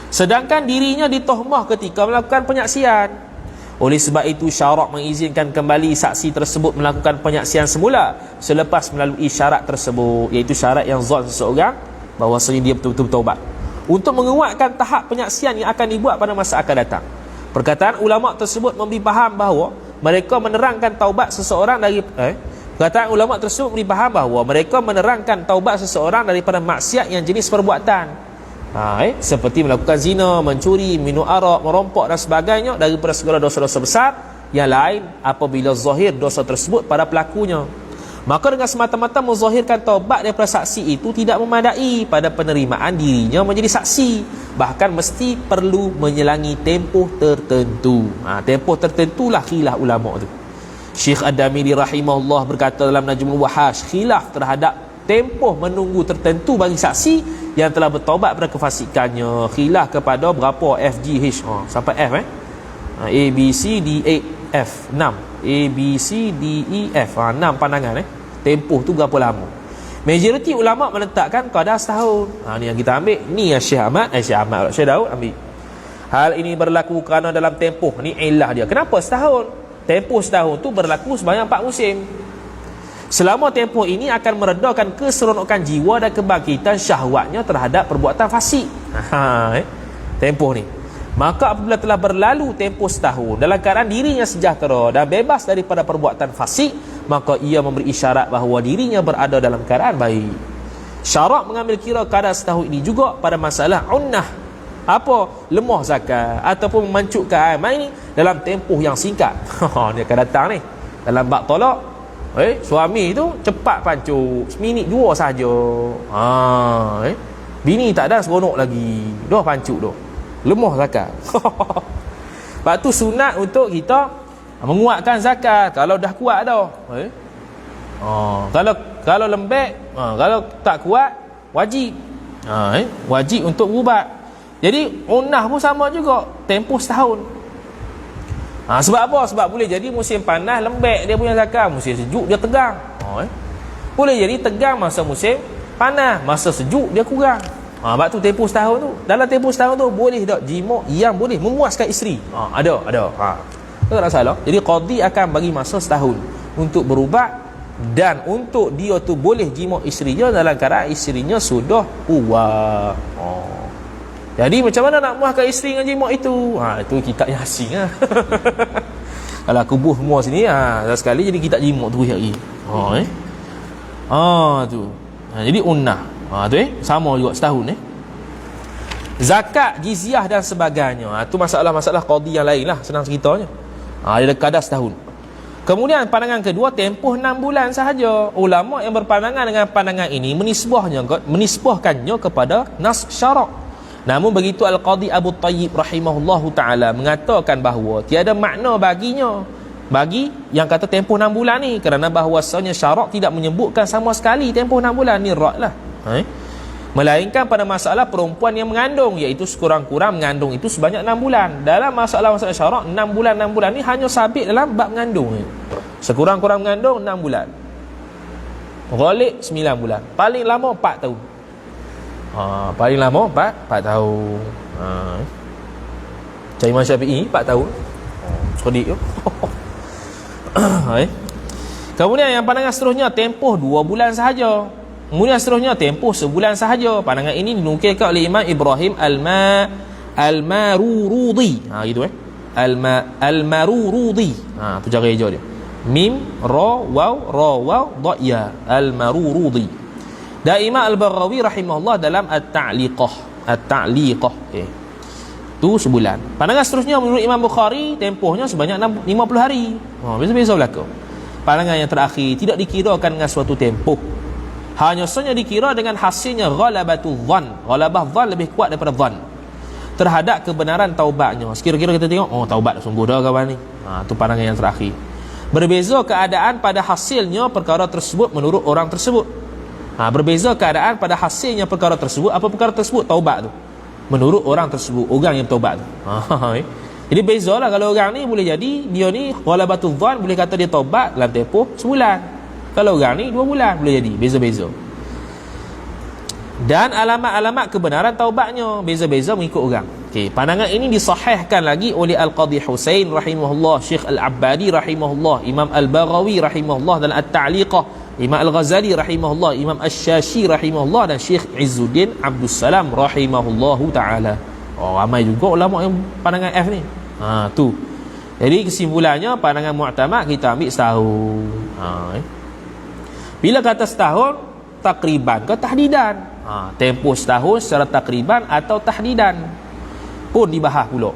Sedangkan dirinya ditohmah ketika melakukan penyaksian. Oleh sebab itu syarak mengizinkan kembali saksi tersebut melakukan penyaksian semula selepas melalui syarat tersebut, iaitu syarat yang zon seseorang bahawasanya dia betul-betul bertaubat, untuk menguatkan tahap penyaksian yang akan dibuat pada masa akan datang. Perkataan ulama tersebut memberi faham bahawa mereka menerangkan taubat seseorang dari perkataan ulama tersebut memberi faham bahawa mereka menerangkan taubat seseorang daripada maksiat yang jenis perbuatan seperti melakukan zina, mencuri, minum arak, merompak dan sebagainya daripada segala dosa-dosa besar yang lain apabila zahir dosa tersebut pada pelakunya. Maka dengan semata-mata menzahirkan taubat daripada saksi itu tidak memadai pada penerimaan dirinya menjadi saksi, bahkan mesti perlu menyelangi tempoh tertentu. Tempoh tertentulah khilaf ulama tu. Syekh Ad-Damiri rahimahullah berkata dalam Najmul Wahash, khilaf terhadap tempoh menunggu tertentu bagi saksi yang telah bertaubat pada kefasikannya. Khilaf kepada berapa? F, G, H sampai F A, B, C, D, E, F 6. A, B, C, D, E, F 6 pandangan tempoh tu berapa lama. Majoriti ulama meletakkan kadar setahun. Ni yang kita ambil. Ni yang Syekh Daud ambil. Hal ini berlaku kerana dalam tempoh ni ilah dia. Kenapa setahun? Tempoh setahun tu berlaku sebanyak 4 musim. Selama tempoh ini akan meredakan keseronokan jiwa dan kebangkitan syahwatnya terhadap perbuatan fasik. Tempoh ni. Maka apabila telah berlalu tempoh setahun dalam keadaan dirinya sejahtera dan bebas daripada perbuatan fasik, maka ia memberi isyarat bahawa dirinya berada dalam keadaan baik. Syarak mengambil kira kadar setahun ini juga pada masalah unnah, lemah zakat ataupun memancukkan air ni dalam tempoh yang singkat. Dia akan datang ni dalam bab tolak. Suami tu cepat pancuk, seminit 2 saja. Bini tak ada seronok lagi, dah pancuk dah, lemah zakat. Sebab tu sunat untuk kita menguatkan zakat kalau dah kuat dah. Kalau lembek, kalau tak kuat wajib. Wajib untuk berubat. Jadi unnah pun sama juga, tempoh setahun. Sebab apa? Sebab boleh jadi musim panas lembek dia punya zakat, musim sejuk dia tegang. Boleh jadi tegang masa musim panas, masa sejuk dia kurang. Sebab tu tempoh setahun tu. Dalam tempoh setahun tu boleh tak jima' yang boleh memuaskan isteri? Ada. Tak ada salah. Jadi qadi akan bagi masa setahun untuk berubat dan untuk dia tu boleh jima' isterinya dalam keadaan isterinya sudah puas. Jadi macam mana nak muahkan isteri dengan jimat itu? Itu kitab Yasin lah. Kalau kubuh semua sini, sekali jadi kitab jimat tu hari. Tu. Jadi unnah. Tu sama juga setahun Zakat, jizyah dan sebagainya. Tu masalah-masalah qadi yang lain lah, senang ceritanya. Dia kadar setahun. Kemudian pandangan kedua, tempoh 6 bulan sahaja. Ulama yang berpandangan dengan pandangan ini menisbahkannya kepada nas syarak. Namun begitu Al-Qadhi Abu Tayyib rahimahullahu ta'ala mengatakan bahawa tiada makna baginya, bagi yang kata tempoh 6 bulan ni, kerana bahawasanya syarak tidak menyebutkan sama sekali tempoh 6 bulan ni rak lah. Melainkan pada masalah perempuan yang mengandung, iaitu sekurang-kurang mengandung itu sebanyak 6 bulan. Dalam masalah-masalah syarak, 6 bulan ni hanya sabit dalam bab mengandung. Sekurang-kurang mengandung 6 bulan. Ghalib 9 bulan. Paling lama 4 tahun. Paling lama 4 tahun. Macam Imam Syafi'i 4 tahun. Cerdik tu. Kemudian yang pandangan seterusnya, tempoh 2 bulan sahaja. Kemudian seterusnya, tempoh sebulan sahaja. Pandangan ini dinukilkan oleh Imam Ibrahim Al-Marurudi. Gitu Al-Marurudi. Tu cara eja dia. Mim ra waw dha ya. Al-Marurudi. Dan Imam Al-Baghawi rahimahullah dalam At-Ta'liqah. Tu sebulan. Pandangan seterusnya menurut Imam Bukhari, tempohnya sebanyak 50 hari. Beza-beza belaka. Pandangan yang terakhir, tidak dikirakan dengan suatu tempoh. Hanya saja dikira dengan hasilnya ghalabatul dhann. Ghalabah dhann lebih kuat daripada dhann terhadap kebenaran taubatnya. Sekira-kira kita tengok, taubat dah sungguh dah kawan ni. Tu pandangan yang terakhir. Berbeza keadaan pada hasilnya perkara tersebut menurut orang tersebut. Berbeza keadaan pada hasilnya perkara tersebut. Apa perkara tersebut? Taubat tu. Menurut orang tersebut, orang yang taubat tu. Jadi bezalah. Kalau orang ni boleh jadi dia ni ghalabatul dhann, boleh kata dia taubat dalam tempoh sebulan. Kalau orang ni 2 bulan boleh jadi. Beza-beza. Dan alamat-alamat kebenaran taubatnya beza-beza mengikut orang. Pandangan ini disahihkan lagi oleh Al-Qadhi Husain rahimahullah, Syekh Al-Abbadi rahimahullah, Imam Al-Baghawi rahimahullah dan At-Ta'liqah, Imam Al-Ghazali rahimahullah, Imam Asy-Syashi rahimahullah dan Syekh Izzuddin Abdus Salam rahimahullahu ta'ala. Ramai juga ulama yang pandangan F ni. Tu. Jadi kesimpulannya, pandangan mu'tamad kita ambil setahun. Bila kata setahun, takriban ke tahdidan? Tempoh setahun secara takriban atau tahdidan pun dibahas pula.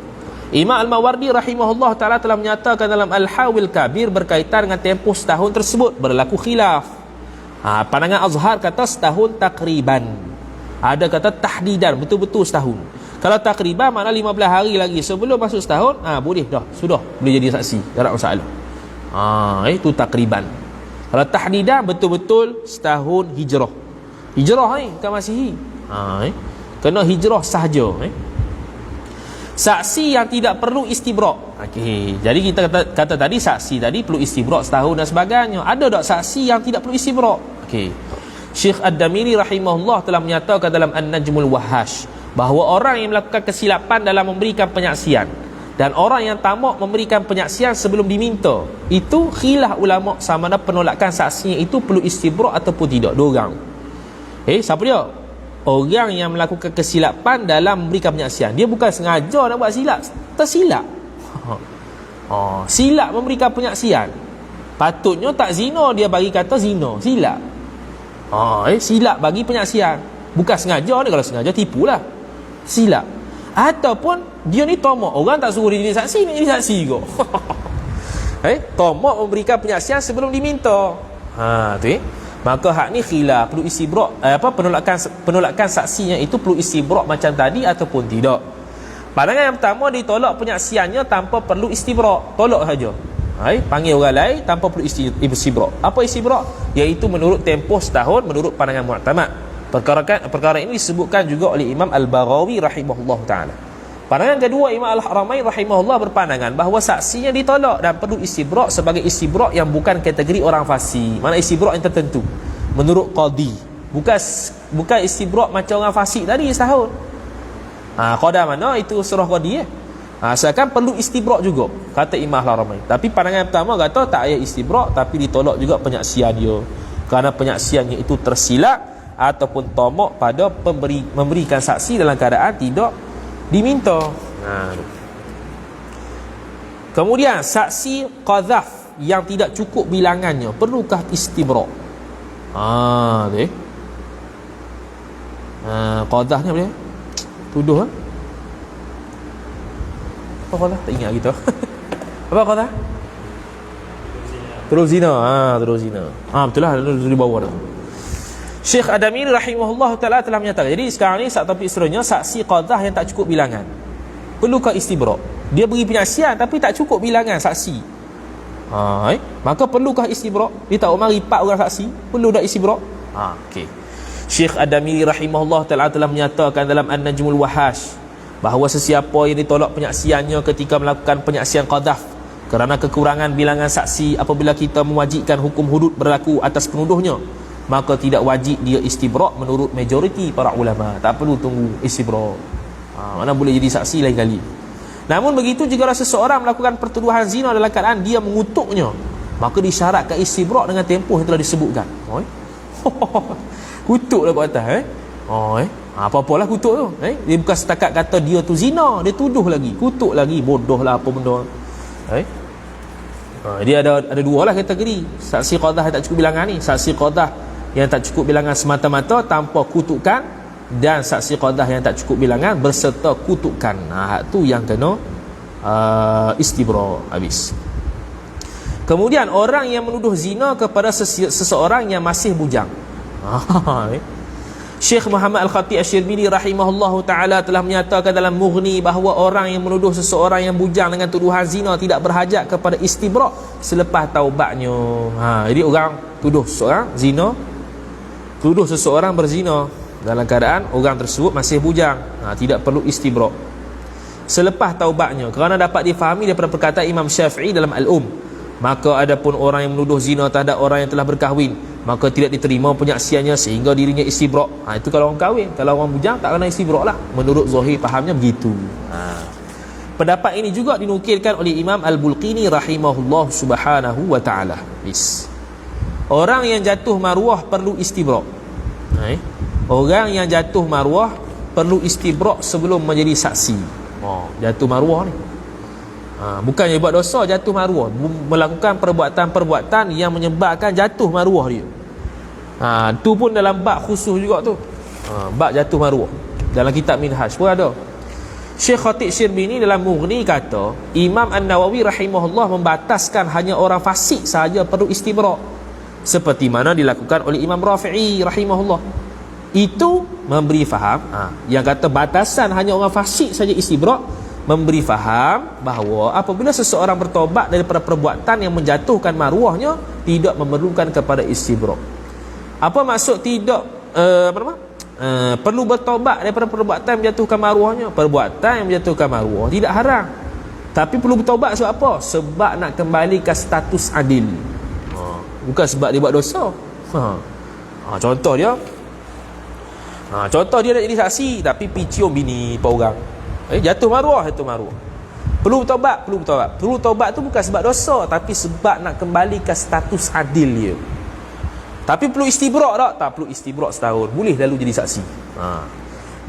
Imam Al-Mawardi rahimahullah ta'ala telah menyatakan dalam Al-Hawil Kabir berkaitan dengan tempoh setahun tersebut berlaku khilaf. Pandangan Azhar kata setahun takriban. Ada kata tahdidan, betul-betul setahun. Kalau takriban makna 15 hari lagi sebelum masuk setahun, boleh dah, sudah boleh jadi saksi, tak ada masalah. Itu takriban. Kalau tahdidan betul-betul setahun hijrah. Hijrah ni bukan Masihi. Kena hijrah sahaja. Saksi yang tidak perlu istibrak. Jadi kita kata tadi saksi tadi perlu istibrak setahun dan sebagainya. Ada tak saksi yang tidak perlu istibrak? Syekh Ad-Damiri rahimahullah telah menyatakan dalam An-Najmul Wahhash bahawa orang yang melakukan kesilapan dalam memberikan penyaksian dan orang yang tamak memberikan penyaksian sebelum diminta, itu khilaf ulama sama ada penolakan saksinya itu perlu istibrak ataupun tidak. Dua orang. Siapa dia? Orang yang melakukan kesilapan dalam memberikan penyaksian. Dia bukan sengaja nak buat silap, tersilap. Silap memberikan penyaksian. Patutnya tak zina, dia bagi kata zina, silap. Silap bagi penyaksian. Bukan sengaja ni, kalau sengaja tipulah. Silap. Ataupun dia ni tamak, orang tak suruh dia jadi saksi, nak jadi saksi juga. Tamak memberikan penyaksian sebelum diminta. Tu maka hak ni khilaf, perlu istibrak. Penolakan saksinya itu perlu istibrak macam tadi ataupun tidak. Pandangan yang pertama, ditolak penyaksiannya tanpa perlu istibrak, tolak saja. Panggil orang lain tanpa perlu istibrak. Apa istibrak? Iaitu menurut tempoh setahun menurut pandangan mu'tamad. Perkara ini disebutkan juga oleh Imam Al-Baghawi rahimahullah ta'ala. Pandangan kedua, Imam Al-Haramain rahimahullah berpandangan bahawa saksinya ditolak dan perlu istibrak sebagai istibrak yang bukan kategori orang fasik. Mana istibrak yang tertentu menurut qadi. Bukan istibrak macam orang fasik tadi setahun. Qada mana itu surah qadi seakan perlu istibrak juga, kata Imam Al-Haramain. Tapi pandangan pertama kata tak payah istibrak, tapi ditolak juga penyaksian dia, kerana penyaksiannya itu tersilap ataupun tamak pada memberikan saksi dalam keadaan tidak diminta. Kemudian saksi qadhaf yang tidak cukup bilangannya, perlukah istibrak? Qadhaf ni boleh tuduh apa qadhaf, tak ingat gitu. Apa qadhaf? Terus zina. Terus zina. Betul lah, di bawah tu. Syekh Adamiri rahimahullah ta'ala telah menyatakan, jadi sekarang ni topik seterusnya, saksi qadhaf yang tak cukup bilangan. Perlukah istibra'? Dia beri penyaksian tapi tak cukup bilangan saksi. Maka perlukah istibra'? Dia tahu mari 4 orang saksi, perlu dah istibra'? Okey. Syekh Adamiri rahimahullah ta'ala telah menyatakan dalam An-Najmul Wahash bahawa sesiapa yang ditolak penyaksiannya ketika melakukan penyaksian qadhaf kerana kekurangan bilangan saksi apabila kita mewajibkan hukum hudud berlaku atas penuduhnya, maka tidak wajib dia istibra' menurut majoriti para ulama. Tak perlu tunggu istibra'. Mana boleh jadi saksi lain kali. Namun begitu jika seseorang melakukan pertuduhan zina dalam keadaan dia mengutuknya, maka disyaratkan istibra' dengan tempoh yang telah disebutkan. Kutuklah kat atas. Apa-apalah kutuk tu. Dia bukan setakat kata dia tu zina, dia tuduh lagi, kutuk lagi, bodoh lah apa benda. Dia ada dua lah kategori saksi qadhaf yang tak cukup bilangan ni. Saksi qadhaf yang tak cukup bilangan semata-mata tanpa kutukan, dan saksi qadhaf yang tak cukup bilangan berserta kutukan. Tu yang kena istibra' habis. Kemudian orang yang menuduh zina kepada seseorang yang masih bujang. Syekh Muhammad Al-Khatib Asy-Syirbini rahimahullahu ta'ala telah menyatakan dalam Mughni bahawa orang yang menuduh seseorang yang bujang dengan tuduhan zina tidak berhajat kepada istibra' selepas taubatnya. Jadi orang tuduh seseorang zina, tuduh seseorang berzina dalam keadaan orang tersebut masih bujang, tidak perlu istibra' selepas taubatnya, kerana dapat difahami daripada perkataan Imam Syafi'i dalam Al-Um. Maka adapun orang yang menuduh zina terhadap orang yang telah berkahwin, maka tidak diterima penyaksiannya sehingga dirinya istibra'. Itu kalau orang kahwin. Kalau orang bujang tak kena istibra' lah. Menurut zahir fahamnya begitu. Pendapat ini juga dinukilkan oleh Imam Al-Bulqini rahimahullah subhanahu wa ta'ala. Orang yang jatuh maruah perlu istibra'. Orang yang jatuh maruah perlu istibra' sebelum menjadi saksi. Jatuh maruah ni, bukannya buat dosa, jatuh maruah, melakukan perbuatan-perbuatan yang menyebabkan jatuh maruah dia. Tu pun dalam bab khusus juga tu. Bab jatuh maruah dalam kitab Minhaj pun ada. Syekh Khatib Syirbini dalam Mughni kata, Imam An-Nawawi rahimahullah membataskan hanya orang fasik sahaja perlu istibra', seperti mana dilakukan oleh Imam Rafi'i rahimahullah. Itu memberi faham yang kata batasan hanya orang fasik saja istibra', memberi faham bahawa apabila seseorang bertobat daripada perbuatan yang menjatuhkan maruahnya, tidak memerlukan kepada istibra'. Apa maksud tidak perlu bertobat daripada perbuatan yang menjatuhkan maruahnya? Perbuatan yang menjatuhkan maruah tidak haram, tapi perlu bertobat sebab apa? Sebab nak kembali ke status adil, bukan sebab dia buat dosa. Contoh dia nak jadi saksi tapi picium bini pak orang. Jatuh maruah. Perlu bertobat. Perlu taubat tu bukan sebab dosa, tapi sebab nak kembali ke status adil dia. Tapi perlu istibra' tak perlu istibra' setahun, boleh lalu jadi saksi.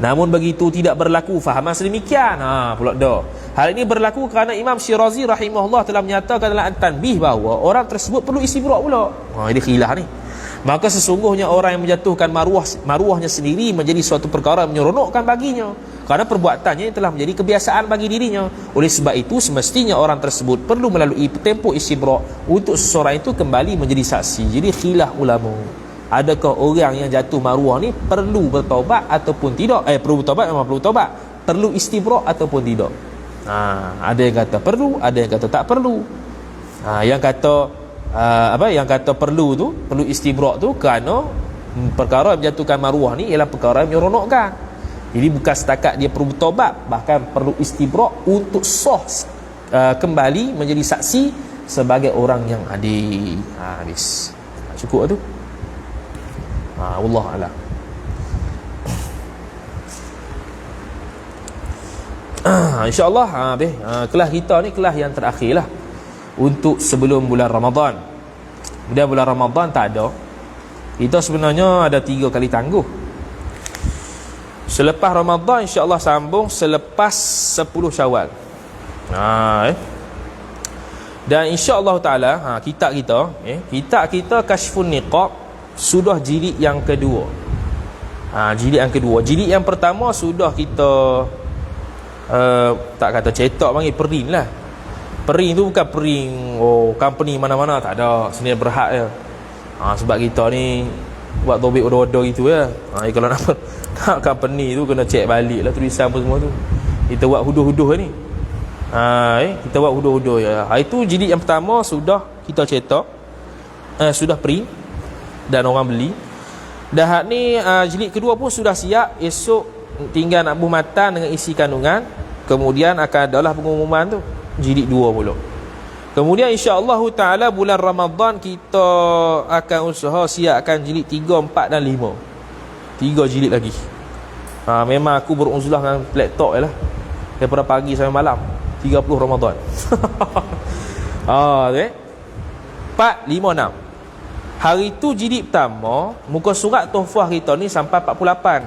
Namun begitu tidak berlaku fahaman sedemikian. Pula dah. Hal ini berlaku kerana Imam Syirazi rahimahullah telah menyatakan dalam At-Tanbih bahawa orang tersebut perlu istibra' pula. Ini khilaf ni. Maka sesungguhnya orang yang menjatuhkan maruahnya sendiri menjadi suatu perkara yang menyeronokkan baginya, kerana perbuatannya telah menjadi kebiasaan bagi dirinya. Oleh sebab itu semestinya orang tersebut perlu melalui tempoh istibra' untuk seseorang itu kembali menjadi saksi. Jadi khilaf ulama, adakah orang yang jatuh maruah ni perlu bertaubat ataupun tidak? Perlu bertaubat, memang perlu taubat. Perlu istibra' ataupun tidak? Ada yang kata perlu, ada yang kata tak perlu. Yang kata perlu tu, perlu istibra' tu kerana perkara yang menjatuhkan maruah ni ialah perkara yang menyeronokkan. Jadi bukan setakat dia perlu bertobat, bahkan perlu istibra' untuk sah kembali menjadi saksi sebagai orang yang adil. Habis. Cukup tu. Wallahu a'lam. InsyaAllah kelas kita ni kelas yang terakhir lah untuk sebelum bulan Ramadan. Kemudian bulan Ramadan tak ada. Kita sebenarnya ada 3 kali tangguh. Selepas Ramadan insya-Allah sambung selepas 10 Syawal. Dan insya-Allah taala kitab kita Kashfun Niqab sudah jilid yang kedua. Jilid yang pertama sudah kita tak kata cetak panggil print lah. Pering tu bukan pering company mana-mana, tak ada, sendiri berhad je. Sebab kita ni buat tobik odo-odo gitu ya. Kalau nak company tu kena check balik lah tulisan apa semua tu. Kita buat huduh-huduh ni. Kita buat huduh-huduh ya. Itu jilid yang pertama sudah kita cetak, sudah print dan orang beli. Dah hak ni jilid kedua pun sudah siap. Esok tinggal nak buh matan dengan isi kandungan. Kemudian akan adalah pengumuman tu jilid 2 pula. Kemudian insya-Allah taala bulan Ramadan kita akan usaha siapkan jilid 3, 4 dan 5. 3 jilid lagi. Memang aku beruzlah dengan laptop je lah. Daripada pagi sampai malam 30 Ramadan. 4, 5, 6. Hari tu jilid pertama, muka surat tuhfah kita ni sampai 48.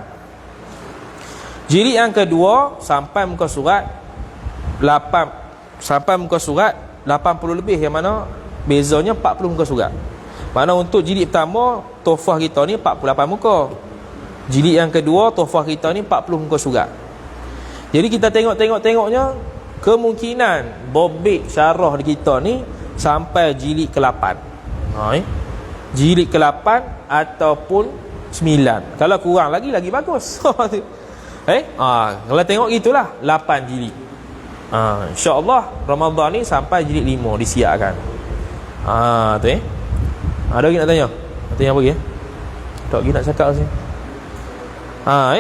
Jilid yang kedua sampai muka surat 8, sampai muka surat 80 lebih, yang mana bezanya 40 muka surat. Mana untuk jilid pertama tuhfah kita ni 48 muka. Jilid yang kedua tuhfah kita ni 40 muka surat. Jadi kita tengoknya kemungkinan bobek syarah di kita ni sampai jilid ke-8. Jilid ke-8 ataupun 9. Kalau kurang lagi bagus. Kalau tengok gitulah 8 jilid. InsyaAllah Ramadan ni sampai jilid 5 disiapkan. Tu ada lagi nak tanya? Nak tanya apa lagi? Tak lagi nak cakap sini.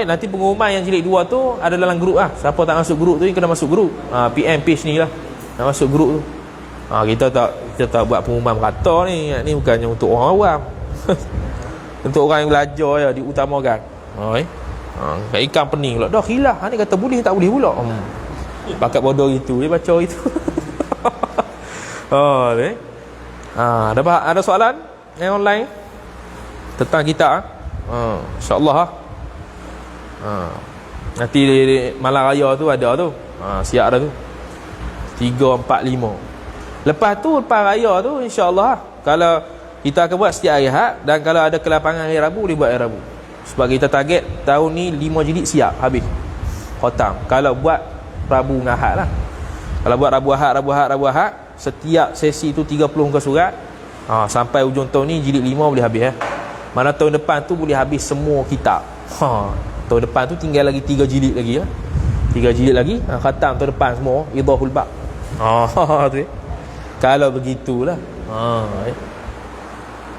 Nanti pengumuman yang jilid 2 tu ada dalam grup lah. Siapa tak masuk grup tu kena masuk grup. PM page ni lah, nak masuk grup tu. Kita tak buat pengumuman merata ni. Ni bukannya untuk orang awam. Untuk orang yang belajar ya, diutamakan. Kat ikan pening pula. Dah khilaf. Ni kata boleh tak boleh pula. Bakat bodoh itu dia baca itu. Ada soalan yang online tentang kita? InsyaAllah nanti malam raya tu ada tu. Siap dah tu 3, 4, 5. Lepas tu lepas raya tu insyaAllah kalau kita akan buat setiap hari Ahad, dan kalau ada kelapangan hari Rabu boleh buat hari Rabu. Sebab kita target tahun ni 5 jilid siap habis khatam. Kalau buat Rabu dengan Ahad lah. Kalau buat Rabu Ahad, setiap sesi tu 30 muka surat. Sampai ujung tahun ni jilid 5 boleh habis. Mana tahun depan tu boleh habis semua kitab. Tahun depan tu tinggal lagi 3 jilid lagi 3 jilid lagi, khatam tahun depan semua Idahul Bab. Tu kalau begitulah.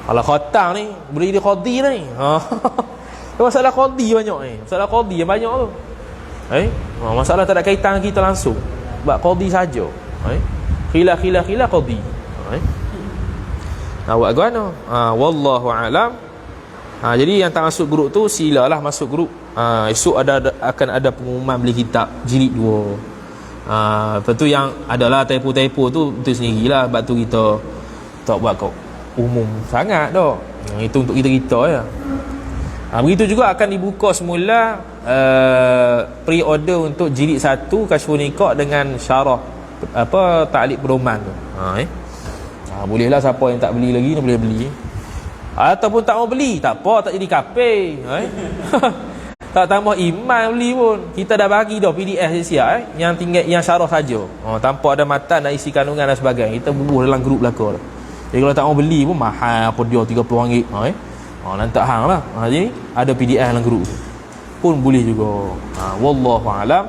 Kalau khatam ni boleh jadi qadi ni. Masalah qadi banyak ni. Masalah qadi yang banyak tu. Masalah tak ada kaitan kita langsung. Sebab qadi saja. Khilaf qadi. Buat guano. Wallahu alam. Jadi yang tak masuk grup tu silalah masuk grup. Esok akan ada pengumuman beli kitab jilid 2. Lepas tu yang adalah typo-typo tu itu sendirilah. Sebab tu kita tak buat kau umum sangat dah. Yang itu untuk kita ya. Begitu juga akan dibuka semula pre-order untuk jilid 1 Kasyfun Niqab dengan syarah ta'liq pedoman tu. Bolehlah siapa yang tak beli lagi ni boleh beli. Ataupun tak mau beli, tak apa, tak jadi kafir. Tak tambah iman beli pun. Kita dah bagi dah PDF siap yang tinggal yang syarah saja. Tanpa ada matan dan isi kandungan dan sebagainya. Kita bubuh dalam grup belaka dah. Jadi kalau tak mau beli pun mahal apa dia RM30. Nanti hang lah. Jadi ada PDF dalam grup pun boleh juga. Wallahu alam.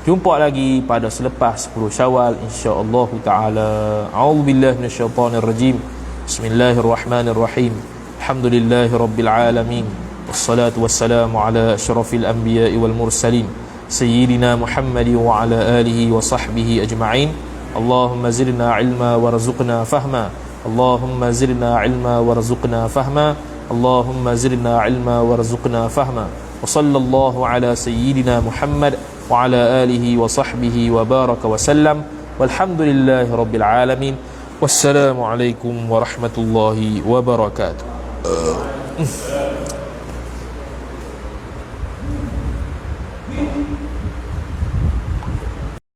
Jumpa lagi pada selepas 10 Syawal insya-Allah taala. A'udzubillahi minasyaitonirrajim. Bismillahirrahmanirrahim. Alhamdulillahirabbil alamin. Wassalatu wassalamu ala asyrafil anbiya'i wal mursalin sayyidina Muhammad wa ala alihi wa sahbihi ajma'in. Allahumma zidna ilma warzuqna fahma. Allahumma zidna ilma warzuqna fahma. Allahumma zidna ilma warzuqna fahma. Wa sallallahu ala sayyidina Muhammad wa ala alihi wa sahbihi wa baraka wa sallam. Walhamdulillahi rabbil alamin. Wassalamu alaikum warahmatullahi wabarakatuh.